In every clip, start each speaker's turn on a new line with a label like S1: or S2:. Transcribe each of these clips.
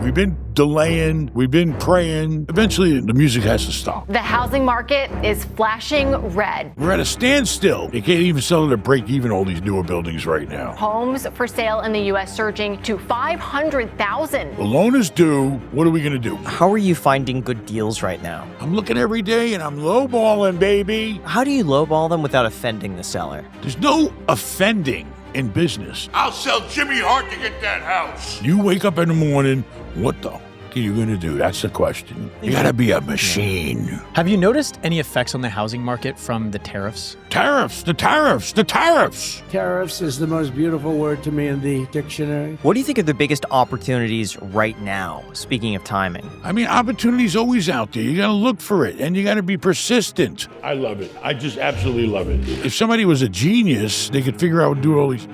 S1: We've been delaying, we've been praying. Eventually, the music has to stop.
S2: The housing market is flashing red.
S1: We're at a standstill. They can't even sell it at break even, all these newer buildings right now.
S2: Homes for sale in the U.S. surging to 500,000.
S1: The loan is due. What are we going to do?
S3: How are you finding good deals right now?
S1: I'm looking every day and I'm lowballing, baby.
S3: How do you lowball them without offending the seller?
S1: There's no offending in business.
S4: I'll sell Jimmy Hart to get that house.
S1: You wake up in the morning, what the f*** are you going to do? That's the question. You got to be a machine.
S5: Have you noticed any effects on the housing market from the tariffs?
S1: Tariffs, the tariffs, the tariffs.
S6: Tariffs is the most beautiful word to me in the dictionary.
S3: What do you think are the biggest opportunities right now, speaking of timing?
S1: I mean, opportunity's always out there. You got to look for it, and you got to be persistent. I love it. I just absolutely love it. If somebody was a genius, they could figure out how to do all these...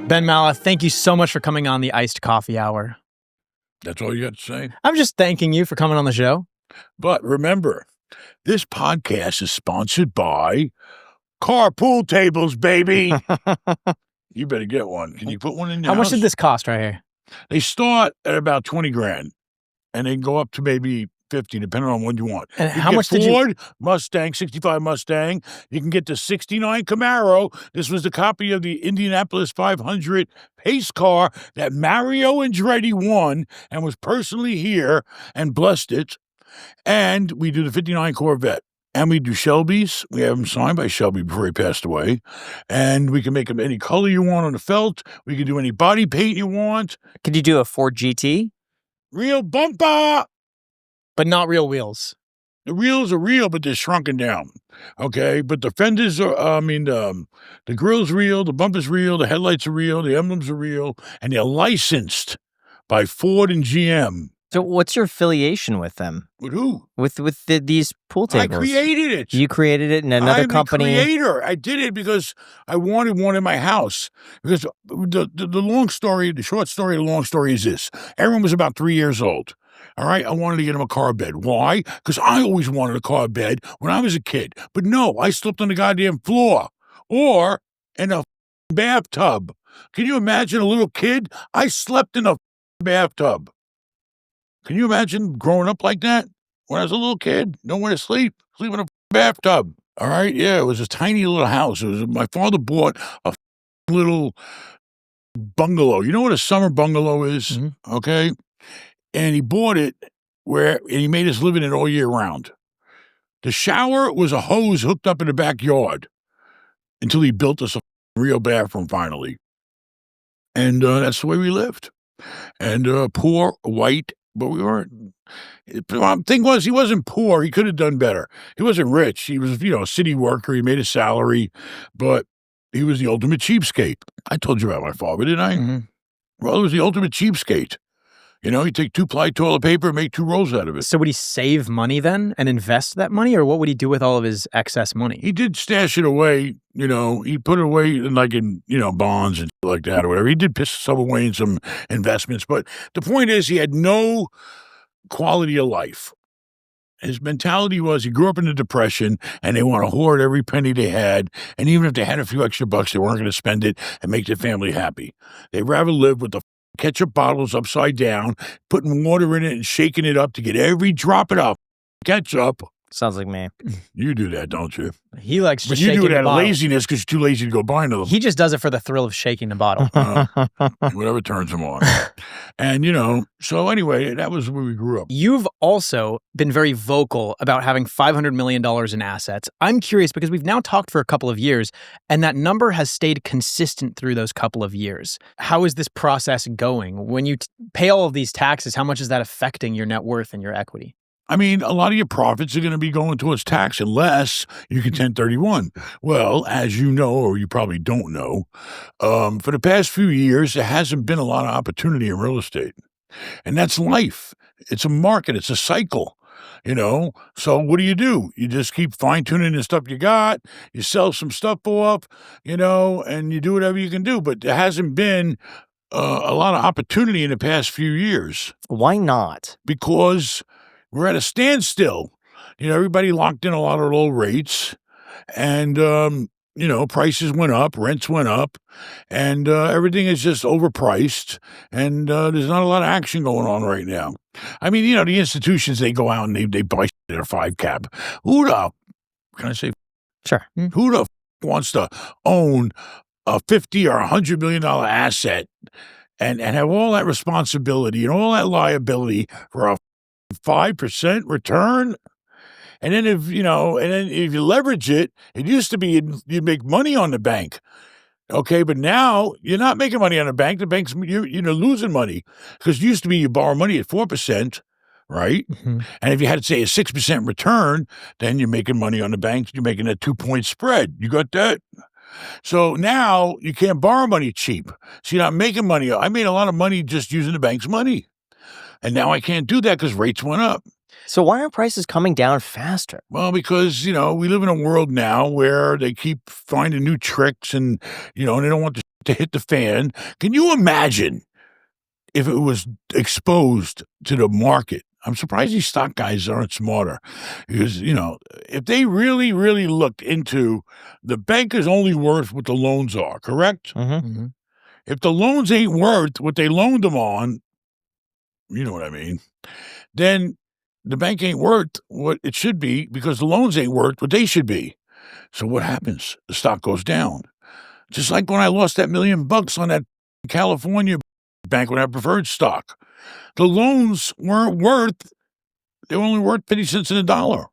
S5: Ben Mallah, thank you so much for coming on the Iced Coffee Hour.
S1: That's all you got to say?
S5: I'm just thanking you for coming on the show.
S1: But remember, this podcast is sponsored by Carpool Tables, baby. You better get one. Can you put one in your
S5: How much
S1: house?
S5: did this cost right here?
S1: They start at about 20 grand, and they go up to maybe 50, depending on what you want.
S5: And
S1: You
S5: how
S1: get
S5: much did you...
S1: Ford, Mustang, 65 Mustang. You can get the 69 Camaro. This was the copy of the Indianapolis 500 pace car that Mario Andretti won and was personally here and blessed it. And we do the 59 Corvette. And we do Shelby's. We have them signed by Shelby before he passed away. And we can make them any color you want on the felt. We can do any body paint you want.
S3: Could you do a Ford GT?
S1: Real bumper.
S5: But not real wheels.
S1: The wheels are real, but they're shrunken down. Okay? But the fenders are, the grill's real, the bumper's real, the headlights are real, the emblems are real, and they're licensed by Ford and GM.
S3: So what's your affiliation with them?
S1: With who?
S3: With these pool tables?
S1: I created it.
S3: You created it in another company?
S1: I'm the creator. I did it because I wanted one in my house. Because the long story, the short story, the long story is this. Aaron was about 3 years old. All right, I wanted to get him a car bed. Why? Because I always wanted a car bed when I was a kid. But no, I slept on the goddamn floor or in a bathtub. Can you imagine a little kid? I slept in a bathtub. Can you imagine growing up like that? When I was a little kid, nowhere to sleep in a bathtub. All right, yeah, it was a tiny little house. My father bought a little bungalow. You know what a summer bungalow is? Mm-hmm. Okay? And he bought it and he made us live in it all year round. The shower was a hose hooked up in the backyard until he built us a real bathroom finally. And that's the way we lived. And poor, white, but we weren't. The thing was, he wasn't poor. He could have done better. He wasn't rich. He was, a city worker. He made a salary, but he was the ultimate cheapskate. I told you about my father, didn't I? Mm-hmm. Well, he was the ultimate cheapskate. He'd take 2-ply toilet paper and make 2 rolls out of it.
S5: So would he save money then and invest that money, or what would he do with all of his excess money?
S1: He did stash it away, he put it away in bonds and like that or whatever. He did piss some away in some investments, but the point is he had no quality of life. His mentality was he grew up in the Depression and they want to hoard every penny they had. And even if they had a few extra bucks, they weren't going to spend it and make their family happy. They'd rather live with the ketchup bottles upside down, putting water in it and shaking it up to get every drop of the ketchup.
S3: Sounds like me.
S1: You do that, don't you?
S5: He likes
S1: but
S5: just
S1: you
S5: shaking
S1: do it
S5: the
S1: out of
S5: bottle.
S1: laziness because you're too lazy to go buy another.
S5: He just does it for the thrill of shaking the bottle.
S1: Whatever turns him on. And, so anyway, that was where we grew up.
S5: You've also been very vocal about having $500 million in assets. I'm curious because we've now talked for a couple of years, and that number has stayed consistent through those couple of years. How is this process going? When you pay all of these taxes, how much is that affecting your net worth and your equity?
S1: I mean, a lot of your profits are going to be going towards tax unless you can 1031. Well, as you know, or you probably don't know, for the past few years, there hasn't been a lot of opportunity in real estate. And that's life. It's a market. It's a cycle, So what do? You just keep fine-tuning the stuff you got. You sell some stuff off, and you do whatever you can do. But there hasn't been a lot of opportunity in the past few years.
S3: Why not?
S1: Because we're at a standstill. Everybody locked in a lot of low rates. And prices went up, rents went up, and everything is just overpriced, and there's not a lot of action going on right now. I mean, the institutions, they go out and they buy their 5 cap. Who the, can I say,
S3: Sure.
S1: who the wants to own a $50 or $100 million asset and have all that responsibility and all that liability for a 5% return? And then if you leverage it, it used to be you'd make money on the bank. Okay, but now you're not making money on the bank. The bank's you're losing money, because it used to be you borrow money at 4%, right?
S5: Mm-hmm.
S1: And if you had to say a 6% return, then you're making money on the bank. You're making a 2-point spread. You got that? So now you can't borrow money cheap. So you're not making money. I made a lot of money just using the bank's money, and now I can't do that because rates went up.
S3: So why aren't prices coming down faster?
S1: Well, because, we live in a world now where they keep finding new tricks and, and they don't want to hit the fan. Can you imagine if it was exposed to the market? I'm surprised these stock guys aren't smarter, because, if they really, really looked into, the bank is only worth what the loans are, correct?
S3: Mm-hmm.
S1: If the loans ain't worth what they loaned them on, you know what I mean, then the bank ain't worth what it should be, because the loans ain't worth what they should be. So what happens? The stock goes down. Just like when I lost that $1 million on that California bank when I preferred stock. The loans weren't worth, they were only worth 50 cents in a dollar.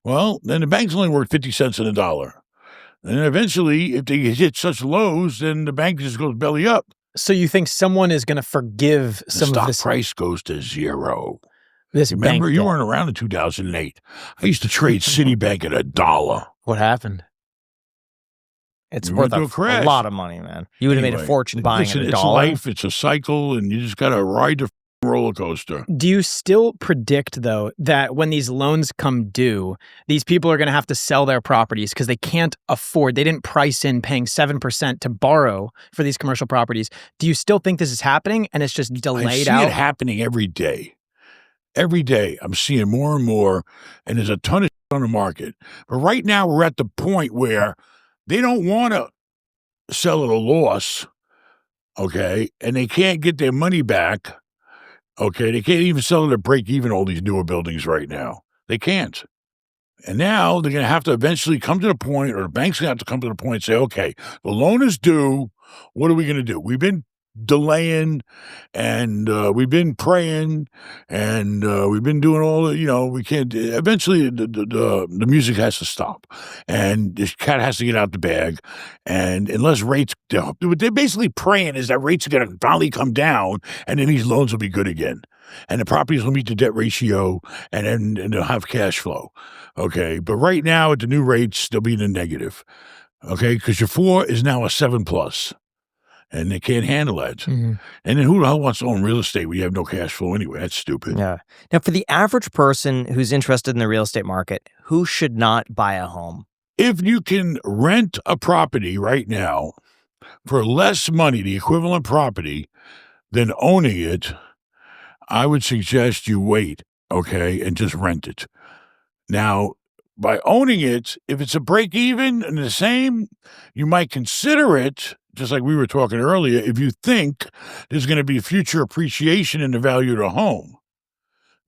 S1: Well, then the bank's only worth 50 cents in a dollar. And eventually, if they hit such lows, then the bank just goes belly up.
S5: So you think someone is going to forgive some
S1: The
S5: of this?
S1: stock price goes to zero.
S5: This
S1: Remember,
S5: bank
S1: you
S5: debt?
S1: weren't around in 2008. I used to trade Citibank at $1.
S5: What happened?
S3: It's
S1: We
S3: worth
S1: went to
S3: a
S1: a crash.
S3: lot of money, man. You would have made a
S1: Anyway,
S3: fortune buying
S1: listen,
S3: at $1.
S1: It's life. It's a cycle, and you just got to ride the roller coaster.
S5: Do you still predict, though, that when these loans come due, these people are going to have to sell their properties because they can't afford, they didn't price in paying 7% to borrow for these commercial properties? Do you still think this is happening and it's just
S1: I
S5: delayed
S1: see
S5: out?
S1: it happening every day. Every day, I'm seeing more and more, and there's a ton of on the market. But right now, we're at the point where they don't want to sell at a loss, okay? And they can't get their money back, okay? They can't even sell it at break even, all these newer buildings right now. They can't. And now they're going to have to eventually come to the point, or the bank's going to have to come to the point and say, okay, the loan is due. What are we going to do? We've been delaying, and we've been praying, and we've been doing all the, we can't, eventually the music has to stop, and this cat has to get out the bag. And unless rates, what they're basically praying is that rates are going to finally come down, and then these loans will be good again. And the properties will meet the debt ratio, and then they'll have cash flow. Okay. But right now, at the new rates, they'll be in the negative. Okay. Because your 4 is now a 7+. And they can't handle that.
S5: Mm-hmm.
S1: And then who the hell wants to own real estate when you have no cash flow anyway? That's stupid.
S3: Yeah. Now, for the average person who's interested in the real estate market, who should not buy a home?
S1: If you can rent a property right now for less money, the equivalent property, than owning it, I would suggest you wait, okay, and just rent it. Now, by owning it, if it's a break even and the same, you might consider it, just like we were talking earlier, if you think there's going to be future appreciation in the value of the home.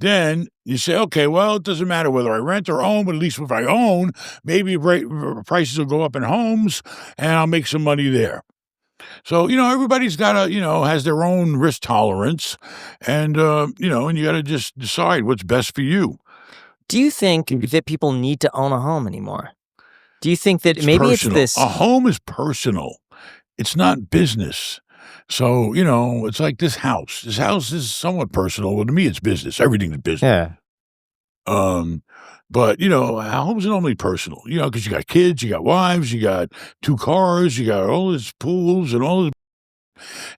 S1: Then you say, okay, well, it doesn't matter whether I rent or own, but at least if I own, maybe prices will go up in homes and I'll make some money there. So, everybody's got to, has their own risk tolerance, and, and you got to just decide what's best for you.
S3: Do you think that people need to own a home anymore? Do you think that maybe
S1: personal.
S3: it's this?
S1: A home is personal. It's not business. So, it's like this house. This house is somewhat personal. Well, to me, it's business. Everything's business.
S3: Yeah.
S1: But, homes are normally personal, because you got kids, you got wives, you got 2 cars, you got all these pools and all this.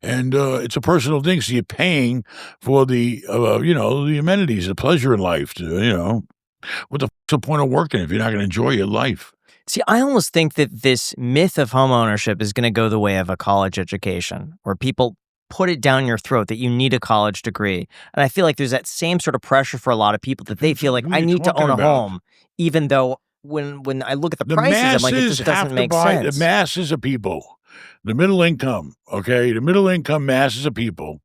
S1: And it's a personal thing. So you're paying for the, the amenities, the pleasure in life. What the fuck's the point of working if you're not going to enjoy your life?
S3: See, I almost think that this myth of homeownership is going to go the way of a college education, where people put it down your throat that you need a college degree. And I feel like there's that same sort of pressure for a lot of people that they feel like, I need to own a home, even though when I look at the
S1: The
S3: prices, I'm like, it
S1: masses
S3: just
S1: have
S3: doesn't
S1: to
S3: make
S1: buy.
S3: sense.
S1: The masses of people, the middle income, okay, the middle income masses of people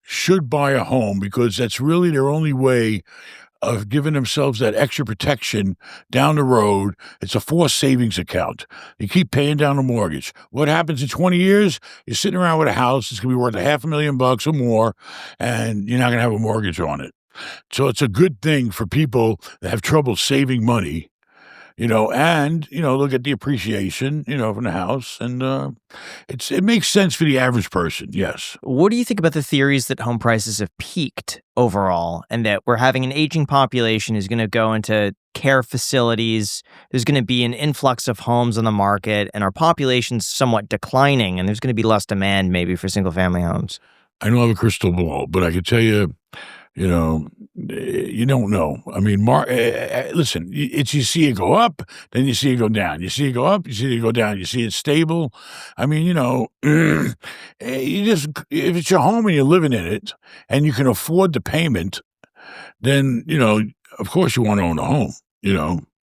S1: should buy a home because that's really their only way of giving themselves that extra protection down the road. It's a forced savings account. You keep paying down the mortgage. What happens in 20 years? You're sitting around with a house. It's going to be worth $500,000 or more, and you're not going to have a mortgage on it. So it's a good thing for people that have trouble saving money, and, look at the appreciation, from the house. And it makes sense for the average person, yes.
S3: What do you think about the theories that home prices have peaked overall and that we're having an aging population who's going to go into care facilities, there's going to be an influx of homes on the market, and our population's somewhat declining, and there's going to be less demand maybe for single-family homes?
S1: I don't have a crystal ball, but I can tell you, you don't know. I mean, listen, you see it go up, then you see it go down. You see it go up, you see it go down. You see it stable. I mean, you just, if it's your home and you're living in it and you can afford the payment, then, of course you want to own a home,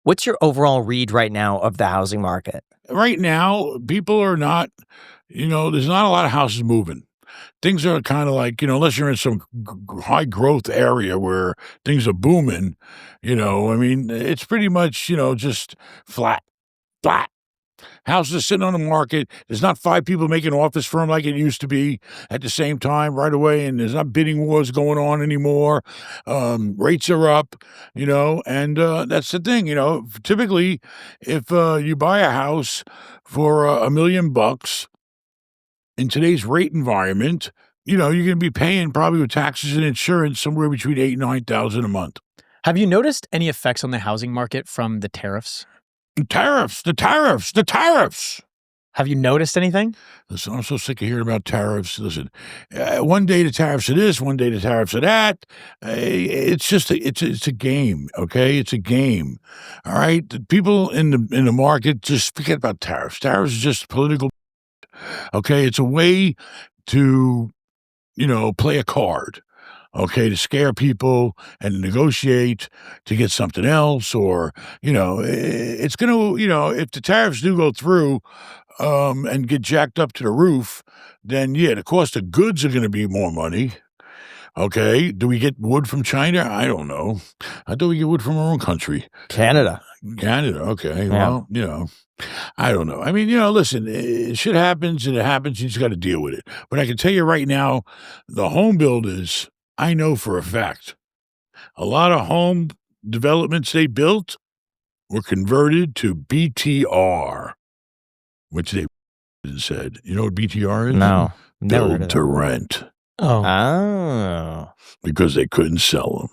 S3: What's your overall read right now of the housing market?
S1: Right now, people are not, there's not a lot of houses moving. Things are kind of like, unless you're in some high growth area where things are booming, I mean, it's pretty much, just flat. Houses are sitting on the market. There's not 5 people making offers for them like it used to be at the same time right away. And there's not bidding wars going on anymore. Rates are up, and that's the thing, typically if you buy a house for $1 million, in today's rate environment, you're going to be paying probably with taxes and insurance somewhere between $8,000 and $9,000 a month.
S5: Have you noticed any effects on the housing market from the tariffs?
S1: The tariffs.
S5: Have you noticed anything?
S1: Listen, I'm so sick of hearing about tariffs. Listen, one day the tariffs are this, one day the tariffs are that. It's just it's a game, okay? It's a game, all right? The people in the market just forget about tariffs. Tariffs is just political. Okay, it's a way to, play a card, okay, to scare people and negotiate to get something else, or, it's going to, if the tariffs do go through and get jacked up to the roof, then, yeah, the cost of goods are going to be more money. Okay, do we get wood from China? I don't know. I thought we get wood from our own country.
S3: Canada,
S1: okay.
S3: Yeah.
S1: Well, I don't know. I mean, listen, shit happens and it happens. You just got to deal with it. But I can tell you right now, the home builders, I know for a fact, a lot of home developments they built were converted to BTR, which they said. You know what BTR is?
S3: No, never heard
S1: Build
S3: of
S1: to
S3: that.
S1: rent,
S3: Oh,
S1: because they couldn't sell them.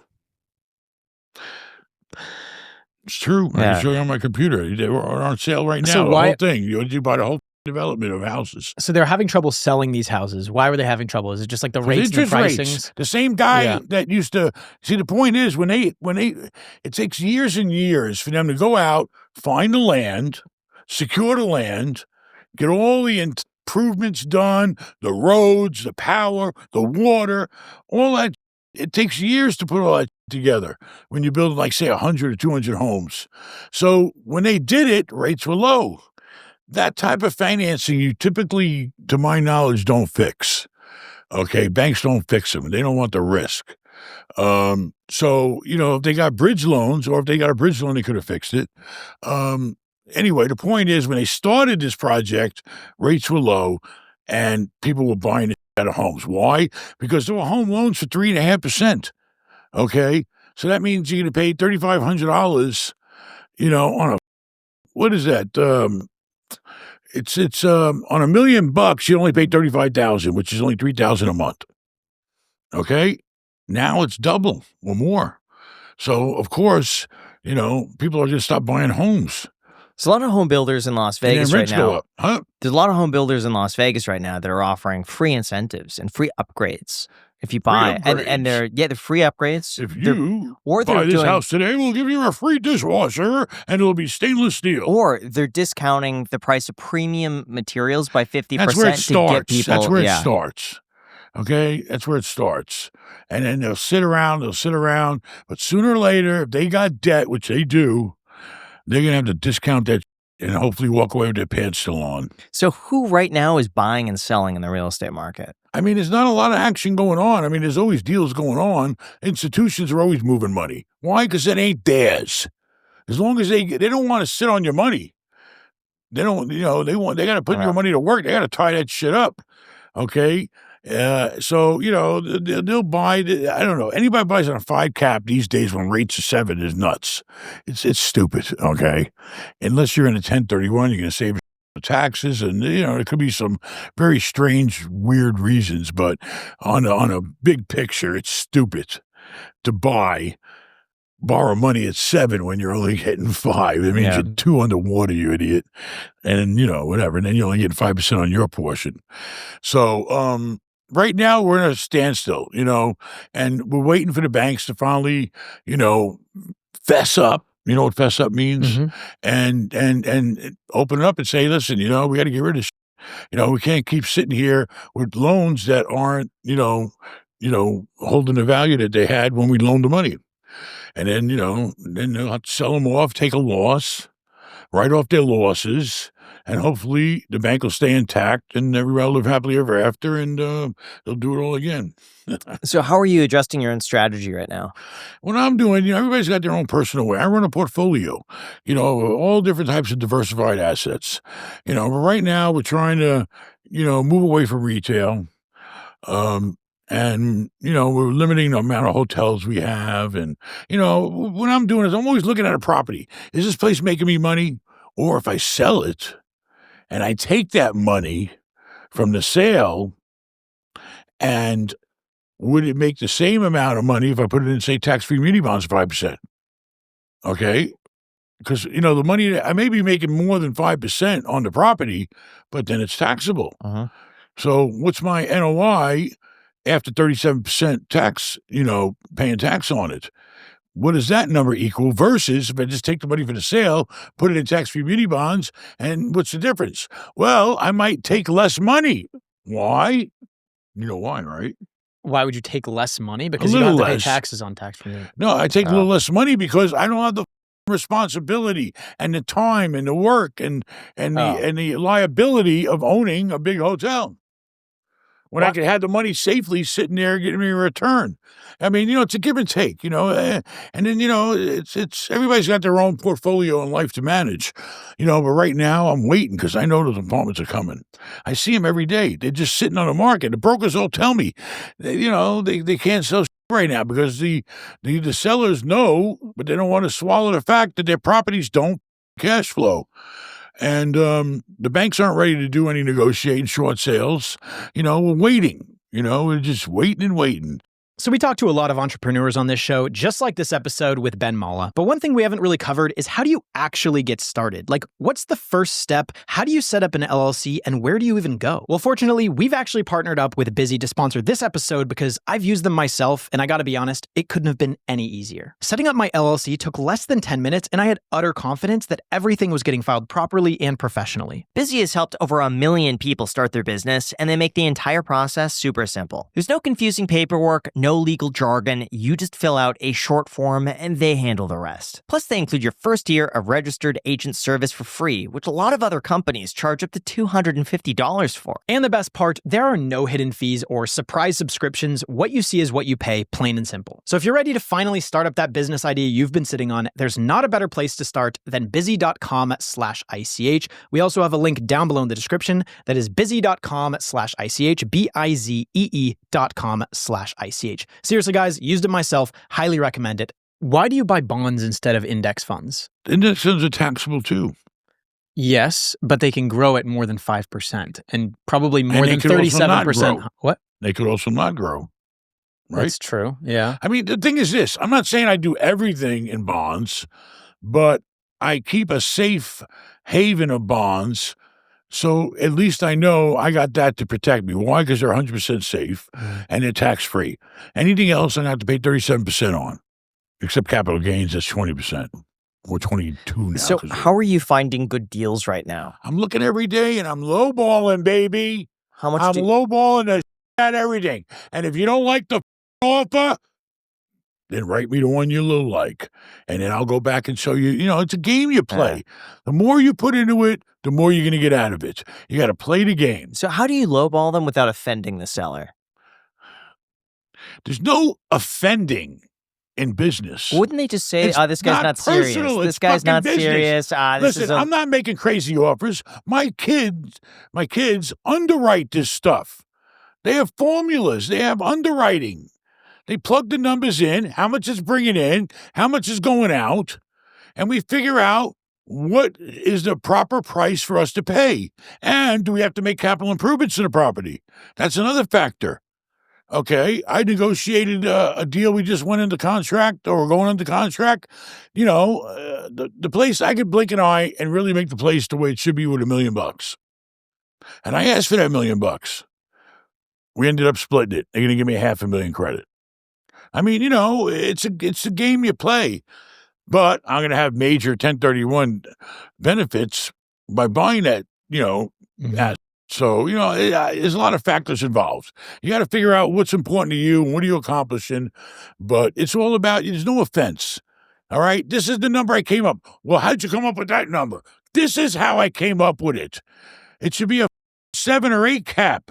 S1: It's true. I
S3: Yeah.
S1: can show you on my computer. They are on sale right now.
S5: So
S1: The
S5: why-
S1: whole thing. You buy the whole development of houses.
S5: So they're having trouble selling these houses. Why were they having trouble? Is it just like the rates and the
S1: Interest
S5: pricings?
S1: rates. The same guy
S5: Yeah.
S1: that used to see. The point is, when they, it takes years and years for them to go out, find the land, secure the land, get all the improvements done, the roads, the power, the water, all that. It takes years to put all that together when you build, like, say, 100 or 200 homes. So when they did it, rates were low. That type of financing you typically, to my knowledge, don't fix. Okay, banks don't fix them. They don't want the risk. So, if they got bridge loans, or if they got a bridge loan, they could have fixed it. Anyway, the point is, when they started this project, rates were low and people were buying it out of homes. Why? Because there were home loans for 3.5%. Okay, so that means you're going to pay $3,500, on a, what is that? It's on $1 million, you only pay $35,000, which is only $3,000 a month. Okay, now it's double or more. So of course, people are going to stop buying homes.
S3: there's a lot of home builders in Las
S1: And then
S3: Vegas right
S1: rents go
S3: now.
S1: up. Huh?
S3: There's a lot of home builders in Las Vegas right now that are offering free incentives and free upgrades if you buy, and they're free upgrades.
S1: If
S3: They're-
S1: you
S3: or they're
S1: buy this
S3: doing-
S1: house today, we'll give you a free dishwasher, and it'll be stainless steel.
S3: Or they're discounting the price of premium materials by 50%
S1: That's where it
S3: to
S1: starts.
S3: get people.
S1: That's where
S3: yeah.
S1: it starts. Okay, that's where it starts. And then they'll sit around, but sooner or later, if they got debt, which they do, they're going to have to discount that and hopefully walk away with their pants still on.
S3: So who right now is buying and selling in the real estate market?
S1: I mean, there's not a lot of action going on. I mean, there's always deals going on. Institutions are always moving money. Why? Because it ain't theirs. As long as they don't want to sit on your money. They don't, they got to put your money to work. They got to tie that shit up. Okay. So, they'll buy, I don't know. Anybody buys on a 5 cap these days when rates are 7 is nuts. It's stupid. Okay. Unless you're in a 1031, you're going to save taxes, and there could be some very strange, weird reasons, but on a big picture, it's stupid to borrow money at 7 when you're only getting 5. It means you're 2 underwater, you idiot, and whatever, and then you only get 5% on your portion. So right now we're in a standstill, and we're waiting for the banks to finally, fess up. You know what fess up means?
S5: Mm-hmm.
S1: And open it up and say, listen, we got to get rid of this. We can't keep sitting here with loans that aren't, holding the value that they had when we loaned the money. And then, then they'll have to sell them off, take a loss, write off their losses, and hopefully the bank will stay intact and everybody will live happily ever after, and they'll do it all again.
S3: So how are you adjusting your own strategy right now?
S1: What I'm doing, everybody's got their own personal way. I run a portfolio, all different types of diversified assets. But right now we're trying to, move away from retail. And, we're limiting the amount of hotels we have. And, what I'm doing is I'm always looking at a property. Is this place making me money? Or if I sell it and I take that money from the sale, and would it make the same amount of money if I put it in, say, tax-free muni bonds at 5%? Okay. Because, the money, I may be making more than 5% on the property, but then it's taxable.
S3: Uh-huh.
S1: So what's my NOI after 37% tax, paying tax on it? What does that number equal versus if I just take the money for the sale, put it in tax-free muni bonds, and what's the difference? Well, I might take less money. Why? You know why, right?
S5: Why would you take less money? Because you don't have to pay taxes on tax-free.
S1: No, I take a little less money because I don't have the responsibility and the time and the work and the liability of owning a big hotel. When I could have the money safely sitting there getting me a return. I mean, it's a give and take, and then, it's everybody's got their own portfolio in life to manage, but right now I'm waiting because I know those apartments are coming. I see them every day. They're just sitting on the market. The brokers all tell me, they can't sell right now because the sellers know, but they don't want to swallow the fact that their properties don't cash flow. And the banks aren't ready to do any negotiating short sales. We're waiting. We're just waiting and waiting.
S5: So we talked to a lot of entrepreneurs on this show, just like this episode with Ben Mallah. But one thing we haven't really covered is how do you actually get started? Like, what's the first step? How do you set up an LLC and where do you even go? Well, fortunately, we've actually partnered up with Bizee to sponsor this episode because I've used them myself, and I gotta be honest, it couldn't have been any easier. Setting up my LLC took less than 10 minutes, and I had utter confidence that everything was getting filed properly and professionally.
S3: Bizee has helped over 1 million people start their business, and they make the entire process super simple. There's no confusing paperwork, no legal jargon. You just fill out a short form and they handle the rest. Plus, they include your first year of registered agent service for free, which a lot of other companies charge up to $250 for.
S5: And the best part, there are no hidden fees or surprise subscriptions. What you see is what you pay, plain and simple. So if you're ready to finally start up that business idea you've been sitting on, there's not a better place to start than bizee.com/ICH. We also have a link down below in the description that is bizee.com/ICH, bizee.com/ICH. Seriously, guys, used it myself. Highly recommend it. Why do you buy bonds instead of index funds?
S1: Index funds are taxable too.
S5: Yes, but they can grow at more than 5% and probably more than 37%. What?
S1: They could also not grow. Right?
S5: That's true. Yeah.
S1: I mean, the thing is this. I'm not saying I do everything in bonds, but I keep a safe haven of bonds. So at least I know I got that to protect me. Why? Because they're 100% safe and they're tax-free. Anything else I have to pay 37% on, except capital gains, that's 20%. Or 22 now.
S3: So how are you finding good deals right now?
S1: I'm looking every day and I'm lowballing, baby.
S3: How much?
S1: I'm lowballing the at everything. And if you don't like the offer, then write me the one you like. And then I'll go back and show you, it's a game you play. The more you put into it, the more you're going to get out of it. You got to play the game.
S3: So how do you lowball them without offending the seller?
S1: There's no offending in business.
S3: Wouldn't they just say,
S1: It's
S3: this guy's not serious.
S1: personal,
S3: This
S1: it's
S3: guy's
S1: fucking
S3: not
S1: business.
S3: serious. This
S1: Listen,
S3: is
S1: I'm not making crazy offers. My kids underwrite this stuff. They have formulas. They have underwriting. They plug the numbers in, how much is bringing in, how much is going out, and we figure out what is the proper price for us to pay. And do we have to make capital improvements to the property? That's another factor. Okay, I negotiated a deal. We just went into contract, or we're going into contract. The place, I could blink an eye and really make the place the way it should be with $1 million. And I asked for that $1 million. We ended up splitting it. They're going to give me $500,000 credit. I mean, it's a game you play. But I'm going to have major 1031 benefits by buying that, asset. So, there's a lot of factors involved. You got to figure out what's important to you and what are you accomplishing. But it's all about, there's no offense. All right? This is the number I came up. Well, how'd you come up with that number? This is how I came up with it. It should be a 7 or 8 cap.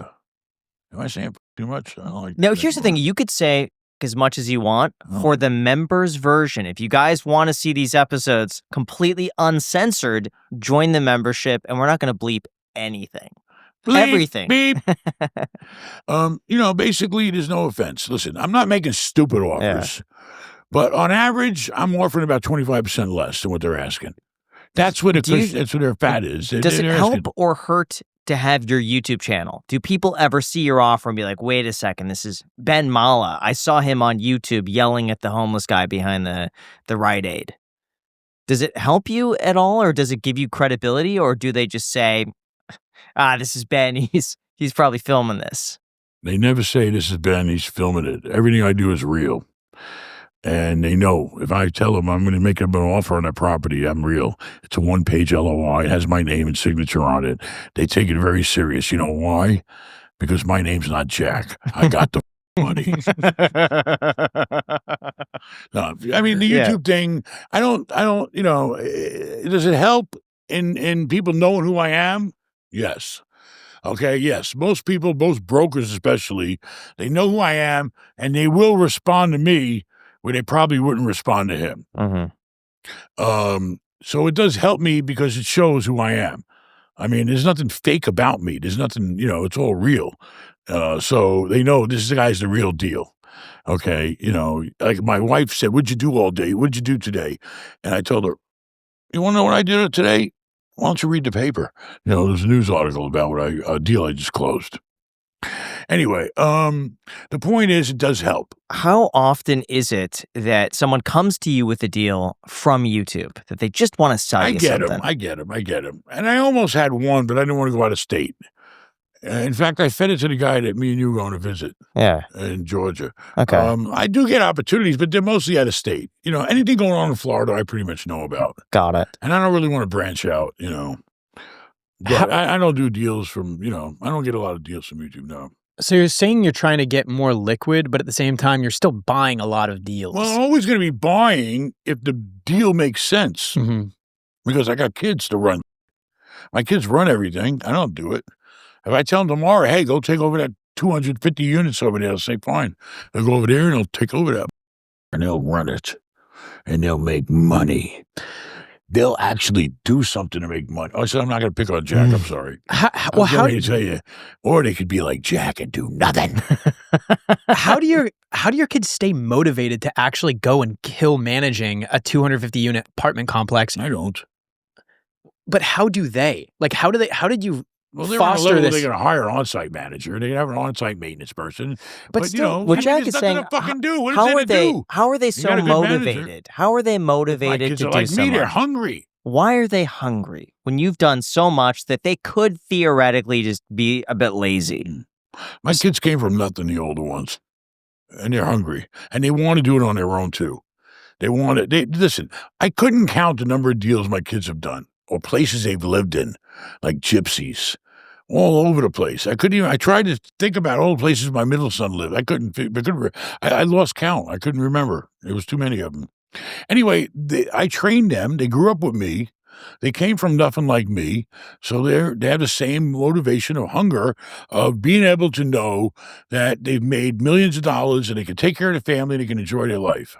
S1: Am I saying too much? I don't like
S3: No,
S1: that
S3: here's the
S1: anymore.
S3: thing. You could say as much as you want for the members version. If you guys want to see these episodes completely uncensored, join the membership, and we're not going to bleep anything.
S1: Bleep,
S3: Everything.
S1: Beep. Basically, there's no offense. Listen, I'm not making stupid offers, but on average, I'm offering about 25% less than what they're asking. That's what that's what their fat is.
S3: Does it
S1: They're
S3: help
S1: asking-
S3: or hurt to have your YouTube channel? Do people ever see your offer and be like, wait a second, this is Ben Mallah. I saw him on YouTube yelling at the homeless guy behind the Rite Aid. Does it help you at all, or does it give you credibility, or do they just say, this is Ben, he's probably filming this?
S1: They never say this is Ben, he's filming it. Everything I do is real. And they know if I tell them I'm going to make them an offer on that property, I'm real. It's a 1-page LOI. It has my name and signature on it. They take it very serious. You know why? Because my name's not Jack. I got the money. No, I mean, the YouTube thing, I don't, does it help in people knowing who I am? Yes. Okay, yes. Most people, most brokers especially, they know who I am, and they will respond to me where they probably wouldn't respond to him.
S3: Mm-hmm.
S1: So it does help me because it shows who I am. I mean, there's nothing fake about me. There's nothing, it's all real. So they know this guy's the real deal. Okay, like my wife said, what'd you do all day? What'd you do today? And I told her, you want to know what I did today? Why don't you read the paper? There's a news article about a deal I just closed. Anyway, the point is, it does help.
S3: How often is it that someone comes to you with a deal from YouTube that they just want to sell you something?
S1: I get them. And I almost had one, but I didn't want to go out of state. In fact, I fed it to the guy that me and you were going to visit.
S3: Yeah.
S1: In Georgia.
S3: Okay.
S1: I do get opportunities, but they're mostly out of state. Anything going on in Florida, I pretty much know about.
S3: Got it.
S1: And I don't really want to branch out, But I don't do deals from, I don't get a lot of deals from YouTube, no.
S5: So you're saying you're trying to get more liquid, but at the same time, you're still buying a lot of deals.
S1: Well, I'm always going to be buying if the deal makes sense.
S5: Mm-hmm.
S1: Because I got kids to run. My kids run everything. I don't do it. If I tell them tomorrow, hey, go take over that 250 units over there, they'll say, fine. They'll go over there and they'll take over that. And they'll run it. And they'll make money. They'll actually do something to make money. I said, I'm not going to pick on Jack. I'm sorry.
S5: How
S1: do you tell you? Or they could be like Jack and do nothing.
S5: how do your kids stay motivated to actually go and kill managing a 250 unit apartment complex?
S1: I don't.
S5: But how do they? Like, how did you
S1: Well, they're on a
S5: foster
S1: level
S5: this?
S1: they're going to hire an on-site manager. They can have an on-site maintenance person.
S5: But still,
S3: what Jack
S1: there's
S3: is
S1: nothing
S3: saying,
S1: to fucking do. What is
S3: how
S1: there
S3: are
S1: to
S3: they?
S1: do?
S3: How are they
S1: You
S3: so
S1: got a good manager.
S3: motivated? How are they
S1: My
S3: motivated
S1: kids
S3: to
S1: are
S3: do
S1: like
S3: so
S1: me. They're
S3: much?
S1: hungry.
S3: Why are they hungry when you've done so much that they could theoretically just be a bit lazy?
S1: My kids came from nothing, the older ones. And they're hungry. And they want to do it on their own, too. Listen, I couldn't count the number of deals my kids have done or places they've lived in, like gypsies all over the place. I couldn't even. I tried to think about all the places my middle son lived. I couldn't. I lost count. I couldn't remember. There was too many of them. Anyway, I trained them. They grew up with me. They came from nothing like me, so they have the same motivation of hunger of being able to know that they've made millions of dollars and they can take care of the family and they can enjoy their life.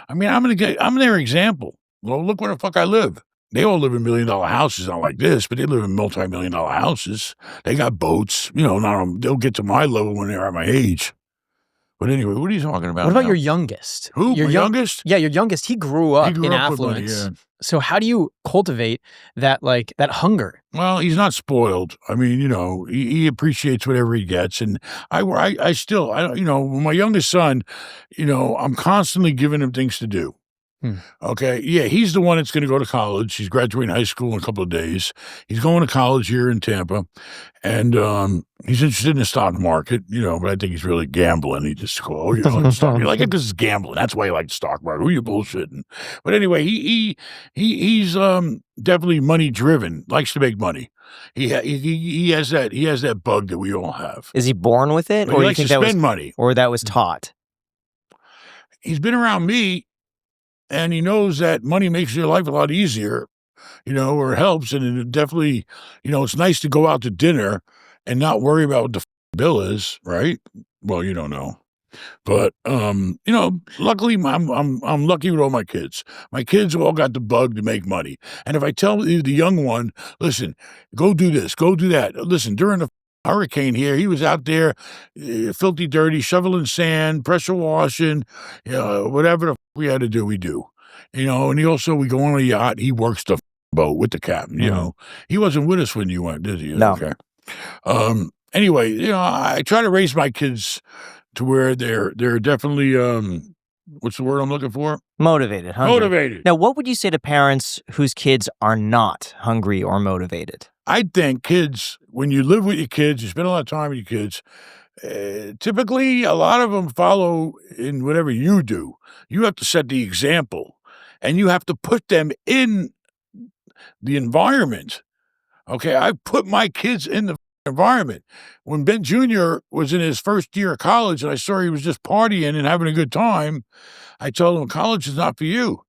S1: I mean, I'm their example. Well, look where the fuck I live. They all live in $1 million houses, not like this, but they live in multi-million-dollar houses. They got boats. They'll get to my level when they're at my age. But anyway, what are you talking about?
S5: What about
S1: now?
S5: your youngest?
S1: Who? My youngest?
S5: Yeah, your youngest. He grew up in
S1: with
S5: affluence.
S1: money, yeah.
S5: So how do you cultivate that hunger?
S1: Well, he's not spoiled. I mean, he appreciates whatever he gets, and I still, my youngest son, I'm constantly giving him things to do. Okay. Yeah. He's the one that's going to go to college. He's graduating high school in a couple of days. He's going to college here in Tampa, and he's interested in the stock market, but I think he's really gambling. He just go, stock. You're like, this is gambling. That's why you like the stock market. Who are you bullshitting? But anyway, he's definitely money driven, likes to make money. He has that bug that we all have.
S3: Is he born with it,
S1: But
S3: or
S1: he
S3: you
S1: likes
S3: think
S1: to
S3: that
S1: spend
S3: was
S1: money.
S3: or that was taught?
S1: He's been around me. And he knows that money makes your life a lot easier, or it helps. And it definitely, it's nice to go out to dinner and not worry about what the bill is, right? Well, you don't know. But, luckily I'm lucky with all my kids. My kids all got the bug to make money. And if I tell the young one, listen, go do this, go do that. Listen, during the hurricane here, he was out there, filthy dirty, shoveling sand, pressure washing, whatever we had to do, we do. And we go on a yacht. He works the boat with the captain. He wasn't with us when you went, did he?
S3: No.
S1: Okay. Anyway, I try to raise my kids to where they're definitely what's the word I'm looking for?
S3: Motivated. Hungry.
S1: Motivated.
S3: Now, what would you say to parents whose kids are not hungry or motivated?
S1: I think kids, when you live with your kids, you spend a lot of time with your kids, typically a lot of them follow in whatever you do. You have to set the example, and you have to put them in the environment. Okay, I put my kids in the environment. When Ben Jr. was in his first year of college and I saw he was just partying and having a good time, I told him, college is not for you.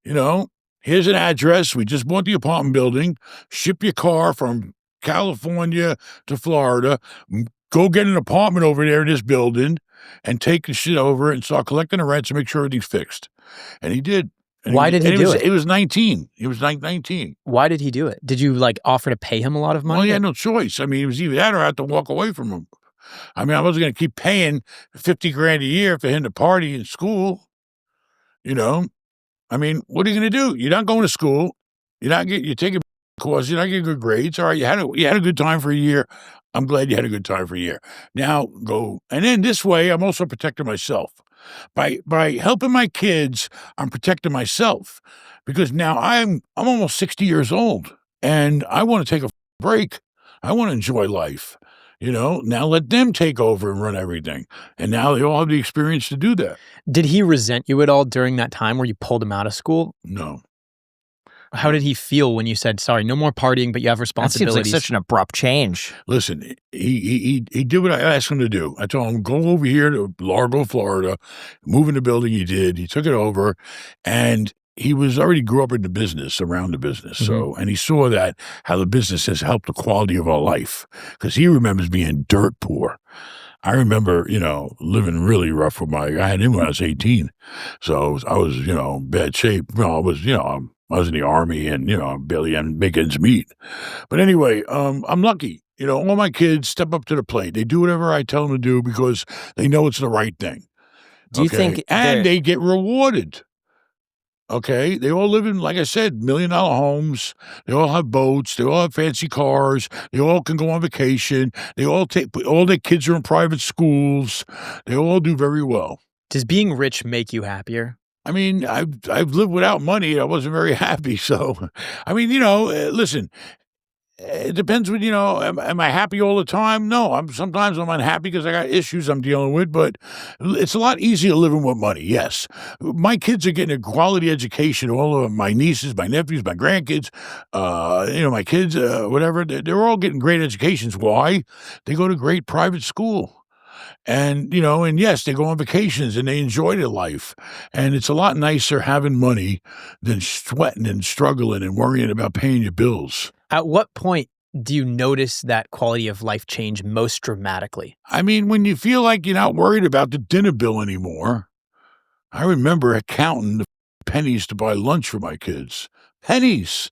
S1: Here's an address. We just bought the apartment building. Ship your car from California to Florida. Go get an apartment over there in this building and take the shit over and start collecting the rents and make sure everything's fixed. And he did. And
S5: Why did he do it?
S1: It was 19. He was like 19.
S5: Why did he do it? Did you offer to pay him a lot of money?
S1: Well, he had no choice. I mean, it was either that or I had to walk away from him. I mean, I wasn't going to keep paying $50,000 a year for him to party in school. I mean, what are you going to do? You're not going to school. You're taking a course. You're not getting good grades. All right, you had a good time for a year. I'm glad you had a good time for a year. Now go. And then this way, I'm also protecting myself. By helping my kids, I'm protecting myself because now I'm almost 60 years old and I want to take a break. I want to enjoy life. Now let them take over and run everything. And now they all have the experience to do that.
S5: Did he resent you at all during that time where you pulled him out of school?
S1: No.
S5: How did he feel when you said, sorry, no more partying, but you have
S3: That
S5: responsibilities?
S3: seems like such an abrupt change.
S1: Listen, he did what I asked him to do. I told him, go over here to Largo, Florida, move in the building. He did. He took it over, and he was already grew up in the business, around the business. So, and he saw that how the business has helped the quality of our life because he remembers being dirt poor. I remember, living really rough with I had him when I was 18. So I was, bad shape. I was in the army and, barely make ends meet. But anyway, I'm lucky. All my kids step up to the plate. They do whatever I tell them to do because they know it's the right thing.
S3: Do you think
S1: And they get rewarded. Okay, they all live in, like I said, $1 million homes. They all have boats. They all have fancy cars. They all can go on vacation. All their kids are in private schools. They all do very well.
S5: Does being rich make you happier?
S1: I mean, I've lived without money. I wasn't very happy. So, I mean, listen, It depends when, am I happy all the time? No, sometimes I'm unhappy because I got issues I'm dealing with, but it's a lot easier living with money, yes. My kids are getting a quality education, all of my nieces, my nephews, my grandkids, my kids, whatever, they're all getting great educations. Why? They go to great private school. And, and yes, they go on vacations and they enjoy their life. And it's a lot nicer having money than sweating and struggling and worrying about paying your bills.
S5: At what point do you notice that quality of life change most dramatically?
S1: I mean, when you feel like you're not worried about the dinner bill anymore. I remember counting the pennies to buy lunch for my kids. Pennies.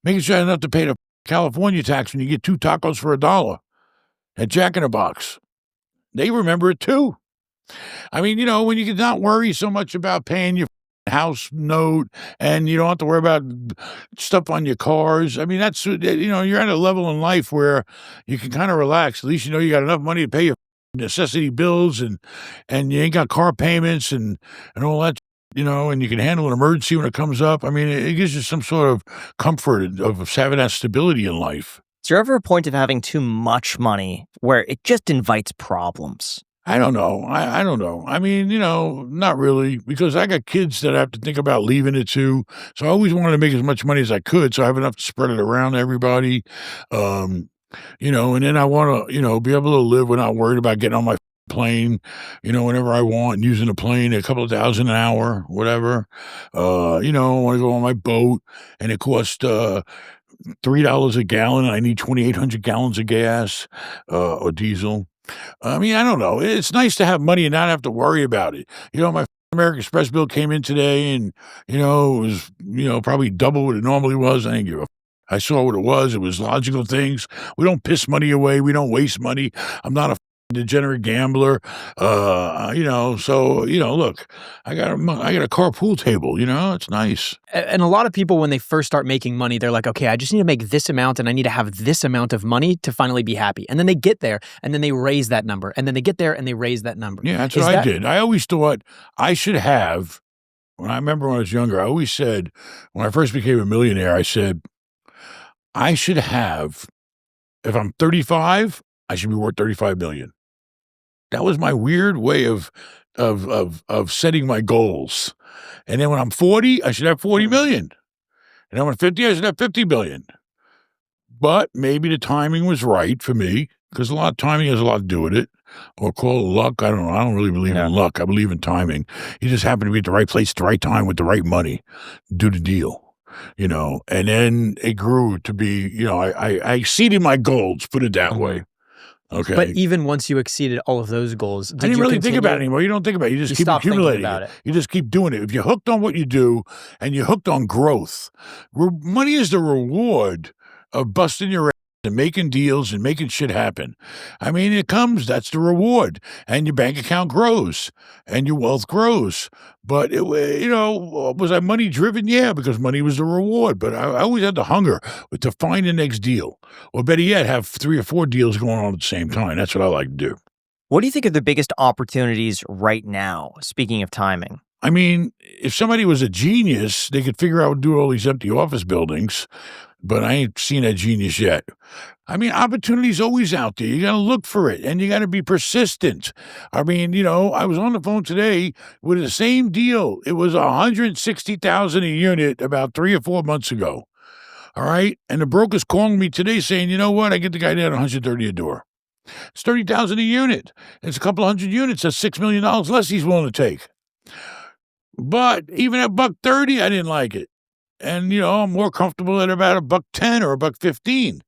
S1: Making sure I didn't have to pay the California tax when you get 2 tacos for $1 at Jack in the Box. They remember it too. I mean, when you can not worry so much about paying your house note and you don't have to worry about stuff on your cars. I mean, that's, you're at a level in life where you can kind of relax. At least you got enough money to pay your necessity bills and you ain't got car payments and all that, and you can handle an emergency when it comes up. I mean, it gives you some sort of comfort of having that stability in life.
S3: Is there ever a point of having too much money where it just invites problems?
S1: I don't know. I don't know. I mean, not really, because I got kids that I have to think about leaving it to. So I always wanted to make as much money as I could, so I have enough to spread it around to everybody. And then I want to, be able to live without worried about getting on my plane, whenever I want, and using the plane a couple of $1,000 an hour, whatever. I want to go on my boat, and it costs $3 a gallon. And I need 2,800 gallons of gas or diesel. I mean, I don't know. It's nice to have money and not have to worry about it. My American Express bill came in today and, it was, probably double what it normally was. I didn't give a I saw what it was. It was logical things. We don't piss money away. We don't waste money. I'm not a degenerate gambler. Look, I got a carpool table, it's nice.
S5: And a lot of people, when they first start making money, they're like, okay, I just need to make this amount and I need to have this amount of money to finally be happy. And then they get there and then they raise that number. And then they get there and they raise that number.
S1: Yeah, that's what I did. I always thought I should have, when I was younger, I always said, when I first became a millionaire, I said, I should have, if I'm 35, I should be worth 35 million. That was my weird way of setting my goals. And then when I'm 40, I should have 40 million. And then when I'm 50, I should have 50 billion. But maybe the timing was right for me, because a lot of timing has a lot to do with it. Or call it luck. I don't know. I don't really believe in luck. I believe in timing. You just happen to be at the right place at the right time with the right money. Do the deal. And then it grew to be, I exceeded my goals, put it that way. Okay.
S5: But even once you exceeded all of those goals,
S1: I didn't really think about it anymore. You don't think about it. You just keep accumulating it. You just keep doing it. If you're hooked on what you do and you're hooked on growth, money is the reward of busting your ass and making deals and making shit happen. I mean, that's the reward. And your bank account grows and your wealth grows. But, was I money driven? Yeah, because money was the reward. But I always had the hunger to find the next deal. Or better yet, have 3 or 4 deals going on at the same time. That's what I like to do.
S3: What do you think are the biggest opportunities right now, speaking of timing?
S1: I mean, if somebody was a genius, they could figure out how to do all these empty office buildings. But I ain't seen that genius yet. I mean, opportunity's always out there. You got to look for it, and you got to be persistent. I mean, I was on the phone today with the same deal. It was $160,000 a unit about 3 or 4 months ago. All right, and the broker's calling me today saying, you know what? I get the guy down at $130 a door. It's $30,000 a unit. It's a couple of hundred units. That's $6 million less he's willing to take. But even at $130, I didn't like it. And, I'm more comfortable at about $110 or $115.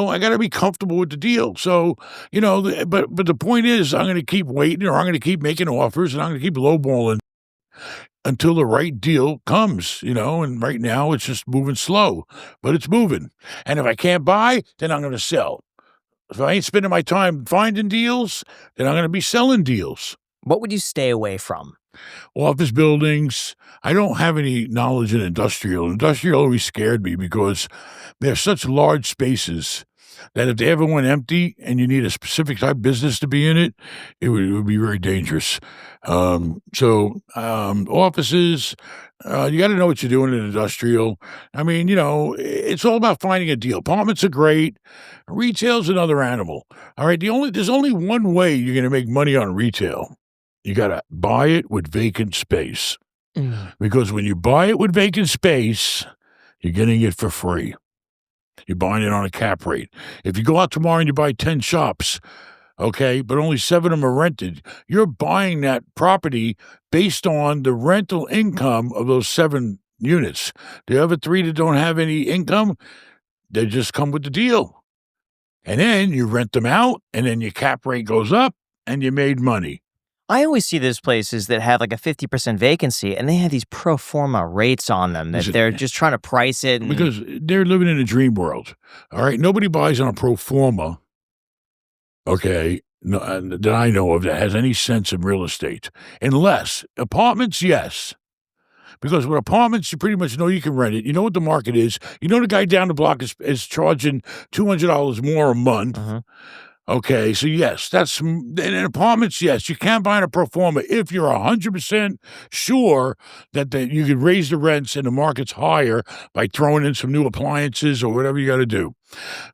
S1: I got to be comfortable with the deal. So, but the point is, I'm going to keep waiting, or I'm going to keep making offers, and I'm going to keep lowballing until the right deal comes, and right now it's just moving slow, but it's moving. And if I can't buy, then I'm going to sell. If I ain't spending my time finding deals, then I'm going to be selling deals.
S3: What would you stay away from?
S1: Office buildings. I don't have any knowledge in industrial. Industrial always scared me because they're such large spaces that if they ever went empty and you need a specific type of business to be in it, it would be very dangerous. Offices, you got to know what you're doing in industrial. I mean, it's all about finding a deal. Apartments are great. Retail's another animal. All right. There's only one way you're going to make money on retail. You got to buy it with vacant space. Because when you buy it with vacant space, you're getting it for free. You're buying it on a cap rate. If you go out tomorrow and you buy 10 shops, okay, but only 7 of them are rented, you're buying that property based on the rental income of those 7 units. The other 3 that don't have any income, they just come with the deal. And then you rent them out, and then your cap rate goes up, and you made money.
S3: I always see those places that have like a 50% vacancy, and they have these pro forma rates on them that they're just trying to price it.
S1: Because they're living in a dream world. All right. Nobody buys on a pro forma, okay, that I know of that has any sense of real estate. Unless apartments, yes. Because with apartments, you pretty much know you can rent it. You know what the market is. You know the guy down the block is charging $200 more a month. Okay, so yes, that's in apartments. Yes, you can buy in a pro forma if you're 100% sure that you could raise the rents and the market's higher by throwing in some new appliances or whatever you got to do.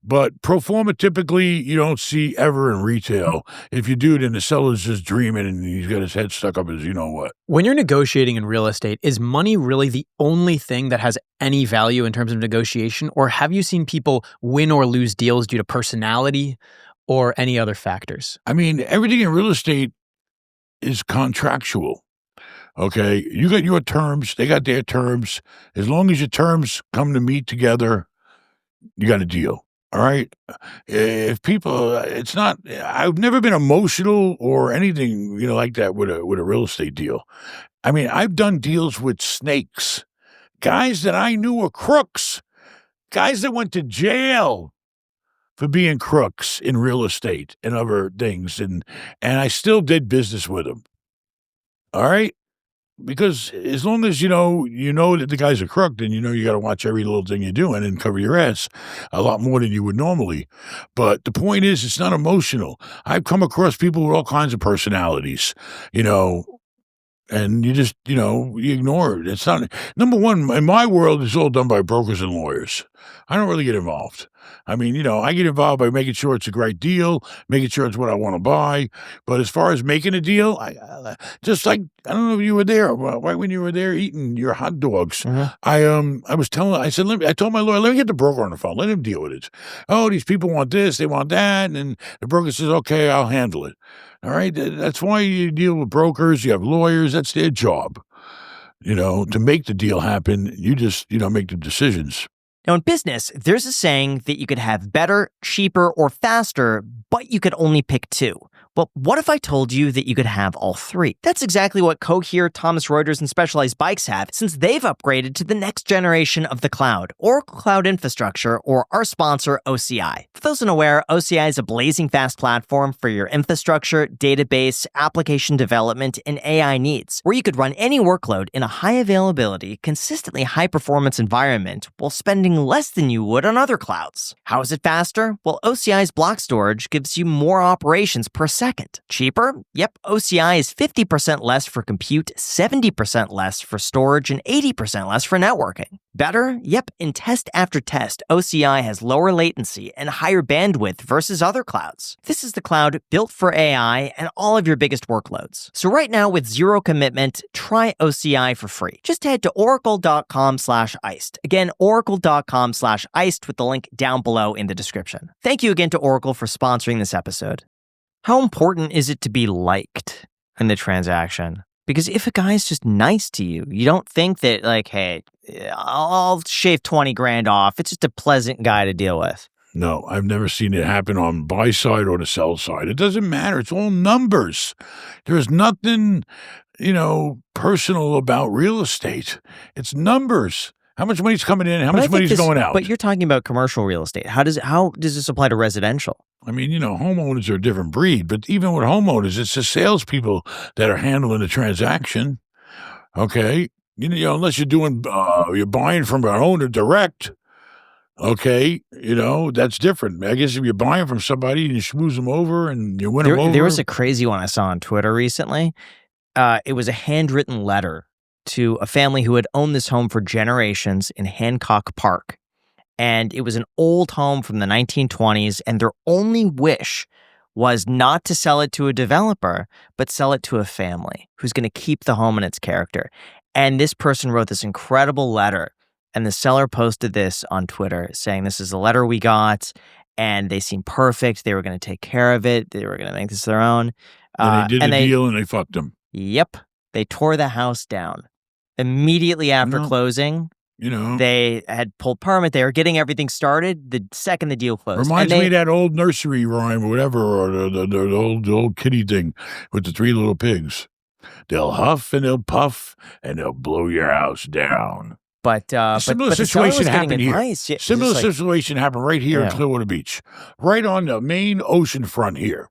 S1: But pro forma typically you don't see ever in retail. If you do, then the seller's just dreaming and he's got his head stuck up as you know what.
S5: When you're negotiating in real estate, is money really the only thing that has any value in terms of negotiation, or have you seen people win or lose deals due to personality or any other factors?
S1: I mean, everything in real estate is contractual. Okay, you got your terms, they got their terms. As long as your terms come to meet together, you got a deal. All right. If people, it's not. I've never been emotional or anything, like that with a real estate deal. I mean, I've done deals with snakes, guys that I knew were crooks, guys that went to jail for being crooks in real estate and other things. And I still did business with them. All right. Because as long as you know that the guy's a crook, then you got to watch every little thing you're doing and cover your ass a lot more than you would normally. But the point is, it's not emotional. I've come across people with all kinds of personalities, and you just, you ignore it. It's not, number one, in my world, it's all done by brokers and lawyers. I don't really get involved. I mean, I get involved by making sure it's a great deal, making sure it's what I want to buy. But as far as making a deal, just like, I don't know if you were there, right when you were there eating your hot dogs, I told my lawyer, let me get the broker on the phone, let him deal with it. Oh, these people want this, they want that. And the broker says, okay, I'll handle it. All right. That's why you deal with brokers. You have lawyers. That's their job, to make the deal happen. You just, make the decisions.
S3: Now, in business, there's a saying that you could have better, cheaper, or faster, but you could only pick 2. Well, what if I told you that you could have all 3? That's exactly what Cohere, Thomson Reuters, and Specialized Bikes have, since they've upgraded to the next generation of the cloud, Oracle Cloud Infrastructure, or our sponsor, OCI. For those unaware, OCI is a blazing fast platform for your infrastructure, database, application development, and AI needs, where you could run any workload in a high availability, consistently high performance environment while spending less than you would on other clouds. How is it faster? Well, OCI's block storage gives you more operations per second. Cheaper? Yep, OCI is 50% less for compute, 70% less for storage, and 80% less for networking. Better? Yep, in test after test, OCI has lower latency and higher bandwidth versus other clouds. This is the cloud built for AI and all of your biggest workloads. So right now, with zero commitment, try OCI for free. Just head to oracle.com/iced. Again, oracle.com/iced with the link down below in the description. Thank you again to Oracle for sponsoring this episode. How important is it to be liked in the transaction? Because if a guy's just nice to you, you don't think that, like, hey, I'll shave 20 grand off. It's just a pleasant guy to deal with.
S1: No, I've never seen it happen on buy side or the sell side. It doesn't matter. It's all numbers. There's nothing, personal about real estate. It's numbers. How much money's coming in? How much money's going out?
S3: But you're talking about commercial real estate. How does this apply to residential?
S1: I mean, homeowners are a different breed, but even with homeowners, it's the salespeople that are handling the transaction. Okay, unless you're buying from an owner direct, Okay, that's different. I guess if you're buying from somebody and you schmooze them over and you win them over.
S3: There was a crazy one I saw on Twitter recently. It was a handwritten letter to a family who had owned this home for generations in Hancock Park. And it was an old home from the 1920s, and their only wish was not to sell it to a developer, but sell it to a family who's going to keep the home and its character. And this person wrote this incredible letter, and the seller posted this on Twitter saying, this is the letter we got, and they seem perfect. They were going to take care of it. They were going to make this their own.
S1: And they did a deal and they fucked them.
S3: Yep. They tore the house down. Immediately after closing, they had pulled permit. They were getting everything started the second the deal closed.
S1: Reminds me of that old nursery rhyme or whatever, or the old kitty thing with the three little pigs. They'll huff and they'll puff and they'll blow your house down.
S3: But
S1: similar situation happened here. Similar situation happened right here in Clearwater Beach, right on the main ocean front here.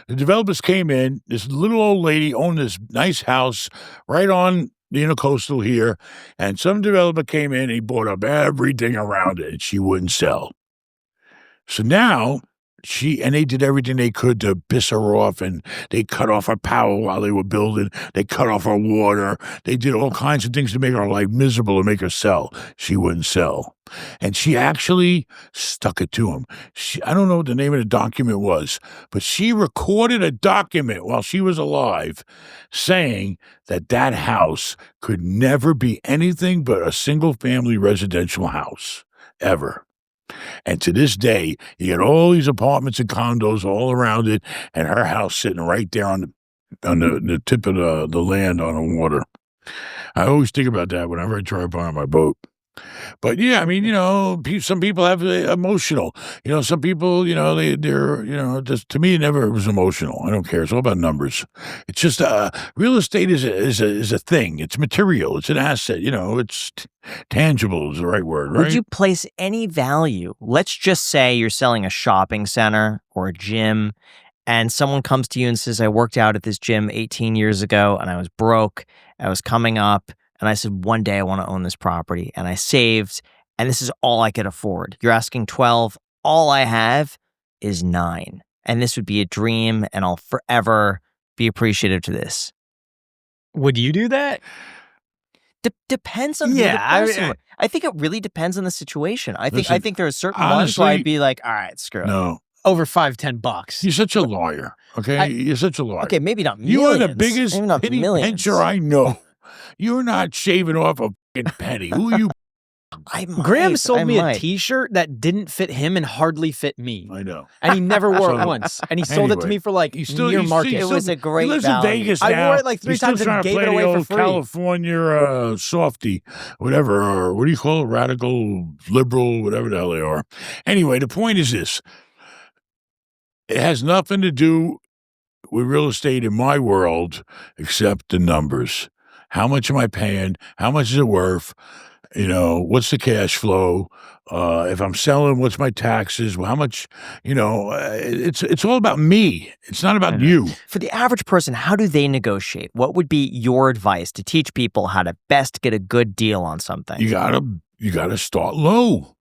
S1: The developers came in. This little old lady owned this nice house right on the intercoastal here, and some developer came in and he bought up everything around it, and she wouldn't sell. So now they did everything they could to piss her off, and they cut off her power while they were building. They cut off her water. They did all kinds of things to make her life miserable and make her sell. She wouldn't sell. And she actually stuck it to him. I don't know what the name of the document was, but she recorded a document while she was alive saying that house could never be anything but a single-family residential house, ever. And to this day, you get all these apartments and condos all around it, and her house sitting right there on the tip of the land on the water. I always think about that whenever I try to buy on my boat. But yeah, I mean, some people have emotional. Some people, they're just, to me, it never was emotional. I don't care. It's all about numbers. It's just real estate is a thing. It's material. It's an asset. It's tangible is the right word, right?
S3: Would you place any value? Let's just say you're selling a shopping center or a gym, and someone comes to you and says, I worked out at this gym 18 years ago, and I was broke. I was coming up. And I said, one day I want to own this property. And I saved, and this is all I could afford. You're asking 12. All I have is 9. And this would be a dream, and I'll forever be appreciative to this.
S5: Would you do that?
S3: Depends on the person. I think it really depends on the situation. I think there are certain ones where I'd be like, all right, screw it.
S1: No.
S5: Over $5-10.
S1: You're such a lawyer, okay? You're such a lawyer.
S3: Okay, maybe not millions.
S1: You are the biggest penny pincher I know. You're not shaving off a fucking penny. Who are you?
S5: Graham sold me a T-shirt that didn't fit him and hardly fit me.
S1: I know.
S5: And he never wore it once. And he sold it to me for near market.
S3: It was a great
S1: value. He lives in Vegas now.
S5: I wore it like 3 times and gave it away for free.
S1: California softy, whatever, or what do you call it? Radical, liberal, whatever the hell they are. Anyway, the point is this. It has nothing to do with real estate in my world except the numbers. How much am I paying? How much is it worth? What's the cash flow? If I'm selling, what's my taxes? How much, it's all about me. It's not about you.
S3: For the average person, how do they negotiate? What would be your advice to teach people how to best get a good deal on something?
S1: You gotta start low.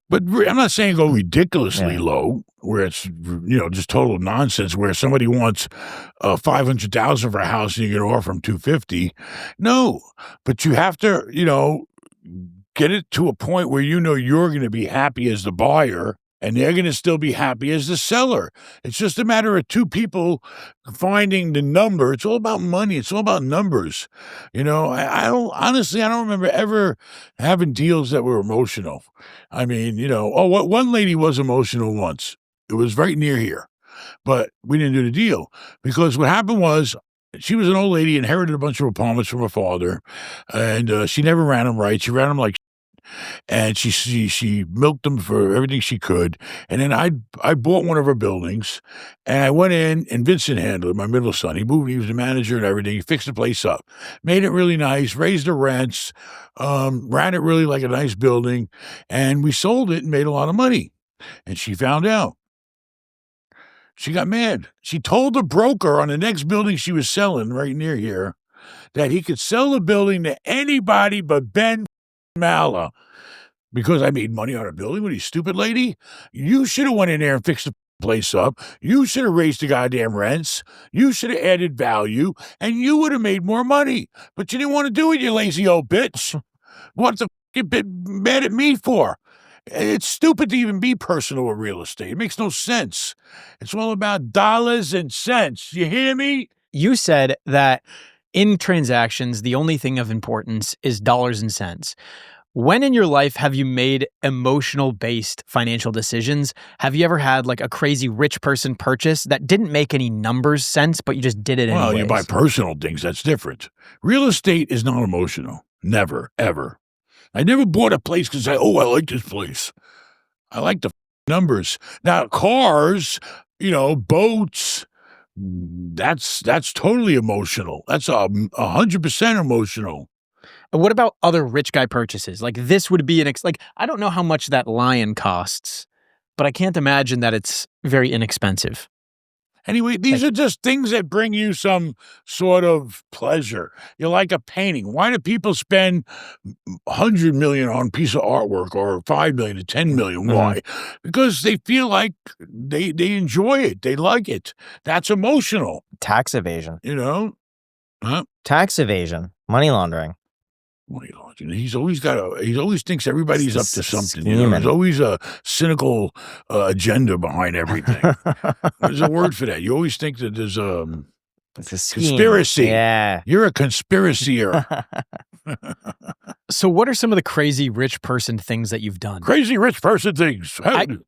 S1: But I'm not saying go ridiculously low, where it's just total nonsense. Where somebody wants $500,000 for a house and you can offer them $250,000. No, but you have to get it to a point where you're going to be happy as the buyer, and they're going to still be happy as the seller. It's just a matter of two people finding the number. It's all about money. It's all about numbers. I don't remember ever having deals that were emotional. I mean, one lady was emotional once. It was right near here, but we didn't do the deal because what happened was she was an old lady, inherited a bunch of apartments from her father, and she never ran them right. She ran them like and she milked them for everything she could. And then I bought one of her buildings, and I went in, and Vincent handled it, my middle son. He was the manager and everything. He fixed the place up, made it really nice, raised the rents, ran it really like a nice building, and we sold it and made a lot of money. And she found out. She got mad. She told the broker on the next building she was selling right near here that he could sell the building to anybody but Ben Mallah. because I made money on a building. What are you, stupid lady? You should have went in there and fixed the place up. You should have raised the goddamn rents. You should have added value, and you would have made more money. But you didn't want to do it, you lazy old bitch. What the f*** you been mad at me for? It's stupid to even be personal with real estate. It makes no sense. It's all about dollars and cents. You hear me?
S5: You said that in transactions, the only thing of importance is dollars and cents. When in your life have you made emotional-based financial decisions? Have you ever had like a crazy rich person purchase that didn't make any numbers sense, but you just did it anyways?
S1: Well, you buy personal things. That's different. Real estate is not emotional. Never, ever. I never bought a place because I like this place. I like the numbers. Now, cars, boats, that's totally emotional. That's 100% emotional.
S5: What about other rich guy purchases? Like this would be I don't know how much that lion costs, but I can't imagine that it's very inexpensive.
S1: Anyway, these are just things that bring you some sort of pleasure. You like a painting. Why do people spend $100 million on a piece of artwork or $5 million to $10 million? Why? Because they feel like they enjoy it. They like it. That's emotional.
S3: Tax evasion.
S1: Huh?
S3: Tax evasion. Money laundering.
S1: Money laundering. He always thinks everybody's up to something.
S3: Scheming.
S1: There's always a cynical agenda behind everything. There's a word for that. You always think that there's
S3: it's a scheme.
S1: conspiracy.
S3: Yeah.
S1: You're a conspiracier.
S5: So what are some of the crazy rich person things that you've done?
S1: Crazy rich person things. I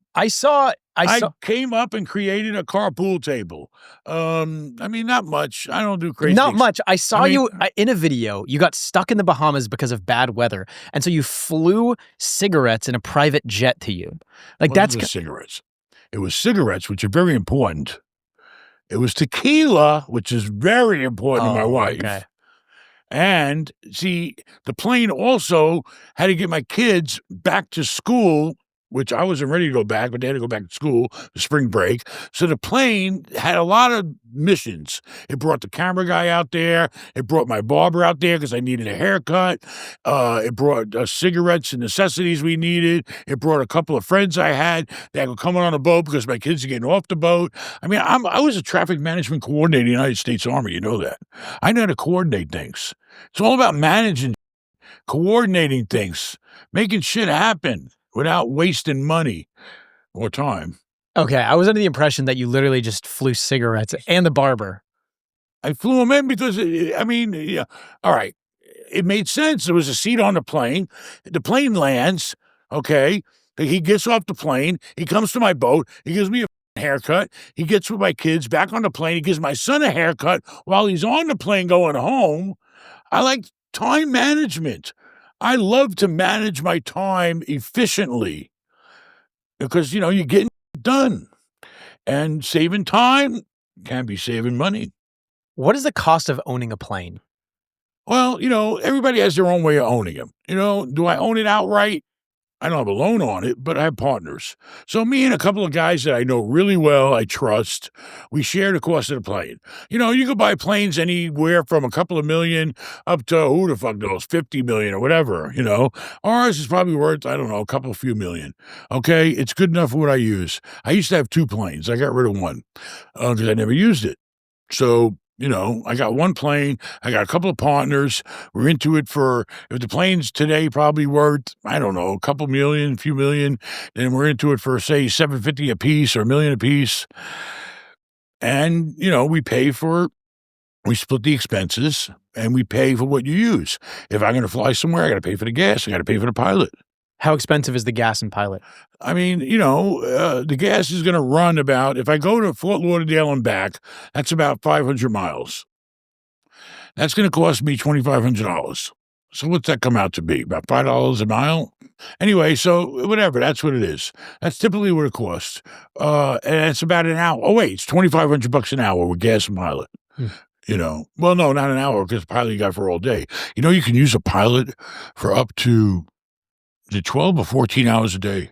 S1: came up and created a carpool table. Not much. I don't do crazy
S5: Not
S1: things.
S5: much. I saw you in a video. You got stuck in the Bahamas because of bad weather. And so you flew cigarettes in a private jet to you.
S1: Cigarettes. It was cigarettes, which are very important. It was tequila, which is very important to my wife.
S5: Okay.
S1: And see, the plane also had to get my kids back to school, which I wasn't ready to go back, but they had to go back to school for spring break. So the plane had a lot of missions. It brought the camera guy out there. It brought my barber out there because I needed a haircut. It brought cigarettes and necessities we needed. It brought a couple of friends I had that were coming on a boat because my kids are getting off the boat. I was a traffic management coordinator in the United States Army. You know that. I know how to coordinate things. It's all about managing, coordinating things, making shit happen without wasting money or time.
S5: Okay, I was under the impression that you literally just flew cigarettes and the barber.
S1: I flew him in because, all right, it made sense. There was a seat on the plane. The plane lands, okay? He gets off the plane. He comes to my boat. He gives me a haircut. He gets with my kids back on the plane. He gives my son a haircut while he's on the plane going home. I like time management. I love to manage my time efficiently because, you're getting done. And saving time can be saving money.
S5: What is the cost of owning a plane?
S1: Well, everybody has their own way of owning them. Do I own it outright? I don't have a loan on it, but I have partners. So me and a couple of guys that I know really well, I trust, we share the cost of the plane. You can buy planes anywhere from a couple of million up to, who the fuck knows, 50 million or whatever, Ours is probably worth, I don't know, a few million. Okay? It's good enough for what I use. I used to have 2 planes. I got rid of one because I never used it. So, I got one plane. I got a couple of partners. We're into it if the plane's today probably worth, I don't know, a few million, then we're into it for, say, $750 a piece or $1 million a piece. And, we split the expenses and we pay for what you use. If I'm going to fly somewhere, I got to pay for the gas. I got to pay for the pilot.
S5: How expensive is the gas and pilot?
S1: The gas is going to run about, if I go to Fort Lauderdale and back, that's about 500 miles. That's going to cost me $2,500. So what's that come out to be? About $5 a mile? Anyway, so whatever, that's what it is. That's typically what it costs. And it's about an hour. Oh, wait, it's $2,500 an hour with gas and pilot. Well, no, not an hour because the pilot you got for all day. You can use a pilot for up to 12 or 14 hours a day.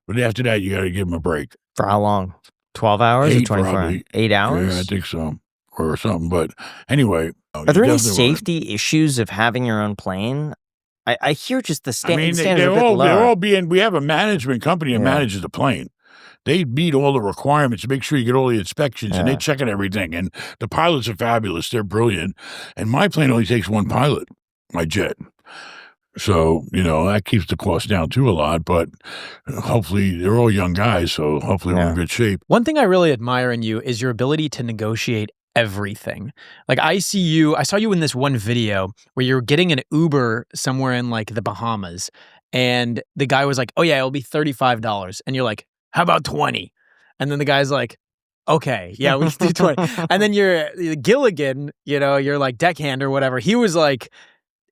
S1: But after that, you got to give them a break.
S3: For how long? 12 hours
S1: 8
S3: or 24
S1: probably.
S3: hours? 8 hours?
S1: Yeah, I think so. Or something. But anyway.
S3: Are there any safety issues of having your own plane? I hear just the
S1: I mean,
S3: standards are a bit
S1: they're
S3: lower.
S1: all being. We have a management company that manages the plane. They meet all the requirements to make sure you get all the inspections, and they checking everything. And the pilots are fabulous; they're brilliant. And my plane only takes one pilot, my jet. So that keeps the cost down too a lot. But hopefully, they're all young guys, so hopefully we're in good shape.
S5: One thing I really admire in you is your ability to negotiate everything. Like I saw you in this one video where you're getting an Uber somewhere in like the Bahamas, and the guy was like, "Oh yeah, it'll be $35," and you're like, "How about 20?" And then the guy's like, "Okay, yeah, we can do 20." And then you're Gilligan, you're like deckhand or whatever. He was like,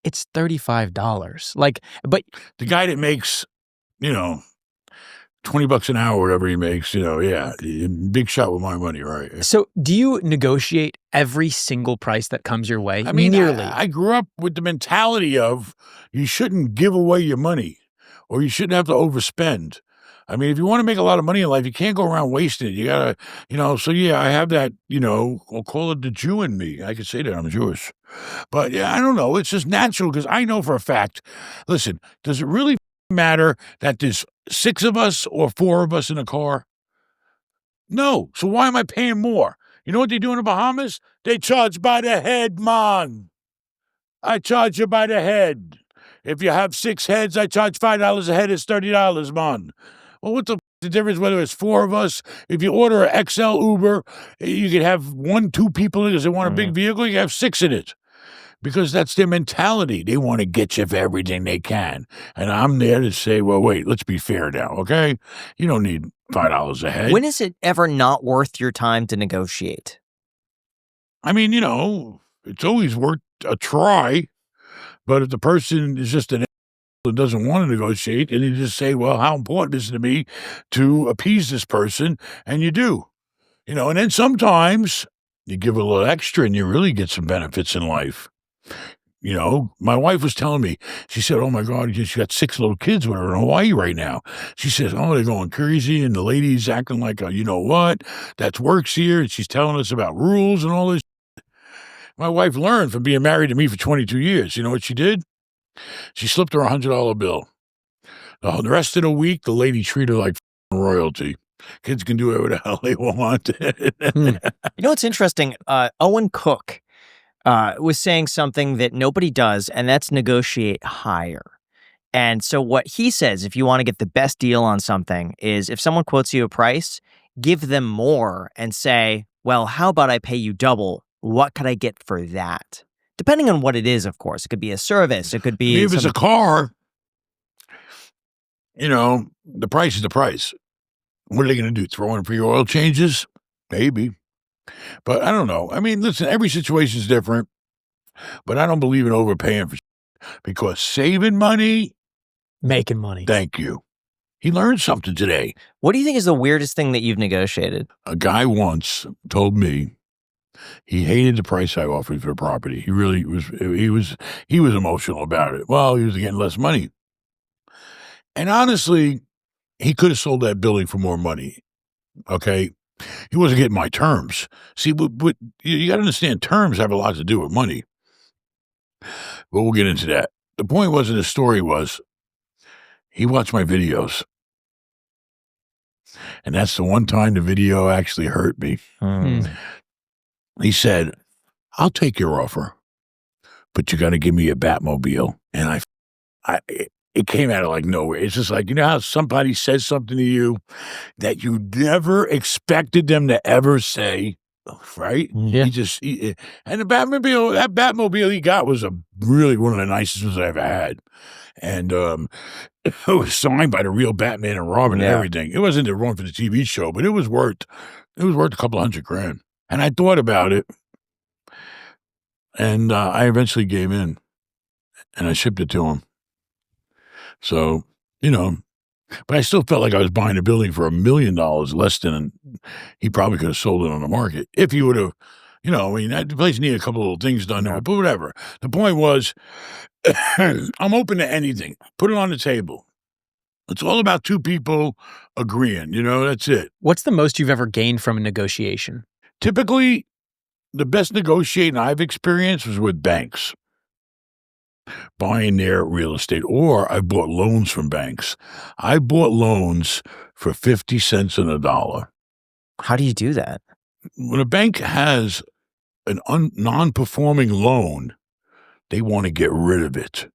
S5: "It's $35." Like, but
S1: the guy that makes, $20 an hour, whatever he makes, big shot with my money, right?
S5: So do you negotiate every single price that comes your way?
S1: I mean,
S5: nearly.
S1: I grew up with the mentality of you shouldn't give away your money or you shouldn't have to overspend. I mean, if you want to make a lot of money in life, you can't go around wasting it. You gotta, so yeah, I have that, I'll call it the Jew in me. I could say that I'm Jewish. But yeah, I don't know. It's just natural because I know for a fact, listen, does it really matter that there's 6 of us or 4 of us in a car? No. So why am I paying more? You know what they do in the Bahamas? They charge by the head, man. I charge you by the head. If you have 6 heads, I charge $5 a head. It's $30, man. Well, what's the difference whether it's 4 of us? If you order an XL Uber, you could have 1, 2 people in it because they want a big vehicle. You can have 6 in it because that's their mentality. They want to get you for everything they can. And I'm there to say, well, wait, let's be fair now, okay? You don't need $5 a head.
S3: When is it ever not worth your time to negotiate?
S1: I mean, it's always worth a try. But if the person is just an and doesn't want to negotiate, and you just say, well, how important is it to me to appease this person? And you do, and then sometimes you give a little extra and you really get some benefits in life. My wife was telling me, she said, oh my God, she got 6 little kids with her in Hawaii right now. She says, oh, they're going crazy. And the lady's acting like, that works here. And she's telling us about rules and all this. My wife learned from being married to me for 22 years. You know what she did? She slipped her a $100 bill. The rest of the week, the lady treated her like royalty. Kids can do whatever the hell they want.
S3: You know what's interesting? Owen Cook was saying something that nobody does, and that's negotiate higher. And so what he says, if you want to get the best deal on something, is if someone quotes you a price, give them more and say, well, how about I pay you double? What could I get for that? Depending on what it is, of course. It could be a service. It could be...
S1: If it's a car, the price is the price. What are they going to do? Throw in free oil changes? Maybe. But I don't know. I mean, listen, every situation is different. But I don't believe in overpaying for because saving money...
S5: Making money.
S1: Thank you. He learned something today.
S3: What do you think is the weirdest thing that you've negotiated?
S1: A guy once told me he hated the price I offered for the property. He really was, he was emotional about it. Well, he was getting less money. And honestly, he could have sold that building for more money. Okay. He wasn't getting my terms. See, but you got to understand terms have a lot to do with money. But we'll get into that. The point wasn't the story was he watched my videos. And that's the one time the video actually hurt me. He said, I'll take your offer, but you got to give me a Batmobile. And it came out of like nowhere. It's just like, how somebody says something to you that you never expected them to ever say, right?
S5: Yeah.
S1: And the Batmobile he got was really one of the nicest ones I ever had. And it was signed by the real Batman and Robin and everything. It wasn't the one for the TV show, but it was worth a couple $100,000. And I thought about it, and I eventually gave in, and I shipped it to him. So, but I still felt like I was buying a building for $1 million less than he probably could have sold it on the market. If he would have, the place needed a couple of little things done there, but whatever. The point was, I'm open to anything. Put it on the table. It's all about 2 people agreeing, that's it.
S5: What's the most you've ever gained from a negotiation?
S1: Typically, the best negotiating I've experienced was with banks. buying their real estate, or I bought loans from banks. I bought loans for 50 cents on a dollar.
S3: How do you do that?
S1: When a bank has an non-performing loan, they want to get rid of it.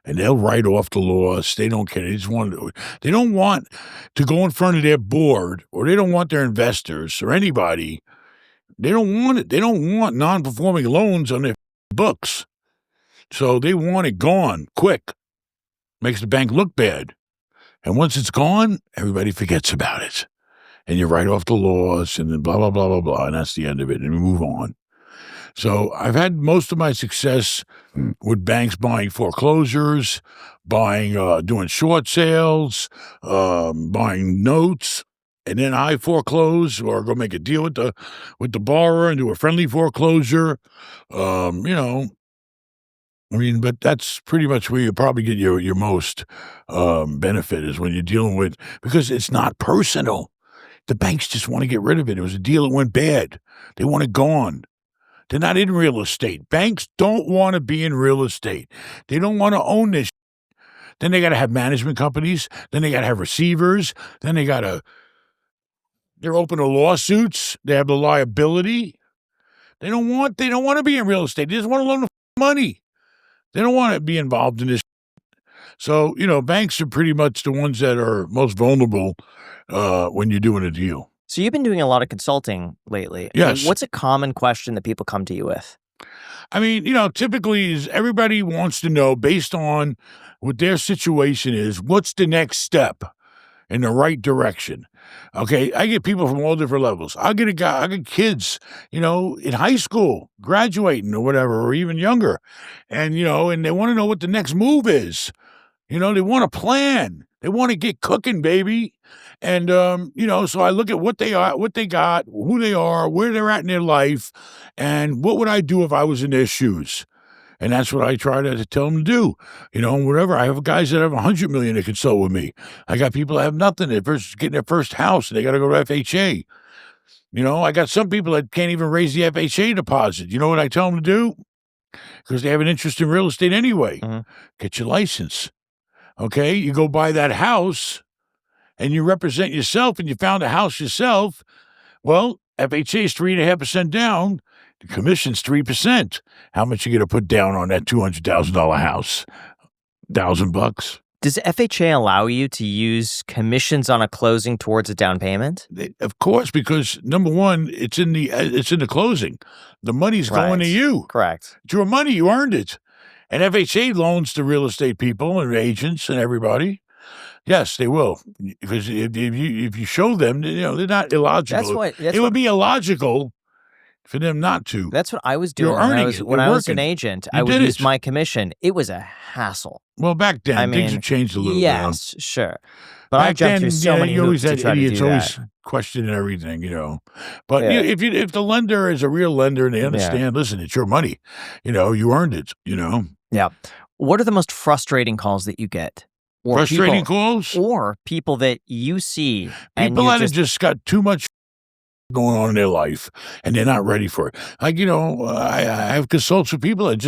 S1: And they'll write off the loss. They don't care. They don't want to go in front of their board, or they don't want their investors or anybody. They don't want it. They don't want non-performing loans on their books. So they want it gone quick. Makes the bank look bad. And once it's gone, everybody forgets about it. And you write off the loss and then blah, blah, blah, blah, blah. And that's the end of it. And we move on. So I've had most of my success with banks buying foreclosures, doing short sales, buying notes, and then I foreclose or go make a deal with the borrower and do a friendly foreclosure. But that's pretty much where you probably get your most benefit is when you're dealing with, because it's not personal. The banks just want to get rid of it. It was a deal that went bad. They want it gone. They're not in real estate. Banks don't want to be in real estate. They don't want to own this. Then they got to have management companies. Then they got to have receivers. Then they're open to lawsuits. They have the liability. They don't want to be in real estate. They just want to loan the money. They don't want to be involved in this. So, banks are pretty much the ones that are most vulnerable when you're doing a deal.
S3: So you've been doing a lot of consulting lately.
S1: Yes.
S3: What's a common question that people come to you with?
S1: Typically is everybody wants to know, based on what their situation is, what's the next step in the right direction? Okay, I get people from all different levels. I get kids, in high school, graduating or whatever, or even younger. And, and they want to know what the next move is. They want a plan. They want to get cooking, baby. And, so I look at what they got, who they are, where they're at in their life, and what would I do if I was in their shoes? And that's what I try to tell them to do, whatever. I have guys that have $100 million that consult with me. I got people that have nothing. They're getting their first house and they got to go to FHA. I got some people that can't even raise the FHA deposit. You know what I tell them to do? Because they have an interest in real estate anyway. Mm-hmm. Get your license. Okay, you go buy that house and you represent yourself and you found a house yourself. Well, FHA is 3.5% down. The commission's 3%. How much you going to put down on that $200,000 house? $1,000.
S3: Does FHA allow you to use commissions on a closing towards a down payment?
S1: Of course, because number one, it's in the closing. The money's going to you.
S3: Correct.
S1: It's your money. You earned it. And FHA loans to real estate people and agents and everybody. Yes, they will, because if you show them, they're not illogical. It would be illogical for them not to.
S3: That's what I was doing.
S1: You're earning it.
S3: When I was an agent, I would use my commission. It was a hassle.
S1: Well, back then, things have changed a little bit.
S3: Yes, sure. But I jumped through so many hoops to try to do that.
S1: You always questioning everything, But if the lender is a real lender and they understand, listen, it's your money. You earned it,
S3: Yeah. What are the most frustrating calls that you get?
S1: Frustrating calls?
S3: Or people that you see.
S1: People that have just got too much going on in their life and they're not ready for it. Like, I have consults with people that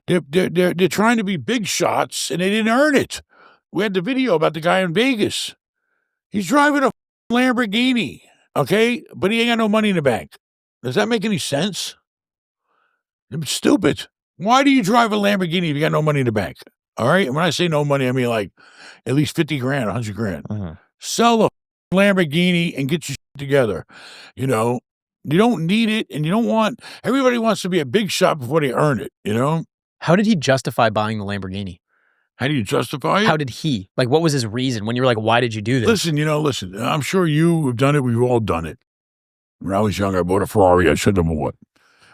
S1: they're trying to be big shots and they didn't earn it. We had the video about the guy in Vegas. He's driving a Lamborghini, okay? But he ain't got no money in the bank. Does that make any sense? It's stupid. Why do you drive a Lamborghini if you got no money in the bank? All right? And when I say no money, I mean like at least 50 grand, 100 grand. Uh-huh. Sell a Lamborghini and get your shit together. You don't need it, and you don't want, everybody wants to be a big shot before they earn it,
S5: How did he justify buying the Lamborghini?
S1: How do you justify it?
S5: How did he? Like, what was his reason when you were like, why did you do this?
S1: Listen, I'm sure you have done it. We've all done it. When I was younger, I bought a Ferrari I shouldn't have bought.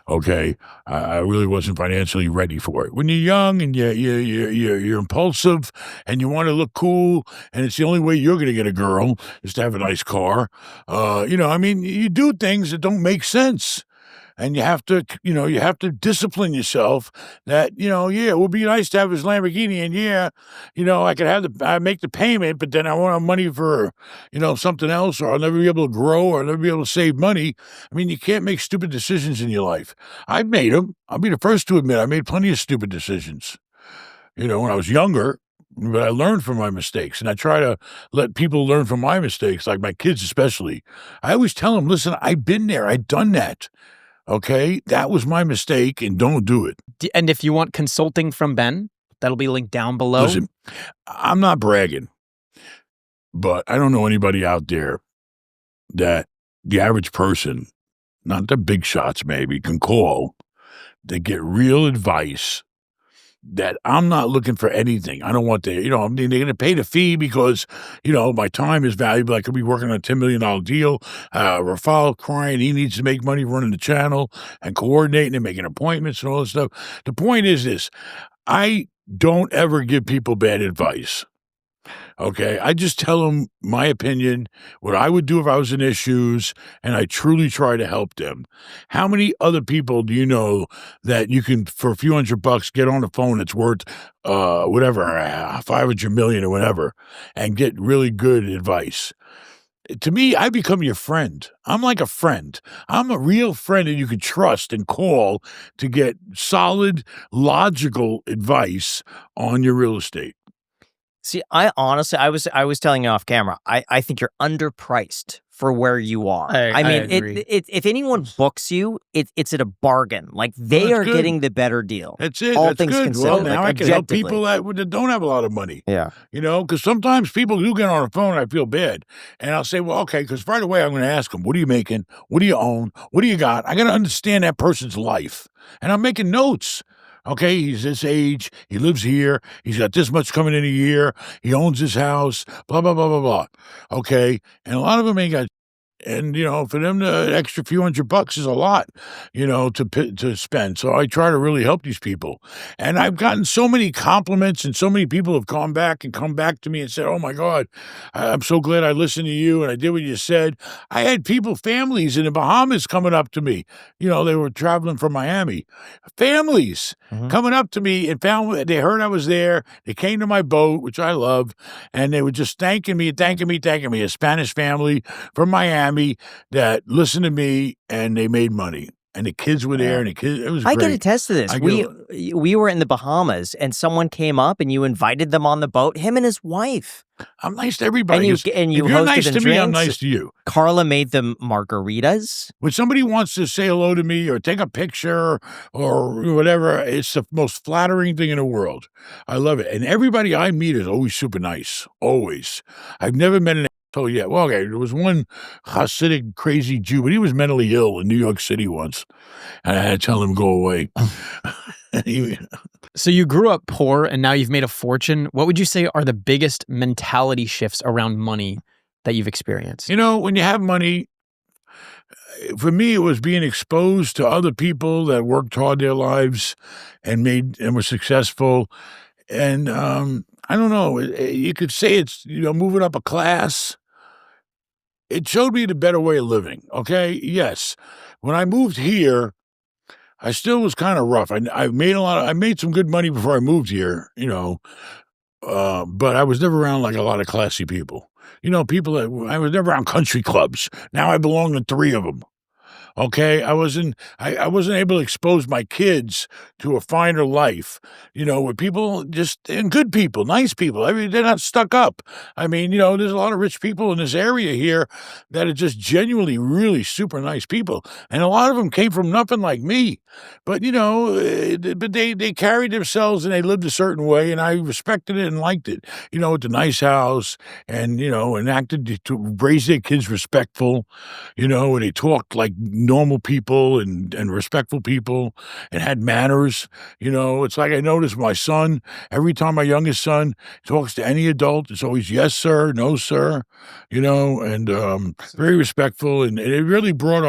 S1: Okay, I really wasn't financially ready for it. When you're young and you're impulsive and you want to look cool, and it's the only way you're going to get a girl is to have a nice car. You do things that don't make sense, and you have to discipline yourself. That it would be nice to have his Lamborghini, and I make the payment, but then I want money for something else, or I'll never be able to grow, or I'll never be able to save money. You can't make stupid decisions in your life. I've made them. I'll be the first to admit I made plenty of stupid decisions. when I was younger, but I learned from my mistakes, and I try to let people learn from my mistakes, like my kids especially. I always tell them, listen, I've been there. I've done that. Okay? That was my mistake, and don't do it.
S5: And if you want consulting from Ben, that'll be linked down below.
S1: Listen, I'm not bragging, but I don't know anybody out there that the average person, not the big shots maybe, can call to get real advice that I'm not looking for anything. I don't want to, they're going to pay the fee because, my time is valuable. I could be working on a $10 million deal. Rafal crying, he needs to make money running the channel and coordinating and making appointments and all this stuff. The point is this, I don't ever give people bad advice. Okay, I just tell them my opinion, what I would do if I was in their shoes, and I truly try to help them. How many other people do you know that you can, for a few $100, get on the phone that's worth, 500 million or whatever, and get really good advice? To me, I become your friend. I'm like a friend. I'm a real friend that you can trust and call to get solid, logical advice on your real estate.
S3: See, I honestly, I was telling you off camera, I think you're underpriced for where you are.
S5: I
S3: mean,
S5: agree.
S3: if anyone books you, it's at a bargain. Like, they are
S1: good.
S3: getting the better deal.
S1: That's it.
S3: All
S1: That's
S3: things
S1: good.
S3: considered,
S1: Well, now
S3: like,
S1: I can help
S3: objectively.
S1: people that don't have a lot of money.
S3: Yeah.
S1: Because sometimes people do get on the phone and I feel bad. And I'll say, well, okay, because right away I'm going to ask them, what are you making? What do you own? What do you got? I got to understand that person's life. And I'm making notes. Okay, he's this age, he lives here, he's got this much coming in a year, he owns his house, blah, blah, blah, blah, blah. Okay, and a lot of them ain't got, and, for them, the extra few $100 is a lot, to spend. So I try to really help these people. And I've gotten so many compliments, and so many people have come back to me and said, oh my God, I'm so glad I listened to you and I did what you said. I had families in the Bahamas coming up to me. They were traveling from Miami. Families coming up to me and they heard I was there. They came to my boat, which I love, and they were just thanking me. A Spanish family from Miami that listened to me, and they made money. And the kids were there, and it was great.
S3: I can attest to this. We were in the Bahamas, and someone came up, and you invited them on the boat, him and his wife.
S1: I'm nice to everybody.
S3: And you
S1: if you're
S3: hosted
S1: nice
S3: them
S1: to me, I'm
S3: drinks.
S1: nice to you.
S3: Carla made them margaritas.
S1: When somebody wants to say hello to me or take a picture or whatever, it's the most flattering thing in the world. I love it. And everybody I meet is always super nice. Always. I've never met an asshole yet. Well, okay, there was one Hasidic crazy Jew, but he was mentally ill in New York City once. And I had to tell him to go away.
S5: So you grew up poor and now you've made a fortune. What would you say are the biggest mentality shifts around money that you've experienced?
S1: When you have money, for me, it was being exposed to other people that worked hard their lives and were successful. And I don't know, you could say it's, moving up a class. It showed me the better way of living. Okay. Yes. When I moved here, I still was kind of rough. I made some good money before I moved here, but I was never around like a lot of classy people. I was never around country clubs. Now I belong to 3 of them. Okay, I wasn't able to expose my kids to a finer life, with people and good people, nice people. I mean, they're not stuck up. I mean, there's a lot of rich people in this area here that are just genuinely really super nice people. And a lot of them came from nothing like me, but they carried themselves and they lived a certain way, and I respected it and liked it, with the nice house and, and acted to raise their kids respectful, where they talked like normal people and respectful people and had manners. It's like I noticed my son, every time my youngest son talks to any adult, it's always yes, sir, no, sir, and very respectful. And it really brought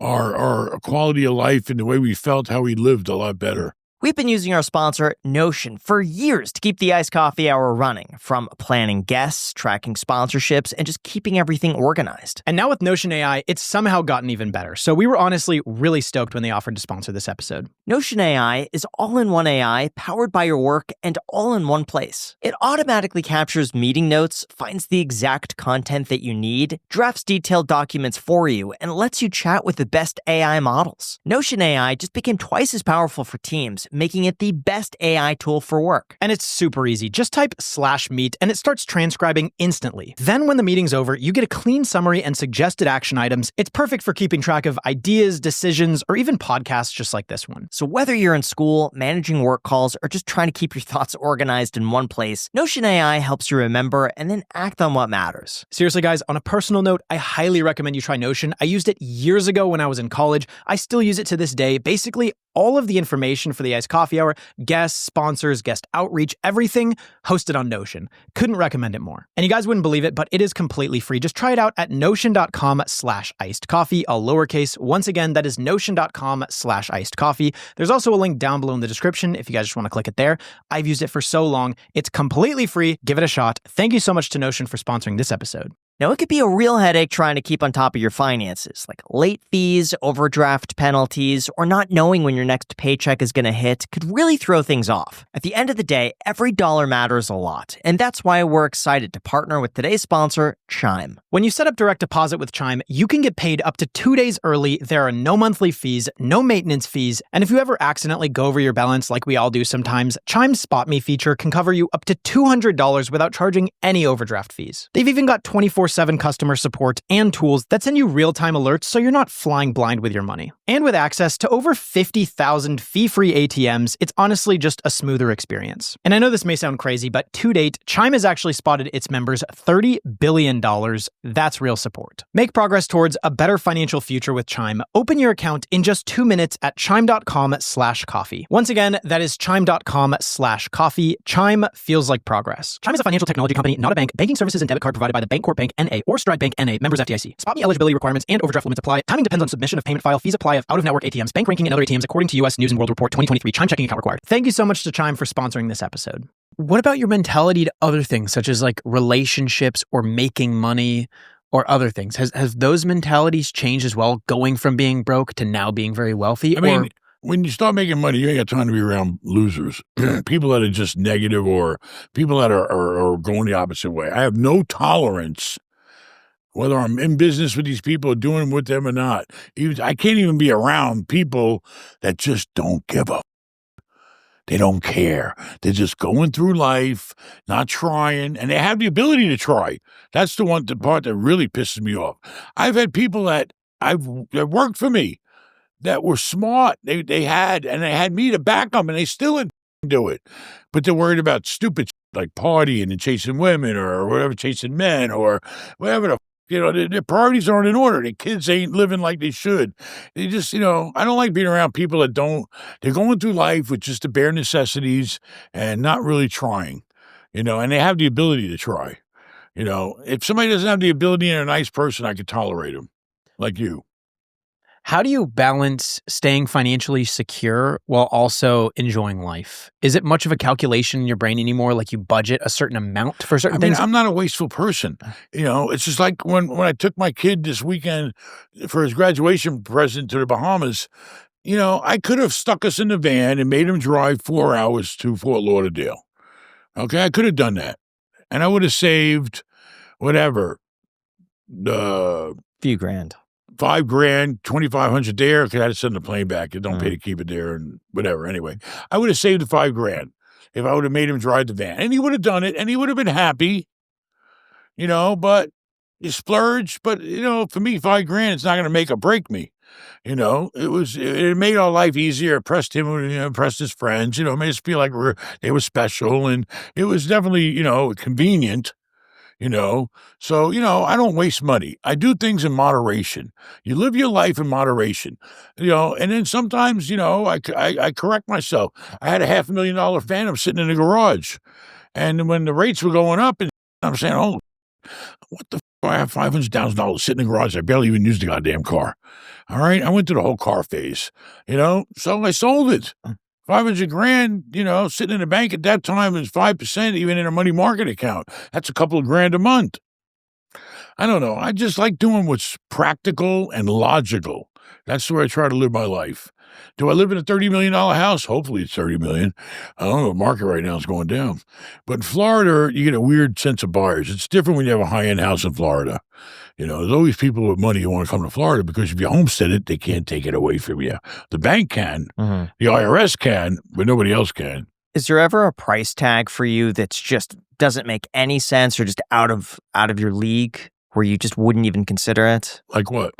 S1: our quality of life and the way we felt, how we lived a lot better.
S3: We've been using our sponsor, Notion, for years to keep the Iced Coffee Hour running, from planning guests, tracking sponsorships, and just keeping everything organized.
S5: And now with Notion AI, it's somehow gotten even better. So we were honestly really stoked when they offered to sponsor this episode.
S3: Notion AI is all-in-one AI powered by your work and all in one place. It automatically captures meeting notes, finds the exact content that you need, drafts detailed documents for you, and lets you chat with the best AI models. Notion AI just became twice as powerful for teams, making it the best AI tool for work.
S5: And it's super easy. Just type /meet and it starts transcribing instantly. Then when the meeting's over, you get a clean summary and suggested action items. It's perfect for keeping track of ideas, decisions, or even podcasts just like this one.
S3: So whether you're in school, managing work calls, or just trying to keep your thoughts organized in one place, Notion AI helps you remember and then act on what matters.
S5: Seriously, guys, on a personal note, I highly recommend you try Notion. I used it years ago when I was in college. I still use it to this day. Basically, all of the information for the Iced Coffee Hour, guests, sponsors, guest outreach, everything hosted on Notion. Couldn't recommend it more. And you guys wouldn't believe it, but it is completely free. Just try it out at notion.com/icedcoffee, all lowercase. Once again, that is notion.com/icedcoffee. There's also a link down below in the description if you guys just want to click it there. I've used it for so long. It's completely free. Give it a shot. Thank you so much to Notion for sponsoring this episode.
S3: Now, it could be a real headache trying to keep on top of your finances, like late fees, overdraft penalties, or not knowing when your next paycheck is going to hit could really throw things off. At the end of the day, every dollar matters a lot, and that's why we're excited to partner with today's sponsor, Chime.
S5: When you set up direct deposit with Chime, you can get paid up to 2 days early. There are no monthly fees, no maintenance fees, and if you ever accidentally go over your balance like we all do sometimes, Chime's Spot Me feature can cover you up to $200 without charging any overdraft fees. They've even got 24/7 customer support and tools that send you real-time alerts so you're not flying blind with your money. And with access to over 50,000 fee-free ATMs, it's honestly just a smoother experience. And I know this may sound crazy, but to date, Chime has actually spotted its members $30 billion. That's real support. Make progress towards a better financial future with Chime. Open your account in just 2 minutes at chime.com/coffee. Once again, that is chime.com/coffee. Chime feels like progress. Chime is a financial technology company, not a bank. Banking services and debit card provided by the Bancorp Bank N.A. or Stride Bank N.A. Members FDIC. Spot Me eligibility requirements and overdraft limits apply. Timing depends on submission of payment file. Fees apply of out-of-network ATMs, bank ranking, and other ATMs according to U.S. News and World Report 2023. Chime checking account required. Thank you so much to Chime for sponsoring this episode. What about your mentality to other things, such as like relationships or making money or other things? Has those mentalities changed as well, going from being broke to now being very wealthy?
S1: I mean, when you start making money, you ain't got time to be around losers, people that are just negative or people that are going the opposite way. I have no tolerance, whether I'm in business with these people or doing with them or not. I can't even be around people that just don't give a. They don't care. They're just going through life, not trying, and they have the ability to try. That's the part that really pisses me off. I've had people that worked for me that were smart. They had me to back them, and they still didn't do it. But they're worried about stupid like partying and chasing women or whatever, chasing men or whatever their priorities aren't in order. Their kids ain't living like they should. They just, I don't like being around people that they're going through life with just the bare necessities and not really trying, and they have the ability to try. If somebody doesn't have the ability and a nice person, I could tolerate them, like you.
S5: How do you balance staying financially secure while also enjoying life? Is it much of a calculation in your brain anymore? Like you budget a certain amount for certain things?
S1: I'm not a wasteful person. It's just like when I took my kid this weekend for his graduation present to the Bahamas, I could have stuck us in the van and made him drive 4 hours to Fort Lauderdale. Okay, I could have done that. And I would have saved whatever,
S3: Few grand.
S1: $5,000, $2,500 there, because I had to send the plane back. You don't pay to keep it there and whatever. Anyway, I would have saved the $5,000 if I would have made him drive the van. And he would have done it, and he would have been happy, but you splurge. But, for me, $5,000, it's not going to make or break me. It made our life easier. It pressed him, impressed his friends, made us feel like they were special. And it was definitely, convenient. So, I don't waste money. I do things in moderation. You live your life in moderation, and then sometimes, I correct myself. I had a $500,000 Phantom sitting in the garage. And when the rates were going up, and I'm saying, oh, what the I have $500,000 sitting in the garage. I barely even used the goddamn car. All right. I went through the whole car phase, so I sold it. $500,000, sitting in the bank at that time is 5%, even in a money market account. That's a couple of grand a month. I don't know. I just like doing what's practical and logical. That's the way I try to live my life. Do I live in a $30 million house? Hopefully it's $30 million. I don't know. The market right now is going down. But in Florida, you get a weird sense of buyers. It's different when you have a high-end house in Florida. There's always people with money who want to come to Florida because if you homestead it, they can't take it away from you. The bank can, the IRS can, but nobody else can.
S3: Is there ever a price tag for you that's just doesn't make any sense or just out of your league where you just wouldn't even consider it?
S1: Like what?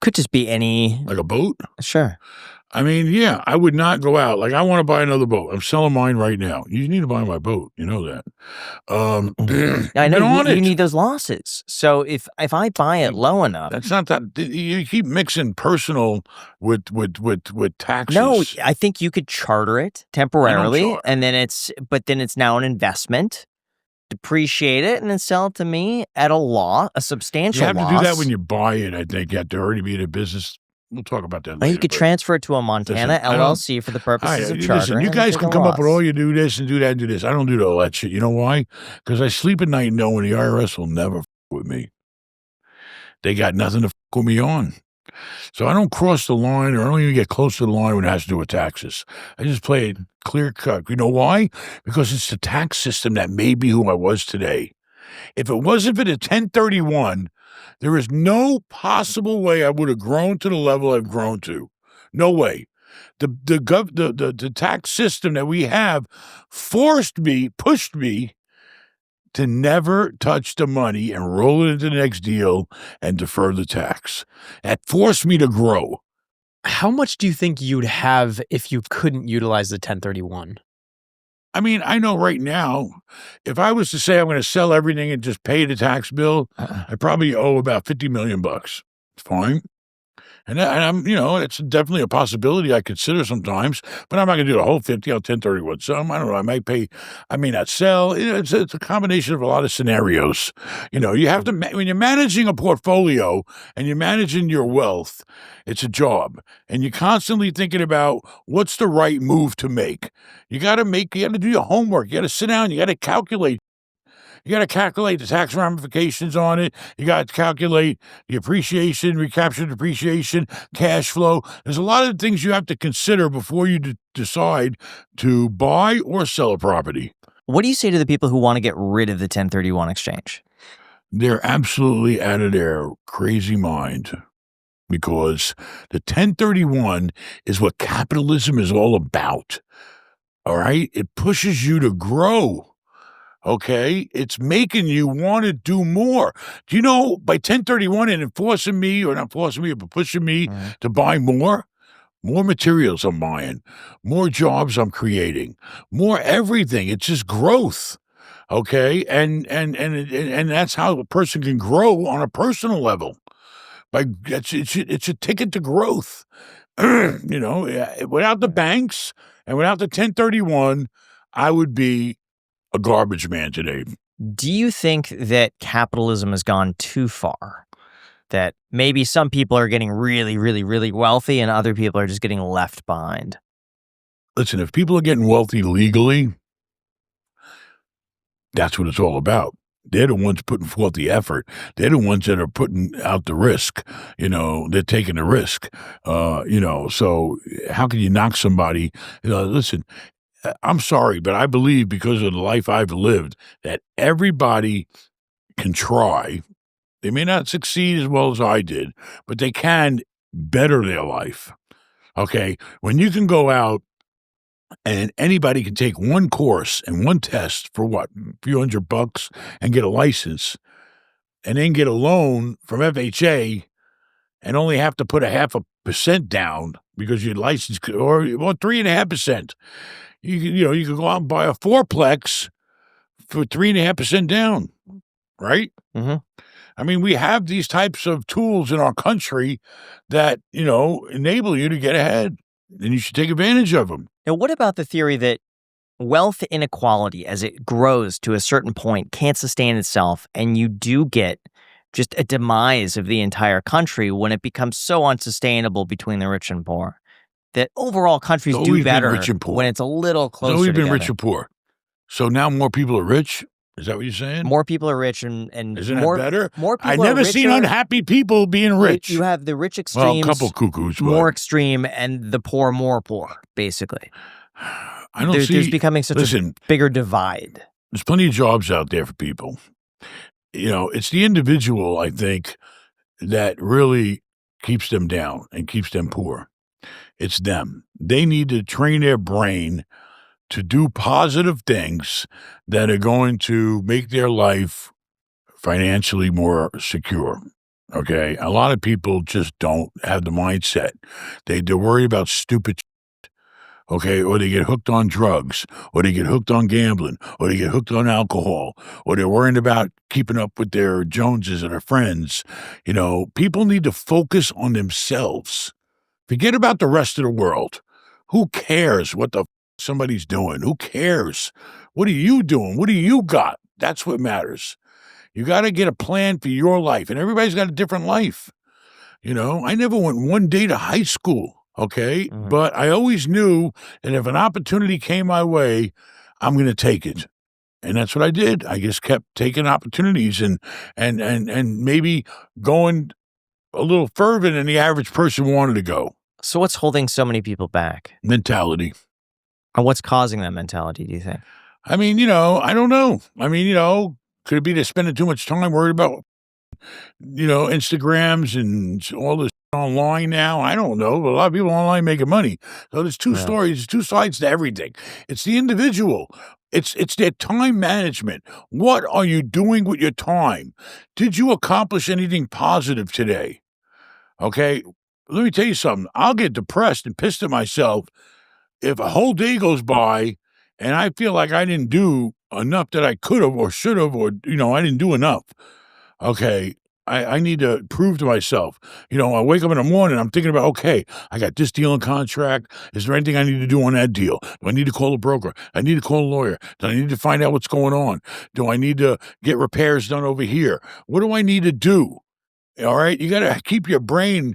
S3: Could just be any.
S1: Like a boat?
S3: Sure.
S1: I mean, yeah, I would not go out. Like, I want to buy another boat. I'm selling mine right now. You need to buy my boat. You know that.
S3: I know you need those losses. So if I buy it low enough.
S1: That's not that. You keep mixing personal with taxes.
S3: No, I think you could charter it temporarily, and then it's now an investment. Depreciate it and then sell it to me at a substantial loss.
S1: You have to do that when you buy it, I think. You have to already be in a business. We'll talk about that later.
S3: You could transfer it to a Montana LLC for the purposes of chartering.
S1: Listen, you guys can come up with all you do this and do that and do this. I don't do all that shit. You know why? Because I sleep at night knowing the IRS will never f*** with me. They got nothing to f*** with me on. So I don't cross the line, or I don't even get close to the line when it has to do with taxes. I just play it clear cut. You know why? Because it's the tax system that made me who I was today. If it wasn't for the 1031, there is no possible way I would have grown to the level I've grown to. No way. The tax system that we have pushed me to never touch the money and roll it into the next deal and defer the tax. That forced me to grow.
S5: How much do you think you'd have if you couldn't utilize the 1031?
S1: I mean, I know right now, if I was to say I'm going to sell everything and just pay the tax bill, I probably owe about $50 million. It's fine. And I'm, it's definitely a possibility I consider sometimes, but I'm not going to do the whole 50. I'll 1031 some. I don't know. I may not sell. It's a combination of a lot of scenarios. You have to, when you're managing a portfolio and you're managing your wealth, it's a job. And you're constantly thinking about what's the right move to make. You got to do your homework. You got to sit down. You got to calculate. You got to calculate the tax ramifications on it. You got to calculate the appreciation, recapture depreciation, cash flow. There's a lot of things you have to consider before you decide to buy or sell a property.
S3: What do you say to the people who want to get rid of the 1031 exchange?
S1: They're absolutely out of their crazy mind, because the 1031 is what capitalism is all about. All right? It pushes you to grow. Okay, it's making you want to do more. Do you know, by 1031 and pushing me to buy more materials I'm buying, more jobs I'm creating, more everything. It's just growth. Okay, and that's how a person can grow on a personal level. It's a ticket to growth. Without the banks and without the 1031, I would be a garbage man today.
S3: Do you think that capitalism has gone too far? That maybe some people are getting really, really, really wealthy and other people are just getting left behind?
S1: Listen, if people are getting wealthy legally, that's what it's all about. They're the ones putting forth the effort. They're the ones that are putting out the risk. They're taking the risk. So how can you knock somebody? Listen, I'm sorry, but I believe, because of the life I've lived, that everybody can try. They may not succeed as well as I did, but they can better their life. Okay? When you can go out and anybody can take one course and one test for what, a few $100 and get a license, and then get a loan from FHA and only have to put 0.5% down because your license, or 3.5%. You could go out and buy a fourplex for 3.5% down, right?
S3: Mm-hmm.
S1: I mean, we have these types of tools in our country that, enable you to get ahead, and you should take advantage of them.
S3: Now, what about the theory that wealth inequality, as it grows to a certain point, can't sustain itself, and you do get just a demise of the entire country when it becomes so unsustainable between the rich and poor? That overall countries do better when it's a little closer together.
S1: It's always been rich and poor. So now more people are rich. Is that what you're saying?
S3: More people are rich, and
S1: Isn't
S3: more
S1: that better?
S3: More people.
S1: I never seen
S3: richer.
S1: unhappy people being rich.
S3: You have the rich
S1: Well,
S3: extremes,
S1: a couple cuckoos, but
S3: more extreme, and the poor more poor. Basically,
S1: I don't see.
S3: There's becoming such a bigger divide.
S1: There's plenty of jobs out there for people. It's the individual, I think, that really keeps them down and keeps them poor. It's them. They need to train their brain to do positive things that are going to make their life financially more secure. Okay? A lot of people just don't have the mindset. They're worried about stupid shit, okay? Or they get hooked on drugs, or they get hooked on gambling, or they get hooked on alcohol, or they're worried about keeping up with their Joneses and their friends. People need to focus on themselves. Forget about the rest of the world. Who cares what the somebody's doing? Who cares? What are you doing? What do you got? That's what matters. You got to get a plan for your life, and everybody's got a different life. I never went one day to high school, okay?
S3: Mhm.
S1: But I always knew that if an opportunity came my way, I'm going to take it. And that's what I did. I just kept taking opportunities and maybe going a little further than the average person wanted to go.
S3: So what's holding so many people back?
S1: Mentality.
S3: And what's causing that mentality, do you think?
S1: I don't know. Could it be they're spending too much time worried about, Instagrams and all this online now? I don't know. But a lot of people online making money. So there's two stories, there's two sides to everything. It's the individual. It's their time management. What are you doing with your time? Did you accomplish anything positive today? Okay. Let me tell you something. I'll get depressed and pissed at myself if a whole day goes by and I feel like I didn't do enough that I could have or should have, or, I didn't do enough. Okay. I need to prove to myself. I wake up in the morning, I'm thinking about, okay, I got this deal in contract. Is there anything I need to do on that deal? Do I need to call a broker? I need to call a lawyer. Do I need to find out what's going on? Do I need to get repairs done over here? What do I need to do? All right. You got to keep your brain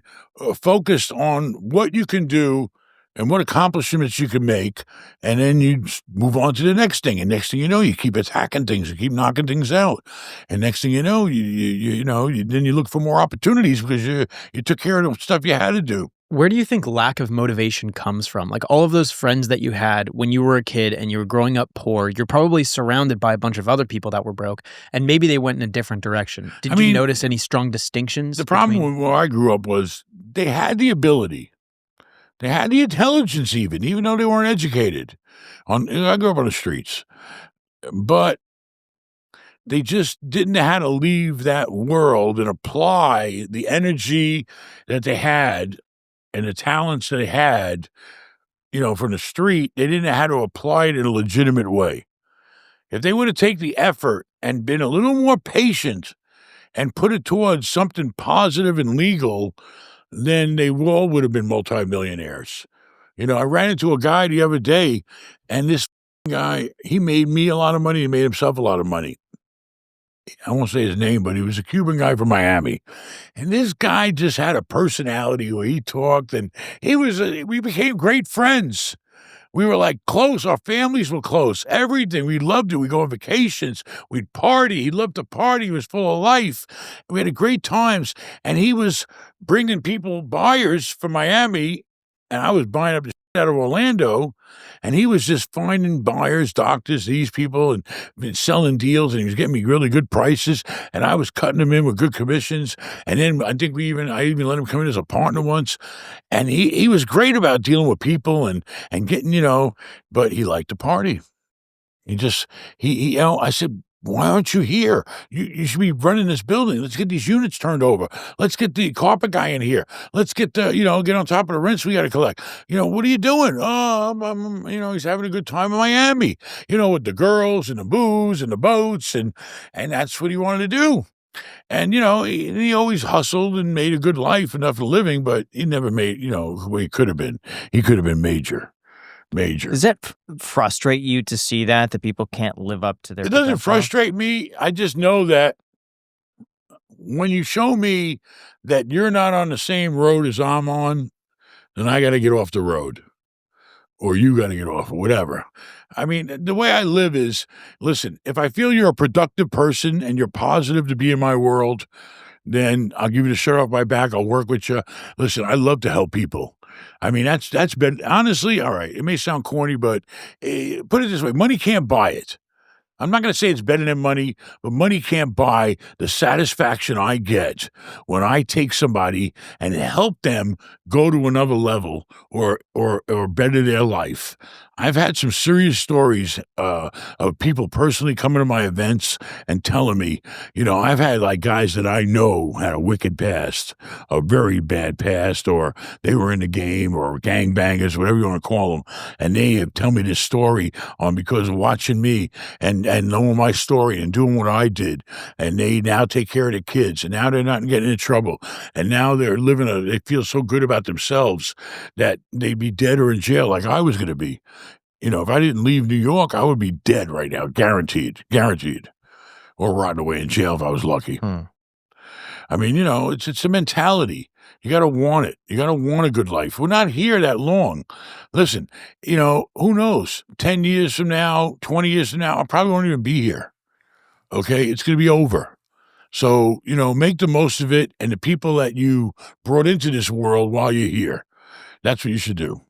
S1: focused on what you can do and what accomplishments you can make. And then you move on to the next thing. And next thing you know, you keep attacking things, you keep knocking things out. And next thing you know, then you look for more opportunities because you took care of the stuff you had to do.
S5: Where do you think lack of motivation comes from? Like all of those friends that you had when you were a kid and you were growing up poor, you're probably surrounded by a bunch of other people that were broke, and maybe they went in a different direction. Did you notice any strong distinctions?
S1: The problem where I grew up was they had the ability. They had the intelligence even though they weren't educated. I grew up on the streets. But they just didn't know how to leave that world and apply the energy that they had and the talents that they had, from the street. They didn't know how to apply it in a legitimate way. If they would have taken the effort and been a little more patient and put it towards something positive and legal, then they all would have been multimillionaires. I ran into a guy the other day, and this guy, he made me a lot of money. He made himself a lot of money. I won't say his name, but he was a Cuban guy from Miami. And this guy just had a personality where he talked, and we became great friends. We were like close. Our families were close. Everything. We loved it. We'd go on vacations. We'd party. He loved to party. He was full of life. We had great times. And he was bringing buyers from Miami, and I was buying up the shit out of Orlando. And he was just finding buyers, doctors, these people, and selling deals. And he was getting me really good prices. And I was cutting them in with good commissions. And then I think I even let him come in as a partner once. And he was great about dealing with people and getting, but he liked to party. I said, why aren't you here? You should be running this building. Let's get these units turned over. Let's get the carpet guy in here. Let's get get on top of the rents we got to collect. What are you doing? Oh, he's having a good time in Miami, with the girls and the booze and the boats. And that's what he wanted to do. And, he always hustled and made a good life, enough for living, but he never made, where he could have been. He could have been major.
S3: Does that frustrate you to see that people can't live up to their
S1: potential? It doesn't
S3: potential?
S1: frustrate me. I just know that when you show me that you're not on the same road as I'm on, then I got to get off the road. or you got to get off or whatever. I mean, the way I live is, listen, if I feel you're a productive person and you're positive to be in my world, then I'll give you the shirt off my back. I'll work with you. Listen, I love to help people. I mean, that's been honestly, all right. It may sound corny, but put it this way: money can't buy it. I'm not going to say it's better than money, but money can't buy the satisfaction I get when I take somebody and help them go to another level or better their life. I've had some serious stories of people personally coming to my events and telling me, I've had like guys that I know had a wicked past, a very bad past, or they were in the game or gangbangers, whatever you want to call them, and they have tell me this story because of watching me and knowing my story and doing what I did, and they now take care of the kids, and now they're not getting in trouble, and now they're they feel so good about themselves that they'd be dead or in jail like I was going to be. If I didn't leave New York, I would be dead right now, guaranteed, or rotting away in jail if I was lucky. I mean, it's a mentality. You got to want it. You got to want a good life. We're not here that long. Listen, who knows? 10 years from now, 20 years from now, I probably won't even be here. Okay? It's going to be over. So, make the most of it, and the people that you brought into this world while you're here. That's what you should do.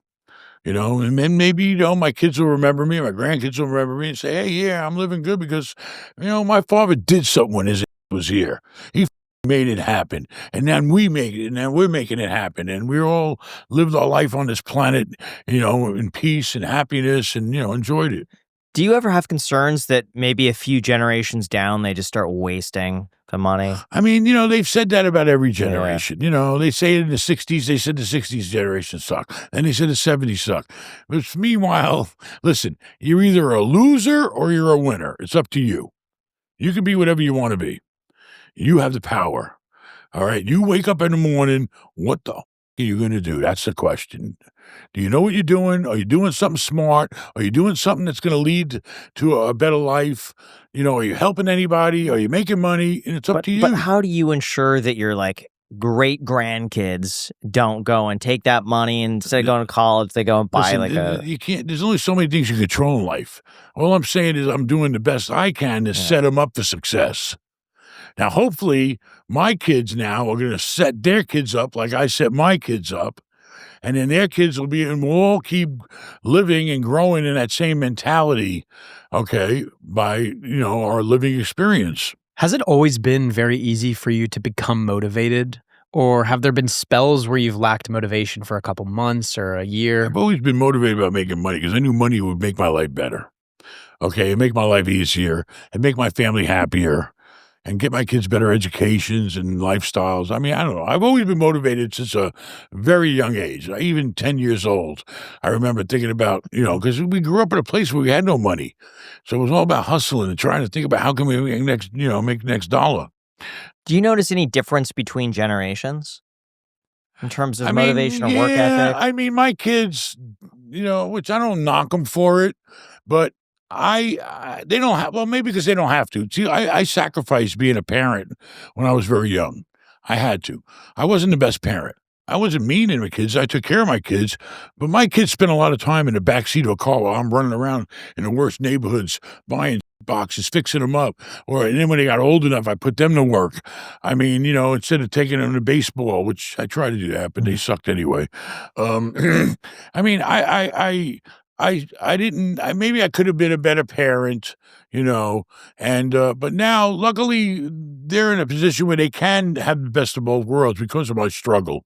S1: And then maybe, my kids will remember me, my grandkids will remember me and say, hey, yeah, I'm living good because, my father did something when his was here. He made it happen. And then we make it, and then we're making it happen. And we all lived our life on this planet, in peace and happiness and, enjoyed it.
S3: Do you ever have concerns that maybe a few generations down, they just start wasting the money?
S1: I mean, they've said that about every generation. Yeah. They say in the 60s, they said the 60s generation sucked. And they said the 70s sucked. But meanwhile, listen, you're either a loser or you're a winner. It's up to you. You can be whatever you want to be. You have the power. All right. You wake up in the morning. What the are you going to do? That's the question. Do you know what you're doing? Are you doing something smart? Are you doing something that's going to lead to a better life? Are you helping anybody? Are you making money? And it's up to you.
S3: But how do you ensure that your great grandkids don't go and take that money and instead of going to college, they go and buy
S1: you can't. There's only so many things you control in life. All I'm saying is I'm doing the best I can to set them up for success. Now, hopefully, my kids now are going to set their kids up like I set my kids up, and then their kids will all keep living and growing in that same mentality, okay, by, our living experience.
S5: Has it always been very easy for you to become motivated? Or have there been spells where you've lacked motivation for a couple months or a year?
S1: I've always been motivated about making money because I knew money would make my life better, okay, and make my life easier and make my family happier. And get my kids better educations and lifestyles. I mean, I don't know. I've always been motivated since a very young age, even 10 years old. I remember thinking about, because we grew up in a place where we had no money. So it was all about hustling and trying to think about how can we make the next dollar.
S3: Do you notice any difference between generations in terms of motivation or work ethic?
S1: I mean, my kids, which I don't knock them for it, but they don't have, well, maybe because they don't have to. See, I sacrificed being a parent when I was very young. I had to. I wasn't the best parent. I wasn't mean to my kids. I took care of my kids, but my kids spent a lot of time in the backseat of a car while I'm running around in the worst neighborhoods, buying boxes, fixing them up. And then when they got old enough, I put them to work. I mean, instead of taking them to baseball, which I tried to do that, but they sucked anyway. I mean, I didn't, maybe I could have been a better parent, but now luckily they're in a position where they can have the best of both worlds because of my struggle,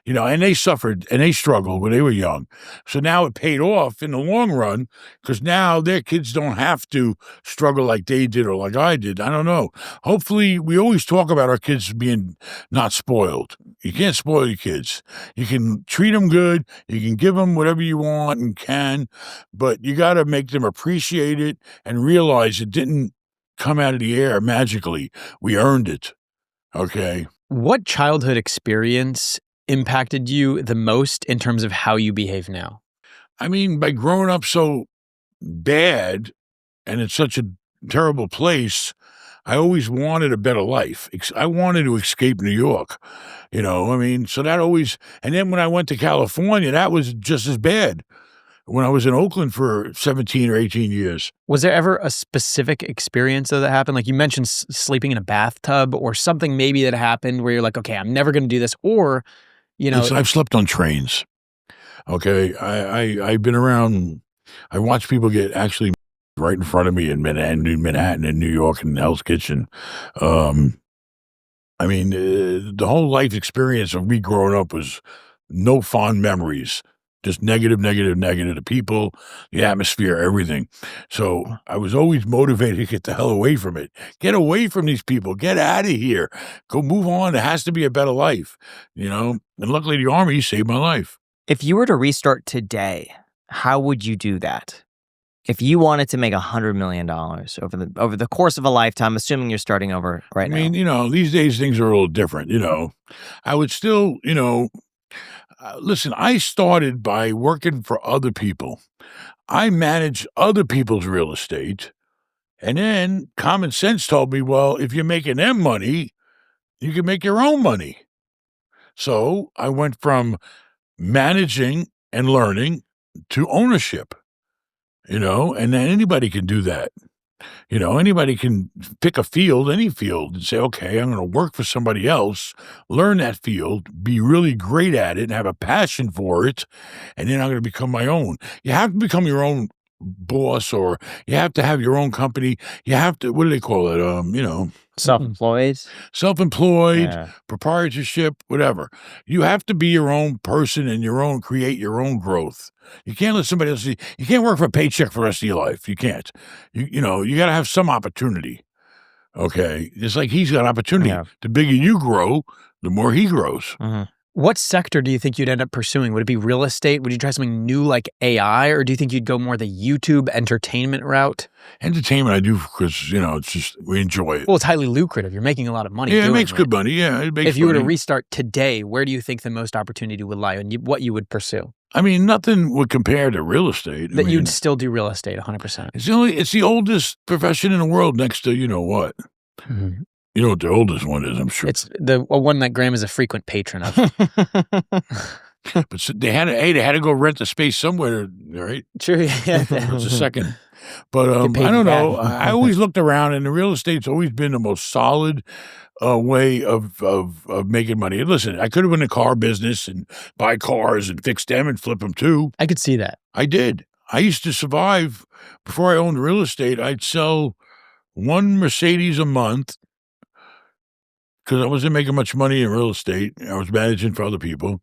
S1: and they suffered and they struggled when they were young. So now it paid off in the long run because now their kids don't have to struggle like they did or like I did. I don't know. Hopefully we always talk about our kids being not spoiled. You can't spoil your kids. You can treat them good. You can give them whatever you want and can, but you got to make them appreciate it and realize it didn't come out of the air magically. We earned it. Okay.
S5: What childhood experience impacted you the most in terms of how you behave now?
S1: I mean, by growing up so bad and in such a terrible place, I always wanted a better life. I wanted to escape New York, so that always, and then when I went to California, that was just as bad. when I was in Oakland for 17 or 18 years.
S5: Was there ever a specific experience that happened? Like you mentioned sleeping in a bathtub or something maybe that happened where you're like, okay, I'm never going to do this. Or,
S1: I've slept on trains. Okay. I've been around. I watched people get actually right in front of me in Manhattan and New York and Hell's Kitchen. The whole life experience of me growing up was no fond memories, just negative. The people, the atmosphere, everything. So I was always motivated to get the hell away from it. Get away from these people. Get out of here. Go move on. There has to be a better life, And luckily the Army saved my life.
S3: If you were to restart today, how would you do that? If you wanted to make $100 million over the course of a lifetime, assuming you're starting over right now.
S1: These days things are a little different, I would still, listen, I started by working for other people. I managed other people's real estate. And then common sense told me, well, if you're making them money, you can make your own money. So I went from managing and learning to ownership, and then anybody can do that. Anybody can pick a field, any field, and say, okay, I'm going to work for somebody else, learn that field, be really great at it, and have a passion for it, and then I'm going to become my own. You have to become your own boss, or you have to have your own company. You have to, what do they call it?
S3: Self-employed?
S1: Self-employed,
S3: Yeah.
S1: proprietorship, whatever. You have to be your own person and create your own growth. You can't let somebody else you can't work for a paycheck for the rest of your life. You can't. You got to have some opportunity. Okay? It's like he's got opportunity.
S3: Yeah.
S1: The bigger you grow, the more he grows.
S3: Mm-hmm.
S5: What sector do you think you'd end up pursuing? Would it be real estate? Would you try something new like AI? Or do you think you'd go more the YouTube entertainment route?
S1: Entertainment I do because, it's just, we enjoy it.
S5: Well, it's highly lucrative. You're making a lot of money.
S1: Yeah, it
S5: doing
S1: makes good money. Yeah, it makes
S5: If you were to
S1: money.
S5: restart today, where do you think the most opportunity would lie and what you would pursue?
S1: Nothing would compare to real estate.
S5: You'd still do real estate 100%.
S1: It's the oldest profession in the world next to, what?
S5: Mm-hmm.
S1: You know what the oldest one is, I'm sure.
S5: It's the one that Graham is a frequent patron of.
S1: But they had to go rent the space somewhere, right?
S5: True, yeah.
S1: That's a second. But
S5: Get paid
S1: I don't
S5: for that.
S1: know. I always looked around, and the real estate's always been the most solid way of making money. And listen, I could have been in the car business and buy cars and fix them and flip them too.
S5: I could see that.
S1: I did. I used to survive. Before I owned real estate, I'd sell one Mercedes a month, because I wasn't making much money in real estate. I was managing for other people.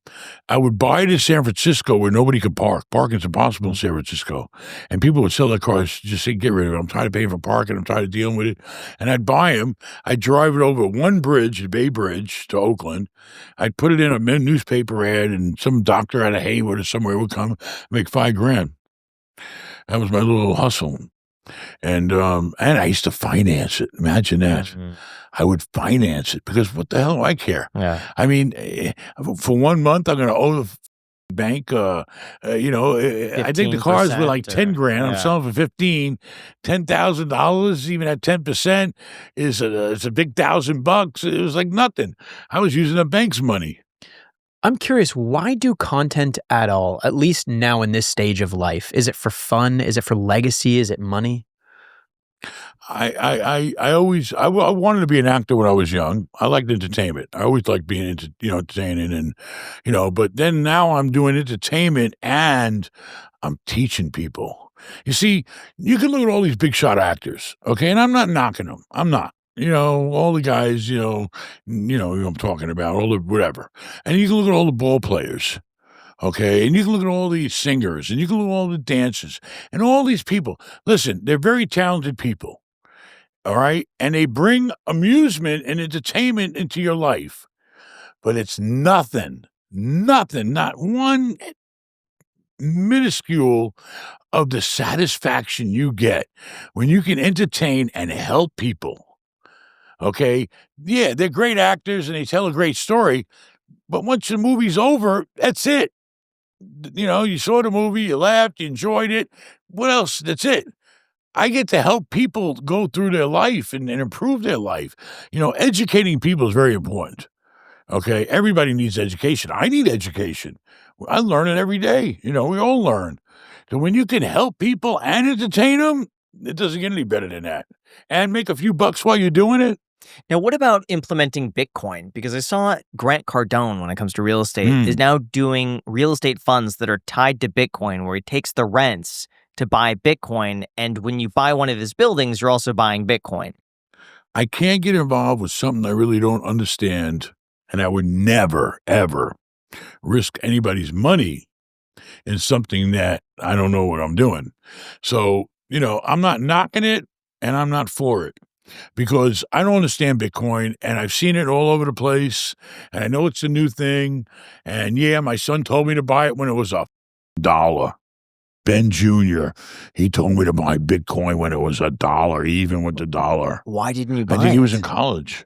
S1: I would buy it in San Francisco where nobody could park. Parking's impossible in San Francisco. And people would sell their cars, just say, get rid of it. I'm tired of paying for parking. I'm tired of dealing with it. And I'd buy them. I'd drive it over one bridge, the Bay Bridge, to Oakland. I'd put it in a newspaper ad, and some doctor out of Hayward or somewhere would come, make $5,000. That was my little hustle. And I used to finance it. Imagine that. Mm-hmm. I would finance it because what the hell do I care?
S3: Yeah.
S1: For 1 month, I'm going to owe the bank, I think the cars were like $10,000. I'm selling for 15, $10,000, even at 10% it's a big $1,000. It was like nothing. I was using the bank's money.
S5: I'm curious, why do content at all, at least now in this stage of life? Is it for fun? Is it for legacy? Is it money?
S1: I wanted to be an actor when I was young. I liked entertainment. I always liked being entertaining and, but then now I'm doing entertainment and I'm teaching people. You see, you can look at all these big shot actors, okay? And I'm not knocking them. I'm not. All the guys, who I'm talking about, all the whatever. And you can look at all the ball players, okay? And you can look at all these singers, and you can look at all the dancers, and all these people. Listen, they're very talented people, all right? And they bring amusement and entertainment into your life. But it's nothing, not one minuscule of the satisfaction you get when you can entertain and help people. Okay, yeah, they're great actors and they tell a great story, but once the movie's over, that's it. You saw the movie, you laughed, you enjoyed it. What else? That's it. I get to help people go through their life and improve their life. Educating people is very important. Okay, everybody needs education. I need education. I learn it every day. We all learn. So when you can help people and entertain them, it doesn't get any better than that. And make a few bucks while you're doing it.
S3: Now, what about implementing Bitcoin? Because I saw Grant Cardone, when it comes to real estate, is now doing real estate funds that are tied to Bitcoin, where he takes the rents to buy Bitcoin. And when you buy one of his buildings, you're also buying Bitcoin.
S1: I can't get involved with something I really don't understand. And I would never, ever risk anybody's money in something that I don't know what I'm doing. So, I'm not knocking it and I'm not for it. Because I don't understand Bitcoin, and I've seen it all over the place, and I know it's a new thing, and yeah, my son told me to buy it when it was $1. Ben Jr., he told me to buy Bitcoin when it was $1, even with the dollar.
S3: Why didn't you buy it?
S1: I think he was in college.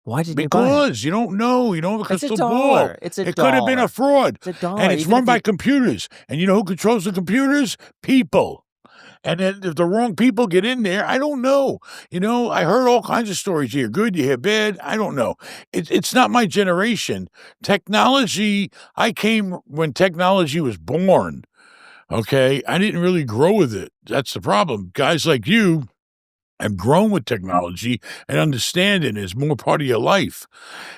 S3: Why didn't you buy it?
S1: Because you don't know. You don't have a crystal ball.
S3: It's a
S1: It could have been a fraud.
S3: It's $1.
S1: And it's run by computers. And you know who controls the computers? People. And then if the wrong people get in there, I don't know. I heard all kinds of stories. You hear good, you hear bad. I don't know. It's not my generation. Technology, I came when technology was born, okay? I didn't really grow with it. That's the problem. Guys like you have grown with technology and understand it is more part of your life.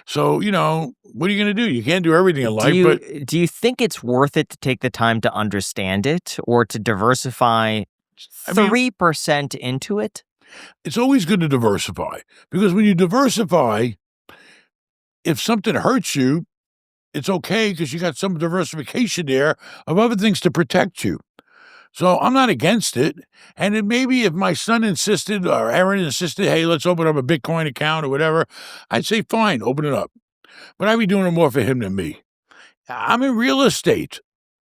S1: So, what are you going to do? You can't do everything in life.
S3: Do you think it's worth it to take the time to understand it or to diversify 3% into it?
S1: It's always good to diversify because when you diversify, if something hurts you, it's okay because you got some diversification there of other things to protect you. So I'm not against it. And then maybe if my son insisted or Aaron insisted, hey, let's open up a Bitcoin account or whatever, I'd say, fine, open it up. But I'd be doing it more for him than me. I'm in real estate.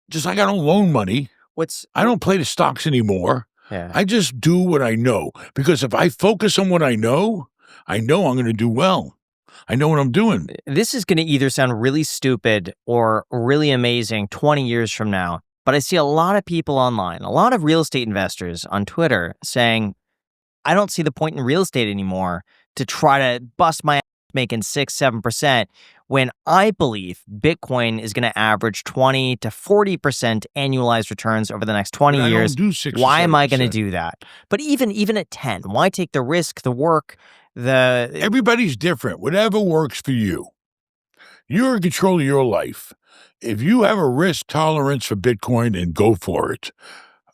S1: Just like I don't loan money. I don't play the stocks anymore.
S3: Yeah.
S1: I just do what I know. Because if I focus on what I know I'm going to do well. I know what I'm doing.
S3: This is going to either sound really stupid or really amazing 20 years from now. But I see a lot of people online, a lot of real estate investors on Twitter saying, I don't see the point in real estate anymore to try to bust my ass making 6-7% when I believe Bitcoin is going to average 20 to 40% annualized returns over the next 20 years.
S1: I don't do 6
S3: Why am I going to do that? But even at 10, why take the risk, the work,
S1: Everybody's different. Whatever works for you. You're in control of your life. If you have a risk tolerance for Bitcoin, then go for it.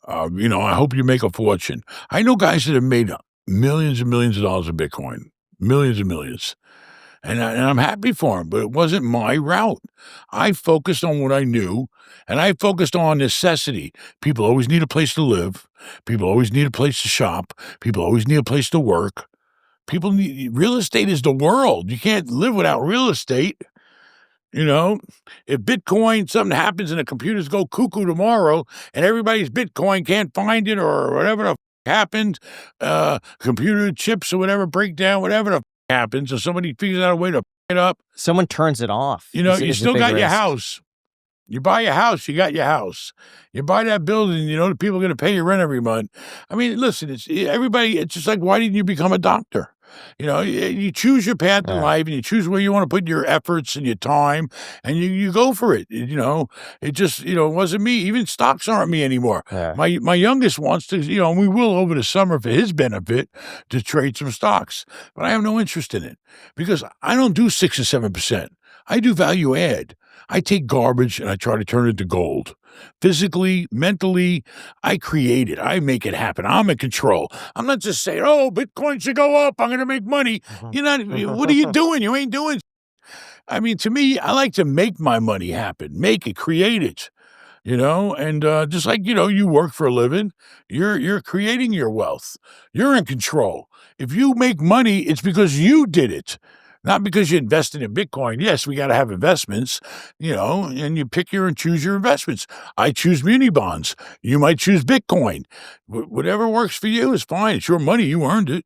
S1: I hope you make a fortune. I know guys that have made millions and millions of dollars in Bitcoin. Millions and millions. And I'm happy for them, but it wasn't my route. I focused on what I knew, and I focused on necessity. People always need a place to live. People always need a place to shop. People always need a place to work. Real estate is the world. You can't live without real estate. If Bitcoin, something happens and the computers go cuckoo tomorrow and everybody's Bitcoin can't find it or whatever the happened, computer chips or whatever break down, whatever the happens, or somebody figures out a way to it up.
S3: Someone turns it off.
S1: You still got your house. You buy your house, you got your house. You buy that building, the people are going to pay your rent every month. I mean, listen, it's just like, why didn't you become a doctor? You choose your path in life and you choose where you want to put your efforts and your time and you go for it. It just, it wasn't me. Even stocks aren't me anymore.
S3: Yeah.
S1: My youngest wants to, and we will over the summer for his benefit to trade some stocks, but I have no interest in it because I don't do 6 or 7%. I do value add. I take garbage and I try to turn it into gold. Physically, mentally, I create it. I make it happen. I'm in control. I'm not just saying, oh, Bitcoin should go up. I'm going to make money. You're not, what are you doing? You ain't doing. I mean, to me, I like to make my money happen, make it, create it, and just like, you work for a living, you're creating your wealth. You're in control. If you make money, it's because you did it. Not because you invested in Bitcoin. Yes, we got to have investments, and you pick and choose your investments. I choose muni bonds. You might choose Bitcoin. Whatever works for you is fine. It's your money. You earned it.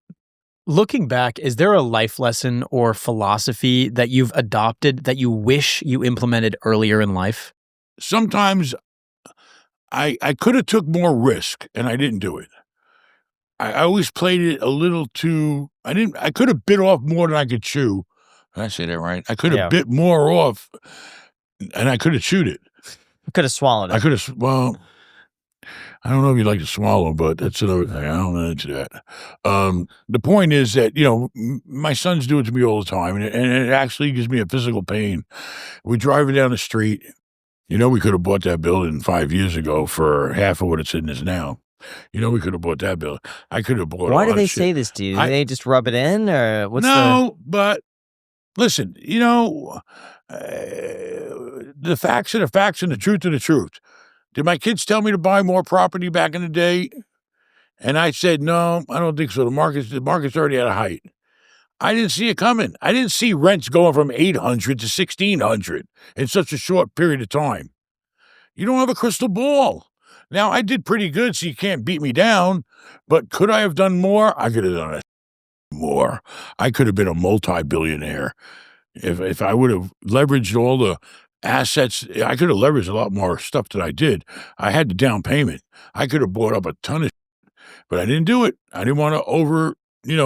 S5: Looking back, is there a life lesson or philosophy that you've adopted that you wish you implemented earlier in life?
S1: Sometimes I could have took more risk, and I didn't do it. I always played it a little too. I could have bit off more than I could chew. Did I say that right? I could have bit more off, and I could have chewed it.
S3: You could have swallowed it.
S1: I could have. Well, I don't know if you like to swallow, but that's another thing. I don't know into that. The point is that, my sons do it to me all the time, and it actually gives me a physical pain. We're driving down the street. We could have bought that building 5 years ago for half of what it's in is now. We could have bought that building. I could have bought.
S3: Why
S1: a
S3: do
S1: lot
S3: they
S1: of shit.
S3: say this to you? Do they just rub it in, or what's
S1: No, but listen, the facts are the facts and the truth are the truth. Did my kids tell me to buy more property back in the day? And I said, no, I don't think so. The market's already at a height. I didn't see it coming. I didn't see rents going from 800 to 1,600 in such a short period of time. You don't have a crystal ball. Now, I did pretty good, so you can't beat me down. But could I have done more? I could have done more. I could have been a multi-billionaire. If I would have leveraged all the assets, I could have leveraged a lot more stuff than I did. I had the down payment. I could have bought up a ton of shit, but I didn't do it. I didn't want to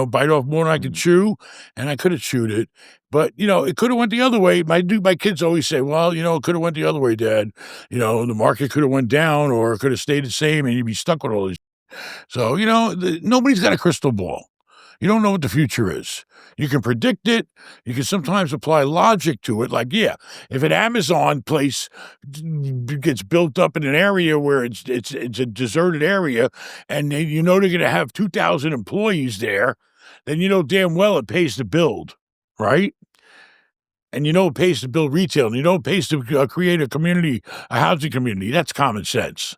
S1: bite off more than I could chew, and I could have chewed it. But, it could have went the other way. My kids always say, well, it could have went the other way, Dad. The market could have went down or it could have stayed the same and you'd be stuck with all this shit. So, nobody's got a crystal ball. You don't know what the future is. You can predict it. You can sometimes apply logic to it. Like, if an Amazon place gets built up in an area where it's a deserted area, and they're going to have 2,000 employees there, then damn well it pays to build, right? And it pays to build retail, and it pays to create a housing community. That's common sense.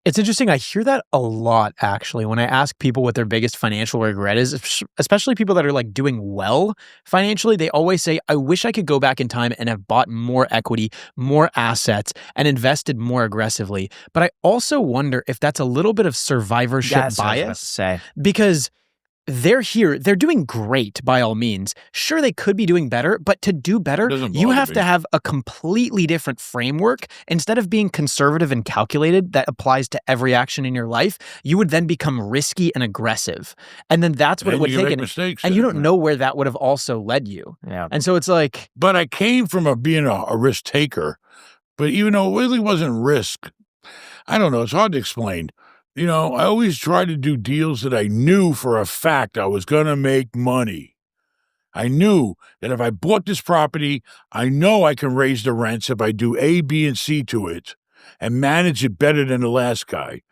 S5: It's interesting. I hear that a lot, actually, when I ask people what their biggest financial regret is, especially people that are like doing well financially. They always say, I wish I could go back in time and have bought more equity, more assets, and invested more aggressively. But I also wonder if that's a little bit of survivorship bias. Because they're here. They're doing great by all means. Sure, they could be doing better, but to do better, you have to have a completely different framework. Instead of being conservative and calculated that applies to every action in your life, you would then become risky and aggressive. And then that's what it would take. And you don't know where that would have also led you.
S3: Yeah.
S5: And so it's like...
S1: But I came from being a risk taker. But even though it really wasn't risk, I don't know, it's hard to explain. I always try to do deals that I knew for a fact I was going to make money. I knew that if I bought this property, I know I can raise the rents if I do A, B, and C to it and manage it better than the last guy.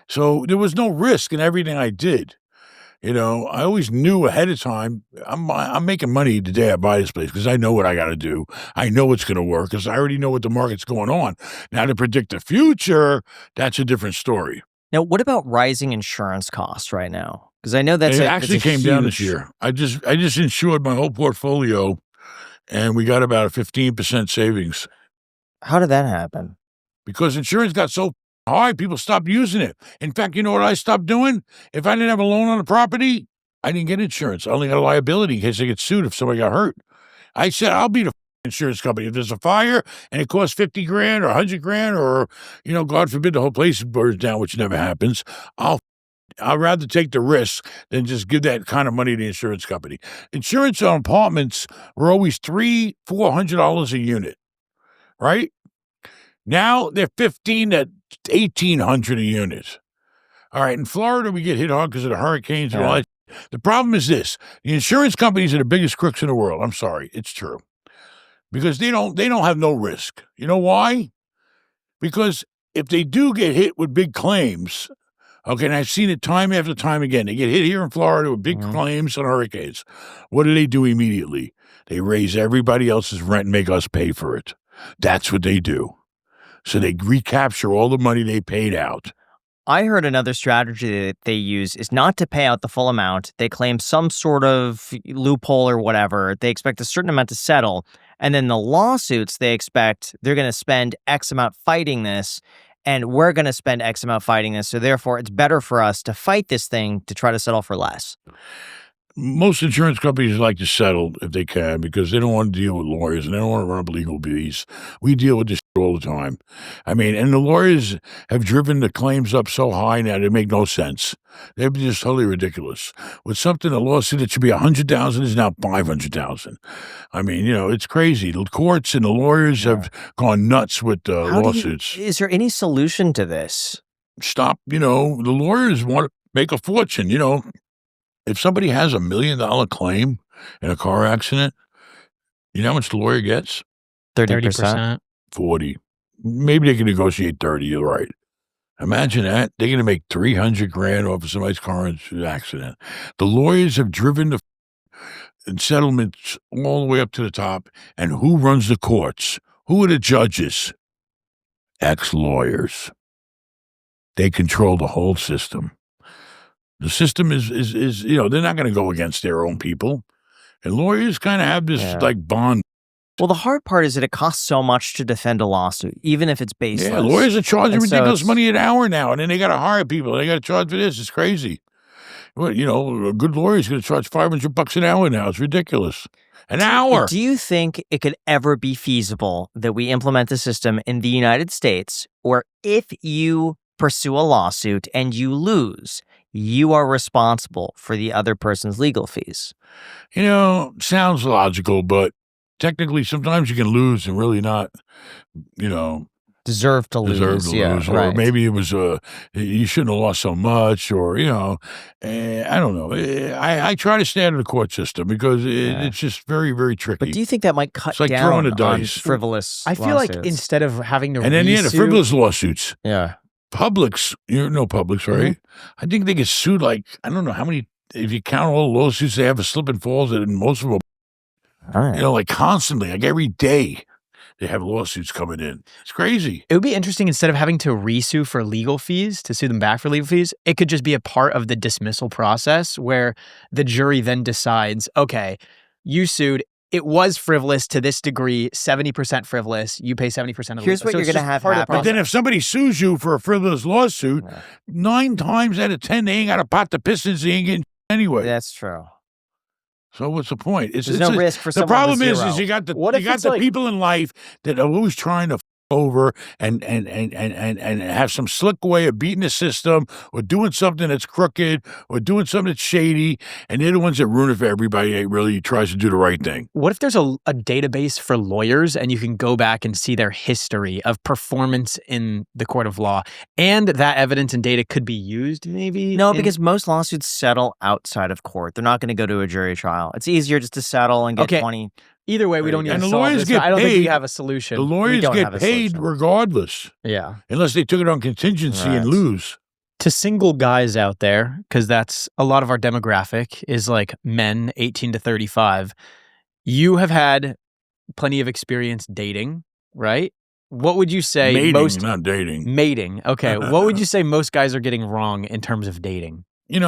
S1: So there was no risk in everything I did. I always knew ahead of time, I'm making money the day I buy this place because I know what I got to do. I know it's going to work because I already know what the market's going on. Now, to predict the future, that's a different story.
S3: Now, what about rising insurance costs right now? Because I know
S1: it actually came down this year. I just insured my whole portfolio, and we got about a 15% savings.
S3: How did that happen?
S1: Because insurance got so high, people stopped using it. In fact, you know what I stopped doing? If I didn't have a loan on the property, I didn't get insurance. I only got a liability in case I get sued if somebody got hurt. I said, I'll be the insurance company. If there's a fire and it costs $50,000 or $100,000 or, God forbid the whole place burns down, which never happens, I'd rather take the risk than just give that kind of money to the insurance company. Insurance on apartments were always $300-400 a unit, right? Now they're $1,500 to $1,800 a unit. All right, in Florida, we get hit hard because of the hurricanes and all that. The problem is this. The insurance companies are the biggest crooks in the world. I'm sorry. It's true. Because they don't have no risk. You know why? Because if they do get hit with big claims, okay, and I've seen it time after time again, they get hit here in Florida with big claims and hurricanes. What do they do immediately? They raise everybody else's rent and make us pay for it. That's what they do. So they recapture all the money they paid out.
S3: I heard another strategy that they use is not to pay out the full amount. They claim some sort of loophole or whatever. They expect a certain amount to settle. And then the lawsuits, they expect they're going to spend X amount fighting this, and we're going to spend X amount fighting this. So therefore, it's better for us to fight this thing to try to settle for less.
S1: Most insurance companies like to settle if they can because they don't want to deal with lawyers and they don't want to run up legal fees. We deal with this all the time. I mean, and the lawyers have driven the claims up so high now they make no sense. They're just totally ridiculous. With something, a lawsuit that should be $100,000 is now $500,000. I mean, it's crazy. The courts and the lawyers have gone nuts with lawsuits.
S3: Is there any solution to this?
S1: stop, the lawyers want to make a fortune, If somebody has $1 million claim in a car accident, you know how much the lawyer gets?
S3: 30%.
S1: 40. Maybe they can negotiate 30, you're right. Imagine that. They're going to make $300,000 off of somebody's car accident. The lawyers have driven the settlements all the way up to the top. And who runs the courts? Who are the judges? Ex-lawyers. They control the whole system. The system is they're not going to go against their own people. And lawyers kind of have this bond.
S3: Well, the hard part is that it costs so much to defend a lawsuit, even if it's baseless.
S1: Yeah, lawyers are charging ridiculous money an hour now, and then they got to hire people. They got to charge for this. It's crazy. Well, a good lawyer is going to charge $500 an hour now. It's ridiculous. An hour.
S3: Do you think it could ever be feasible that we implement the system in the United States where if you pursue a lawsuit and you lose, you are responsible for the other person's legal fees?
S1: Sounds logical, but technically sometimes you can lose and really not,
S3: deserve to lose.
S1: Or maybe it was you shouldn't have lost so much, or I don't know. I try to stay out of the court system because it's just very, very tricky.
S3: But do you think that might cut
S1: like
S3: down
S1: throwing a
S3: on
S1: dice.
S3: frivolous
S5: I feel like
S3: lawsuits?
S5: instead of having to
S1: and then the frivolous lawsuits.
S3: Yeah.
S1: Publix, Publix, right? I think they get sued like I don't know how many. If you count all the lawsuits they have for slip and falls, and most of them, like constantly, like every day. They have lawsuits coming in. It's crazy.
S5: It would be interesting instead of having to resue for legal fees, to sue them back for legal fees, it could just be a part of the dismissal process where the jury then decides, okay, you sued. It was frivolous to this degree, 70% frivolous. You pay 70% of the
S3: Here's what you're going to have happen.
S1: But then if somebody sues you for a frivolous lawsuit, 9 times out of 10, they ain't got a pot to piss in, so they ain't getting anyway.
S3: That's true.
S1: So what's the point?
S3: There's no risk for someone.
S1: The problem
S3: with
S1: is
S3: zero.
S1: you got the people in life that are always trying to over and have some slick way of beating the system or doing something that's crooked or doing something that's shady, and they're the ones that ruin it for everybody that really tries to do the right thing.
S5: What if there's a database for lawyers and you can go back and see their history of performance in the court of law, and that evidence and data could be used maybe?
S3: No, because most lawsuits settle outside of court. They're not going to go to a jury trial. It's easier just to settle and get 20.
S5: Either way, we don't need
S1: and
S5: to
S1: the
S5: solve
S1: lawyers
S5: this.
S1: get
S5: I don't think
S1: paid.
S5: we have a solution.
S1: The lawyers get paid regardless.
S5: Yeah.
S1: Unless they took it on contingency and lose.
S5: To single guys out there, because that's a lot of our demographic is like men 18 to 35. You have had plenty of experience dating, right? What would you say
S1: Mating, not dating.
S5: Mating. Okay. What would you say most guys are getting wrong in terms of dating?
S1: You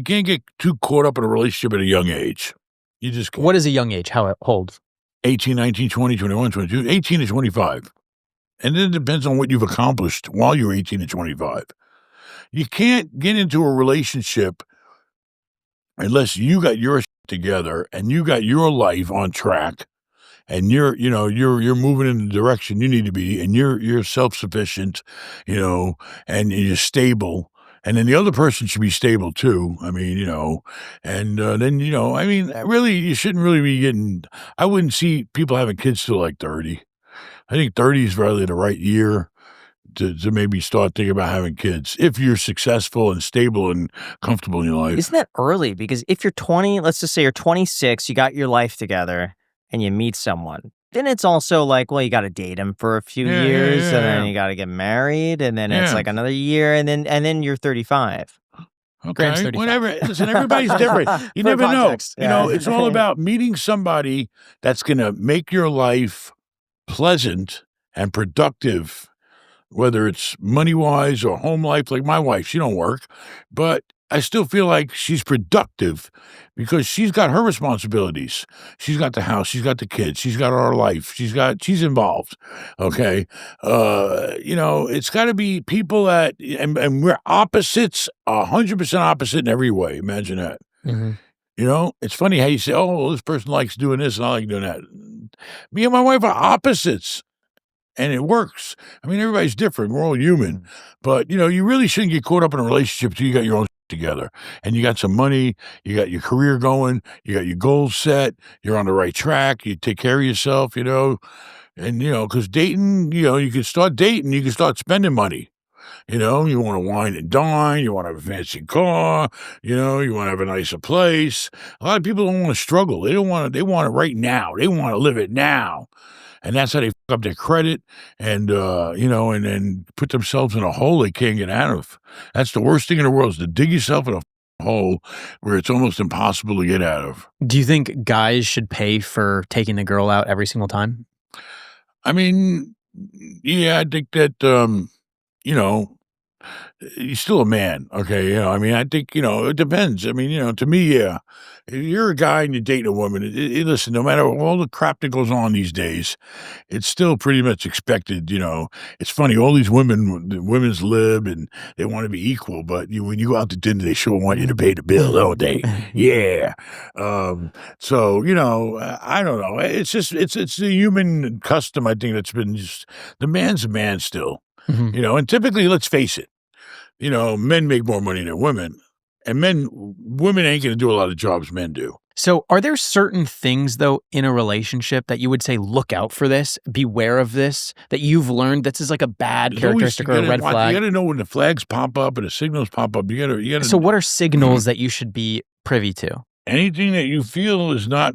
S1: can't get too caught up in a relationship at a young age. You just can't.
S5: What is a young age? How old?
S1: 18, 19, 20, 21, 22, 18 to 25. And then it depends on what you've accomplished while you're 18 to 25. You can't get into a relationship unless you got your shit together and you got your life on track and you're moving in the direction you need to be and you're self-sufficient, and you're stable. And then the other person should be stable too. I mean, then, really, you shouldn't really be getting, I wouldn't see people having kids till like 30. I think 30 is really the right year to maybe start thinking about having kids if you're successful and stable and comfortable in your life.
S3: Isn't that early? Because if you're 20, let's just say you're 26, you got your life together and you meet someone. Then it's also like, well, you got to date him for a few years, and then you got to get married, and then it's like another year, and then you're 35.
S1: Okay, whatever. Listen, everybody's different. You never know. It's all about meeting somebody that's going to make your life pleasant and productive, whether it's money-wise or home life. Like my wife, she don't work, but I still feel like she's productive because she's got her responsibilities. She's got the house, she's got the kids, she's got our life, she's involved. Okay. It's got to be people that, and we're opposites, 100% opposite in every way. Imagine that. Mm-hmm. It's funny how you say, oh, well, this person likes doing this and I like doing that. Me and my wife are opposites. And it works. I mean, everybody's different. We're all human. But, you really shouldn't get caught up in a relationship until you got your own together. And you got some money, you got your career going, you got your goals set, you're on the right track, you take care of yourself, and, because dating, you can start dating, you can start spending money. You know, you want to wine and dine. You want to have a fancy car. You know, you want to have a nicer place. A lot of people don't want to struggle. They want it right now. They want to live it now. And that's how they fuck up their credit and, you know, and then put themselves in a hole they can't get out of. That's the worst thing in the world is to dig yourself in a hole where it's almost impossible to get out of.
S5: Do you think guys should pay for taking the girl out every single time?
S1: I mean, yeah, I think that, you know, he's still a man, okay? You know, I mean, I think, you know, it depends. I mean, you know, to me, yeah. If you're a guy and you're dating a woman, listen, no matter all the crap that goes on these days, it's still pretty much expected, you know. It's funny, all these women's lib and they want to be equal, but when you go out to dinner, they sure want you to pay the bill, don't they? Yeah. So, you know, I don't know. It's just, it's a human custom, I think, that's been just, the man's a man still, you know, and typically, let's face it, you know, men make more money than women, and women ain't going to do a lot of jobs men do.
S5: So are there certain things, though, in a relationship that you would say, look out for this, beware of this, that you've learned this is like a bad characteristic or a red flag?
S1: You got to know when the flags pop up and the signals pop up. You got to.
S5: So what are signals that you should be privy to?
S1: Anything that you feel is not,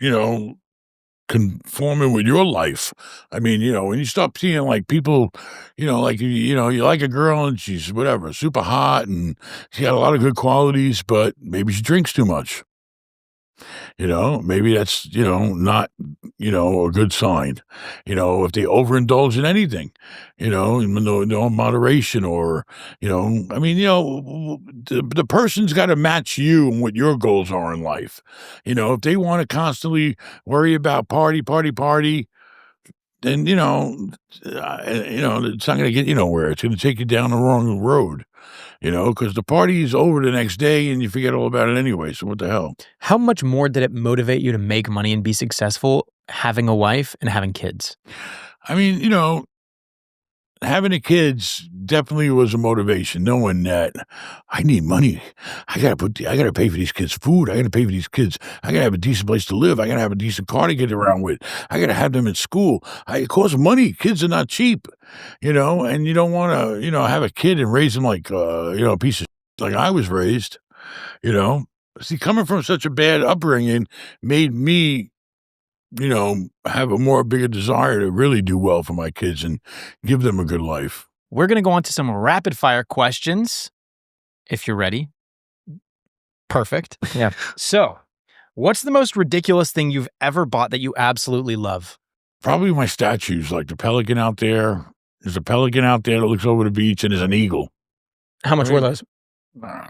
S1: you know, conforming with your life. I mean, you know, when you stop seeing like people, you know, like, you know, you like a girl and she's whatever, super hot and she got a lot of good qualities, but maybe she drinks too much. You know, maybe that's, you know, not, you know, a good sign. You know, if they overindulge in anything, you know, no moderation or, you know, I mean, you know, the person's got to match you and what your goals are in life. You know, if they want to constantly worry about party, then, you know, it's not going to get you nowhere. It's going to take you down the wrong road. You know, because the party's over the next day and you forget all about it anyway. So what the hell?
S5: How much more did it motivate you to make money and be successful having a wife and having kids?
S1: I mean, you know, having the kids definitely was a motivation, knowing that I need money. I gotta pay for these kids' food. I gotta pay for these kids. I gotta have a decent place to live. I gotta have a decent car to get around with. I gotta have them in school. It costs money. Kids are not cheap, you know, and you don't want to, you know, have a kid and raise them like, you know, a piece of shit like I was raised, you know. See, coming from such a bad upbringing made me, you know, have a bigger desire to really do well for my kids and give them a good life.
S5: We're going to go on to some rapid fire questions, if you're ready. Perfect.
S3: Yeah.
S5: So, what's the most ridiculous thing you've ever bought that you absolutely love?
S1: Probably my statues, like the pelican out there. There's a pelican out there that looks over the beach and there's an eagle.
S5: How much were those?
S1: I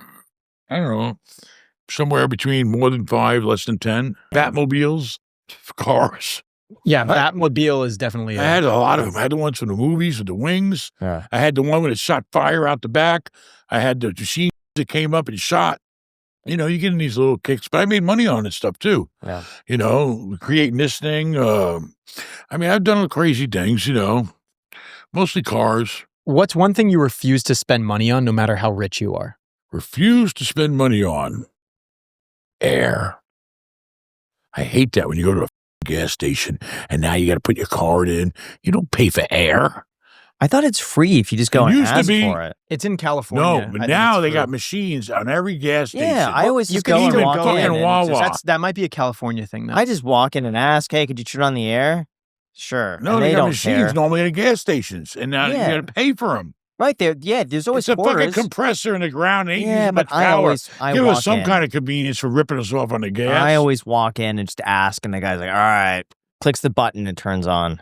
S1: don't know. Somewhere between more than 5, less than 10. Batmobiles. Cars.
S5: Yeah, Batmobile is definitely.
S1: I had a lot of them. I had the ones from the movies with the wings.
S3: Yeah.
S1: I had the one when it shot fire out the back. I had the machine that came up and shot. You know, you get in these little kicks, but I made money on this stuff too.
S3: Yeah.
S1: You know, creating this thing. I mean, I've done crazy things, you know, mostly cars.
S5: What's one thing you refuse to spend money on no matter how rich you are?
S1: Refuse to spend money on air. I hate that when you go to a gas station and now you got to put your card in. You don't pay for air.
S3: I thought it's free if you just go and ask for it.
S5: It's in California.
S1: No, but now they got machines on every gas station.
S3: Yeah, I always
S5: You
S3: just
S5: can
S3: go and
S5: even
S3: walk
S5: go
S3: in.
S1: in Wawa.
S5: That might be a California thing, though.
S3: I just walk in and ask, hey, could you turn on the air? Sure.
S1: No,
S3: and
S1: they got
S3: don't
S1: machines
S3: care.
S1: normally at gas stations, and now
S3: Yeah.
S1: you got to pay for them.
S3: Right there. Yeah, there's always
S1: It's a fucking
S3: quarters.
S1: compressor in the ground. Ain't
S3: Yeah,
S1: using
S3: but
S1: much
S3: I
S1: power. Give
S3: walk
S1: us some
S3: in.
S1: kind of convenience for ripping us off on the gas.
S3: I always walk in and just ask, and the guy's like, all right, clicks the button, and turns on.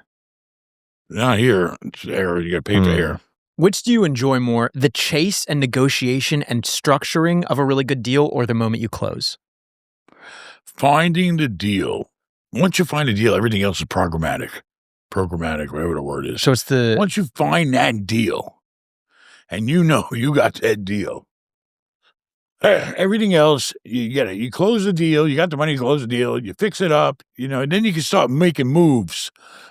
S1: Not here. It's air. You got to pay for air.
S5: Which do you enjoy more, the chase and negotiation and structuring of a really good deal or the moment you close?
S1: Finding the deal. Once you find a deal, everything else is programmatic. Programmatic, whatever the word is.
S5: So it's the...
S1: Once you find that deal, and you know you got that deal, everything else, you get it. You close the deal, you got the money to close the deal, you fix it up, you know, and then you can start making moves.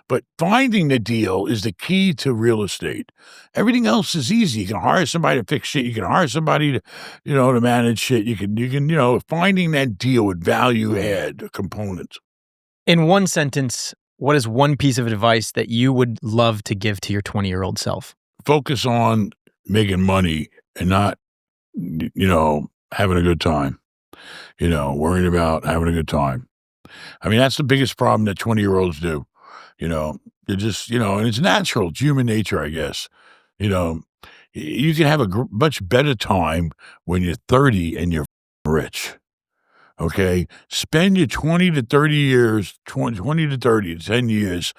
S1: But finding the deal is the key to real estate. Everything else is easy. You can hire somebody to fix shit. You can hire somebody to, you know, to manage shit. You can, you know, finding that deal with value add components.
S5: In one sentence, what is one piece of advice that you would love to give to your 20-year-old self?
S1: focus on making money and not, having a good time, worrying about having a good time. I mean, that's the biggest problem that 20-year-olds do. They're just, and it's natural. It's human nature, I guess. You can have a much better time when you're 30 and you're rich. Okay? Spend your 20 to 30 years, 20 to 30, 10 years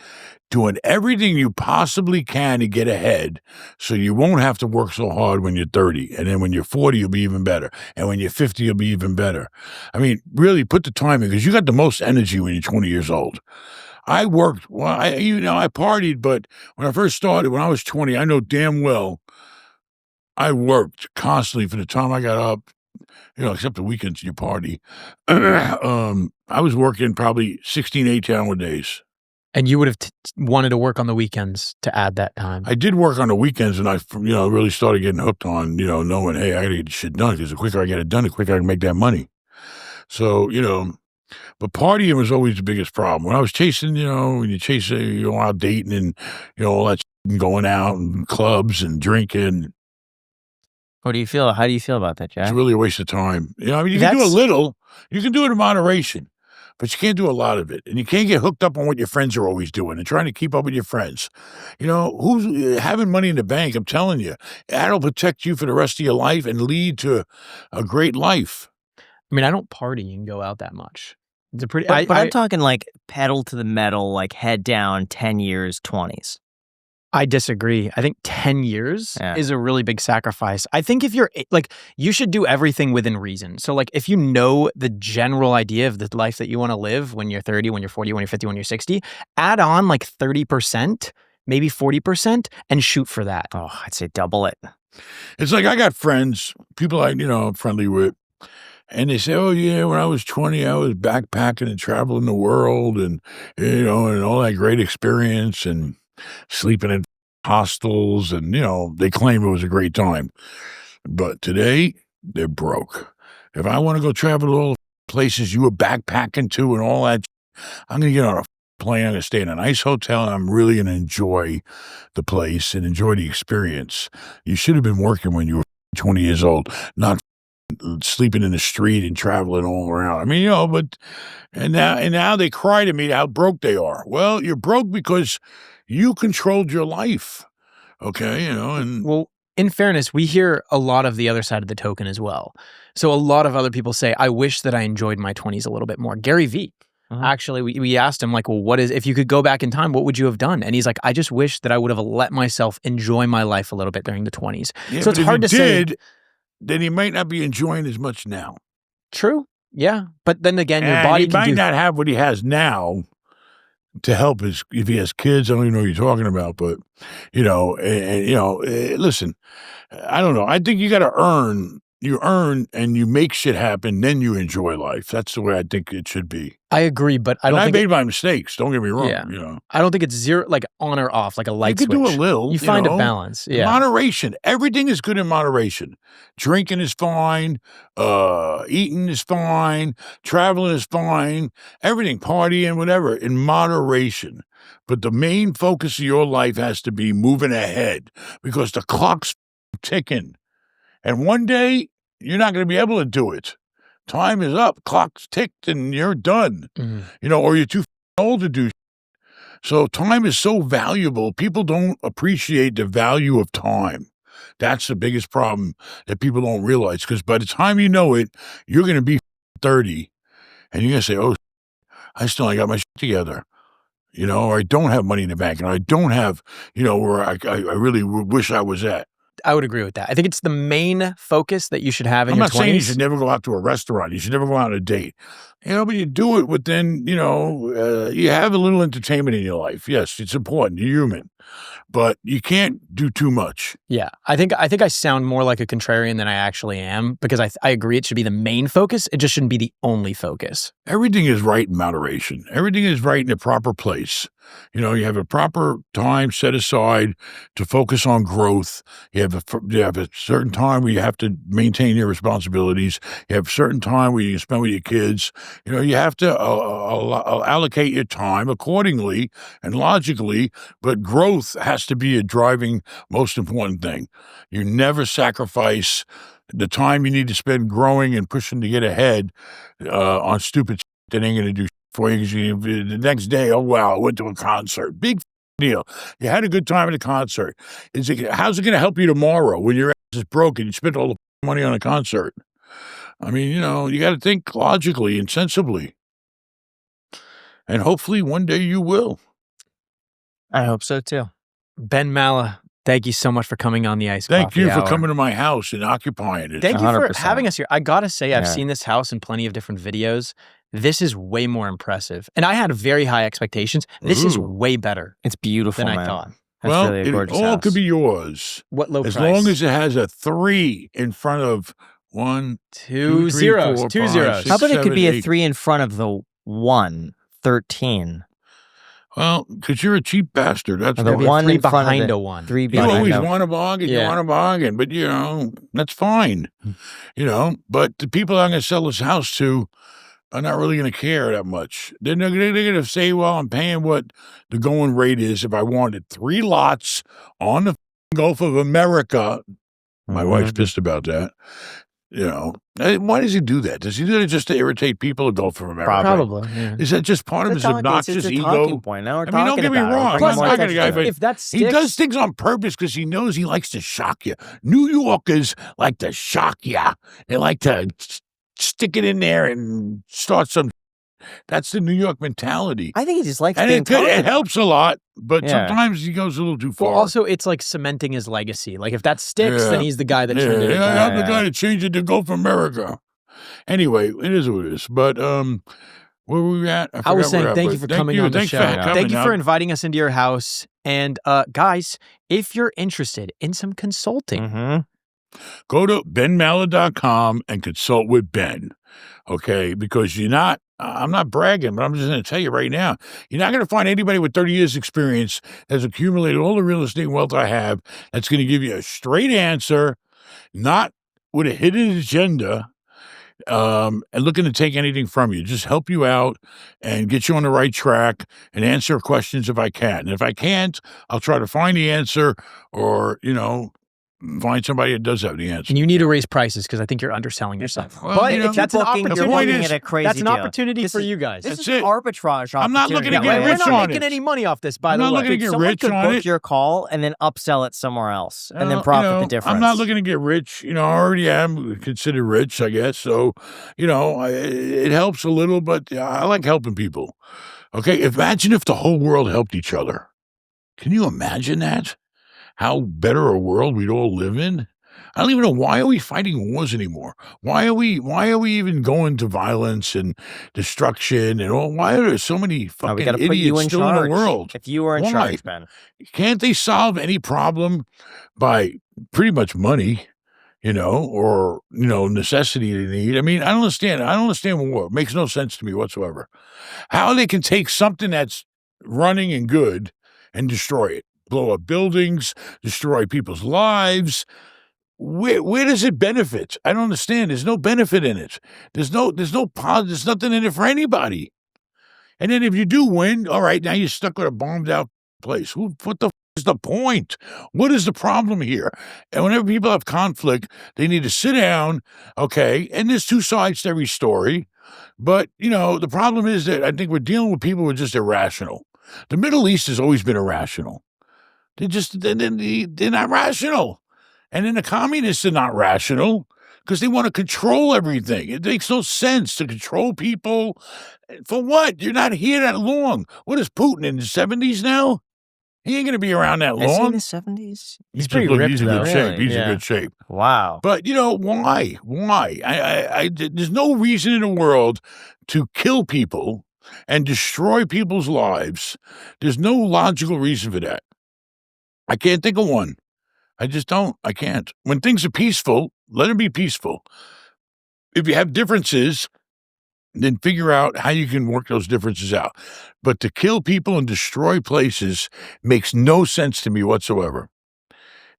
S1: doing everything you possibly can to get ahead so you won't have to work so hard when you're 30. And then when you're 40, you'll be even better. And when you're 50, you'll be even better. I mean, really put the time in because you got the most energy when you're 20 years old. I worked, I partied, but when I first started, when I was 20, I know damn well I worked constantly from the time I got up, except the weekends you party. I was working probably 16, 18-hour days.
S5: And you would have wanted to work on the weekends to add that time.
S1: I did work on the weekends, and I, really started getting hooked on, knowing, hey, I got to get shit done because the quicker I get it done, the quicker I can make that money. So, but partying was always the biggest problem. When I was chasing, when you chase, out dating and, all that shit and going out and clubs and drinking.
S3: What do you feel? How do you feel about that, Jack?
S1: It's really a waste of time. You can do a little. You can do it in moderation, but you can't do a lot of it. And you can't get hooked up on what your friends are always doing and trying to keep up with your friends. Who's having money in the bank, I'm telling you, that'll protect you for the rest of your life and lead to a great life.
S5: I mean, I don't party and go out that much. It's a pretty.
S3: But I'm talking like pedal to the metal, like head down 10 years, 20s.
S5: I disagree. I think 10 years is a really big sacrifice. I think if you're you should do everything within reason. So if you know the general idea of the life that you want to live when you're 30, when you're 40, when you're 50, when you're 60, add on 30%, maybe 40% and shoot for that.
S3: Oh, I'd say double it.
S1: It's like I got friends, people I'm friendly with, and they say, oh, yeah, when I was 20, I was backpacking and traveling the world and, and all that great experience and sleeping in hostels and, they claim it was a great time. But today, they're broke. If I want to go travel to all the places you were backpacking to and all that, I'm going to get on a plane, I'm going to stay in a nice hotel, and I'm really going to enjoy the place and enjoy the experience. You should have been working when you were 20 years old, not sleeping in the street and traveling all around. I mean, and now they cry to me how broke they are. Well, you're broke because you controlled your life. Okay, and
S5: well, in fairness, we hear a lot of the other side of the token as well. So a lot of other people say, I wish that I enjoyed my 20s a little bit more. Gary Vee, actually, we asked him well, if you could go back in time, what would you have done? And he's like, I just wish that I would have let myself enjoy my life a little bit during the 20s.
S1: Yeah,
S5: so it's hard to say.
S1: Then he might not be enjoying as much now.
S5: True. Yeah. But then again, your body
S1: he might not have what he has now to help if he has kids. I don't even know what you're talking about, but, listen, I don't know. I think you got to earn. You earn and you make shit happen, then you enjoy life. That's the way I think it should be.
S5: I agree, but I made
S1: my mistakes. Don't get me wrong.
S5: Yeah. I don't think it's zero, on or off, like a light
S1: switch. You can do a little.
S5: You find a balance. Yeah.
S1: Moderation. Everything is good in moderation. Drinking is fine. Eating is fine. Traveling is fine. Everything, partying, whatever, in moderation. But the main focus of your life has to be moving ahead because the clock's ticking. And one day, you're not going to be able to do it. Time is up, clock's ticked, and you're done. Mm-hmm. Or you're too old to do. So time is so valuable. People don't appreciate the value of time. That's the biggest problem that people don't realize. Because by the time you know it, you're going to be 30, and you're going to say, oh, I still ain't got my shit together. Or I don't have money in the bank, and I don't have, where I really wish I was at.
S5: I would agree with that. I think it's the main focus that you should have in your 20s.
S1: I'm not saying you should never go out to a restaurant. You should never go out on a date. But you do it within, you have a little entertainment in your life. Yes, it's important. You're human. But you can't do too much.
S5: Yeah. I think I sound more like a contrarian than I actually am because I agree it should be the main focus. It just shouldn't be the only focus.
S1: Everything is right in moderation. Everything is right in the proper place. You have a proper time set aside to focus on growth. You have a certain time where you have to maintain your responsibilities. You have a certain time where you can spend with your kids. You have to allocate your time accordingly and logically, but growth has to be a driving, most important thing. You never sacrifice the time you need to spend growing and pushing to get ahead on stupid shit that ain't going to do for you, because the next day, oh, wow, I went to a concert. Big deal. You had a good time at a concert. How's it going to help you tomorrow when your ass is broken? You spent all the money on a concert. I mean, you got to think logically and sensibly. And hopefully one day you will.
S3: I hope so too.
S5: Ben Mallah, thank you so much for coming on the Ice
S1: Thank
S5: Coffee
S1: you for
S5: Hour.
S1: coming to my house and occupying it.
S5: Thank you for
S3: 100%.
S5: having us here. I gotta say, I've
S3: Yeah.
S5: seen this house in plenty of different videos. This is way more impressive. And I had very high expectations. This is
S1: Ooh.
S5: way better
S3: It's beautiful,
S5: than
S3: man.
S5: I thought.
S3: That's
S1: Well,
S3: really a
S1: it
S3: gorgeous
S1: all
S3: house.
S1: could be yours.
S5: What low
S1: As
S5: price?
S1: long as it has a 3 in front of 1,
S5: two
S1: 2, 3,
S5: zeros.
S1: 4,
S5: 2
S1: 5,
S5: zeros.
S1: 6,
S3: How about it could
S1: 7,
S3: be a
S1: 8.
S3: 3 in front of the 1, 13.
S1: Well, because you're a cheap bastard. That's
S3: Or
S1: why.
S3: the
S5: Maybe a
S3: 1
S5: three
S3: in front of
S5: behind
S3: the
S5: a 1.
S3: 3
S1: You
S3: behind
S1: always
S3: a-
S1: want to bargain. You
S5: Yeah.
S1: want to bargain, but that's fine. But the people I'm going to sell this house to are not really going to care that much. They're going to say, well, I'm paying what the going rate is. If I wanted 3 lots on the Gulf of America, my wife's pissed about that. Why does he do that? Does he do it just to irritate people at Gulf of America?
S5: Probably. Yeah.
S1: Is that just part of his obnoxious ego?
S3: Point. Now we're
S1: I mean, don't
S3: talking
S1: get me
S3: about it.
S1: wrong.
S3: Bring
S5: Plus,
S3: more
S1: I'm not
S3: attention
S1: gonna
S3: to
S1: go,
S3: it.
S1: but
S5: if that
S1: He
S5: sticks,
S1: does things on purpose because he knows he likes to shock you. New Yorkers like to shock you. They like to stick it in there and start some. That's the New York mentality.
S3: I think he just likes
S1: And
S3: being
S1: it helps a lot, but
S3: Yeah.
S1: sometimes he goes a little too far.
S5: well, also, it's like cementing his legacy. Like, if that sticks,
S1: Yeah.
S5: then he's the guy that turned it.
S1: Yeah, I'm the
S3: Yeah.
S1: guy that changed it to Gulf of America. Anyway, it is what it is. But where were we at?
S5: I was
S1: forgot
S5: saying
S1: where
S5: thank
S1: at,
S5: you for
S1: but
S5: coming on the
S1: Thanks
S5: show.
S1: for coming
S5: Thank you
S1: out.
S5: for inviting us into your house. And guys, if you're interested in some consulting,
S3: Mhm.
S1: Go to benmallah.com and consult with Ben, okay? Because I'm not bragging, but I'm just going to tell you right now, you're not going to find anybody with 30 years experience that's accumulated all the real estate wealth I have that's going to give you a straight answer, not with a hidden agenda, and looking to take anything from you. Just help you out and get you on the right track and answer questions if I can. And if I can't, I'll try to find the answer or, find somebody that does have the answer.
S5: and you need to raise prices because I think you're underselling yourself.
S1: Well,
S5: but
S1: you know,
S5: that's an
S3: Booking- you're
S1: The point
S5: opportunity.
S3: booking
S1: is-
S3: at a crazy
S5: That's an
S3: deal.
S5: opportunity
S3: This
S5: for
S3: is-
S5: you guys.
S3: This
S1: That's
S3: is an
S1: it.
S3: arbitrage
S1: I'm not looking to
S3: opportunity.
S1: get
S5: we're
S1: rich
S5: not
S1: on
S5: making
S1: it.
S5: any money off this, by
S1: I'm
S5: the
S1: not
S5: way.
S1: looking to get
S3: Someone
S1: rich
S3: could
S1: on
S3: book
S1: it.
S3: your call and then upsell it somewhere else and then
S1: You
S3: profit
S1: know,
S3: the difference.
S1: I'm not looking to get rich. I already am considered rich, I guess. So, it helps a little, but I like helping people. Okay, imagine if the whole world helped each other. Can you imagine that? How better a world we'd all live in? I don't even know, why are we fighting wars anymore? Why are we even going to violence and destruction and all? Why are there so many
S3: we
S1: fucking
S3: got to put you
S1: idiots
S3: in
S1: still
S3: charge.
S1: in the world?
S3: If you were in
S1: Why?
S3: charge, Ben.
S1: Can't they solve any problem by pretty much money, or necessity they need? I mean, I don't understand war. It makes no sense to me whatsoever. How they can take something that's running and good and destroy it, blow up buildings, destroy people's lives. Where does it benefit? I don't understand. There's no benefit in it. There's nothing in it for anybody. And then if you do win, all right, now you're stuck with a bombed out place. What the is the point? What is the problem here? And whenever people have conflict, they need to sit down, okay, and there's 2 sides to every story. But, the problem is that I think we're dealing with people who are just irrational. The Middle East has always been irrational. They're not rational. And then the communists are not rational because they want to control everything. It makes no sense to control people. For what? You're not here that long. What is Putin in the 70s now? He ain't going to be around that
S3: Is he in
S1: long.
S3: the 70s?
S5: He's pretty ripped,
S1: He's in good
S5: though.
S1: shape. He's
S3: Yeah.
S1: in good shape.
S3: Wow.
S1: But, why? Why? There's no reason in the world to kill people and destroy people's lives. There's no logical reason for that. I can't think of one. I just don't. I can't. When things are peaceful, let them be peaceful. If you have differences, then figure out how you can work those differences out. But to kill people and destroy places makes no sense to me whatsoever.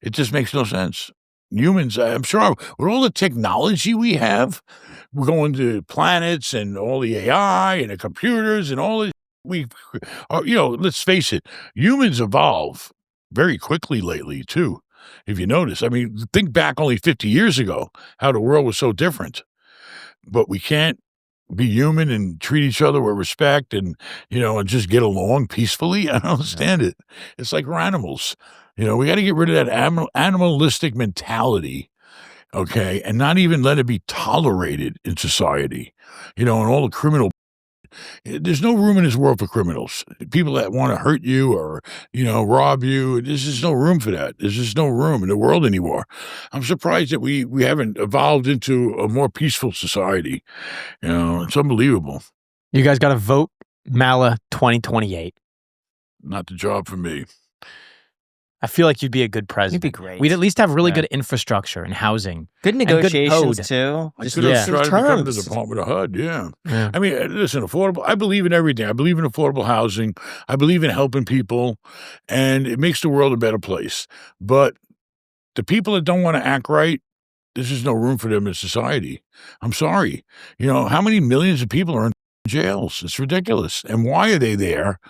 S1: It just makes no sense. Humans, I'm sure, with all the technology we have, we're going to planets and all the AI and the computers and all this. Let's face it, humans evolve very quickly lately, too, if you notice. I mean, think back only 50 years ago, how the world was so different. But we can't be human and treat each other with respect and just get along peacefully. I don't understand it. It's like we're animals. We got to get rid of that animalistic mentality, okay, and not even let it be tolerated in society. And all the criminal. There's no room in this world for criminals. People that want to hurt you or, rob you. There's just no room for that. There's just no room in the world anymore. I'm surprised that we haven't evolved into a more peaceful society. It's unbelievable.
S5: You guys got to vote Mallah 2028.
S1: Not the job for me.
S5: I feel like you'd be a good president.
S3: You'd be great.
S5: We'd at least have really good infrastructure and housing.
S3: Good negotiations, too.
S1: I could have tried to become the Department of HUD, yeah. I mean, listen, affordable, I believe in everything. I believe in affordable housing. I believe in helping people, and it makes the world a better place. But the people that don't want to act right, there's just no room for them in society. I'm sorry. How many millions of people are in jails? It's ridiculous. And why are they there?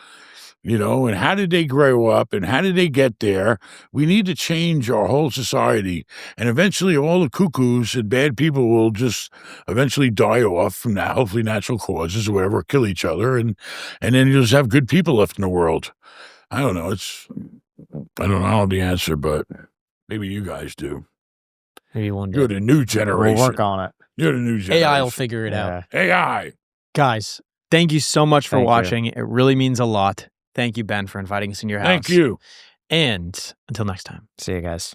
S1: And how did they grow up and how did they get there? We need to change our whole society. And eventually all the cuckoos and bad people will just eventually die off from that, hopefully natural causes or whatever, kill each other. And then you'll just have good people left in the world. I don't know. I don't know the answer, but maybe you guys do.
S5: Maybe one day.
S1: You're the new generation.
S3: We'll work on it.
S1: You're the new generation.
S5: AI will figure it out.
S1: AI.
S5: Guys, thank you so much for
S3: Thank you.
S5: watching. It really means a lot. Thank you, Ben, for inviting us in your house.
S1: Thank you.
S5: And until next time.
S3: See you guys.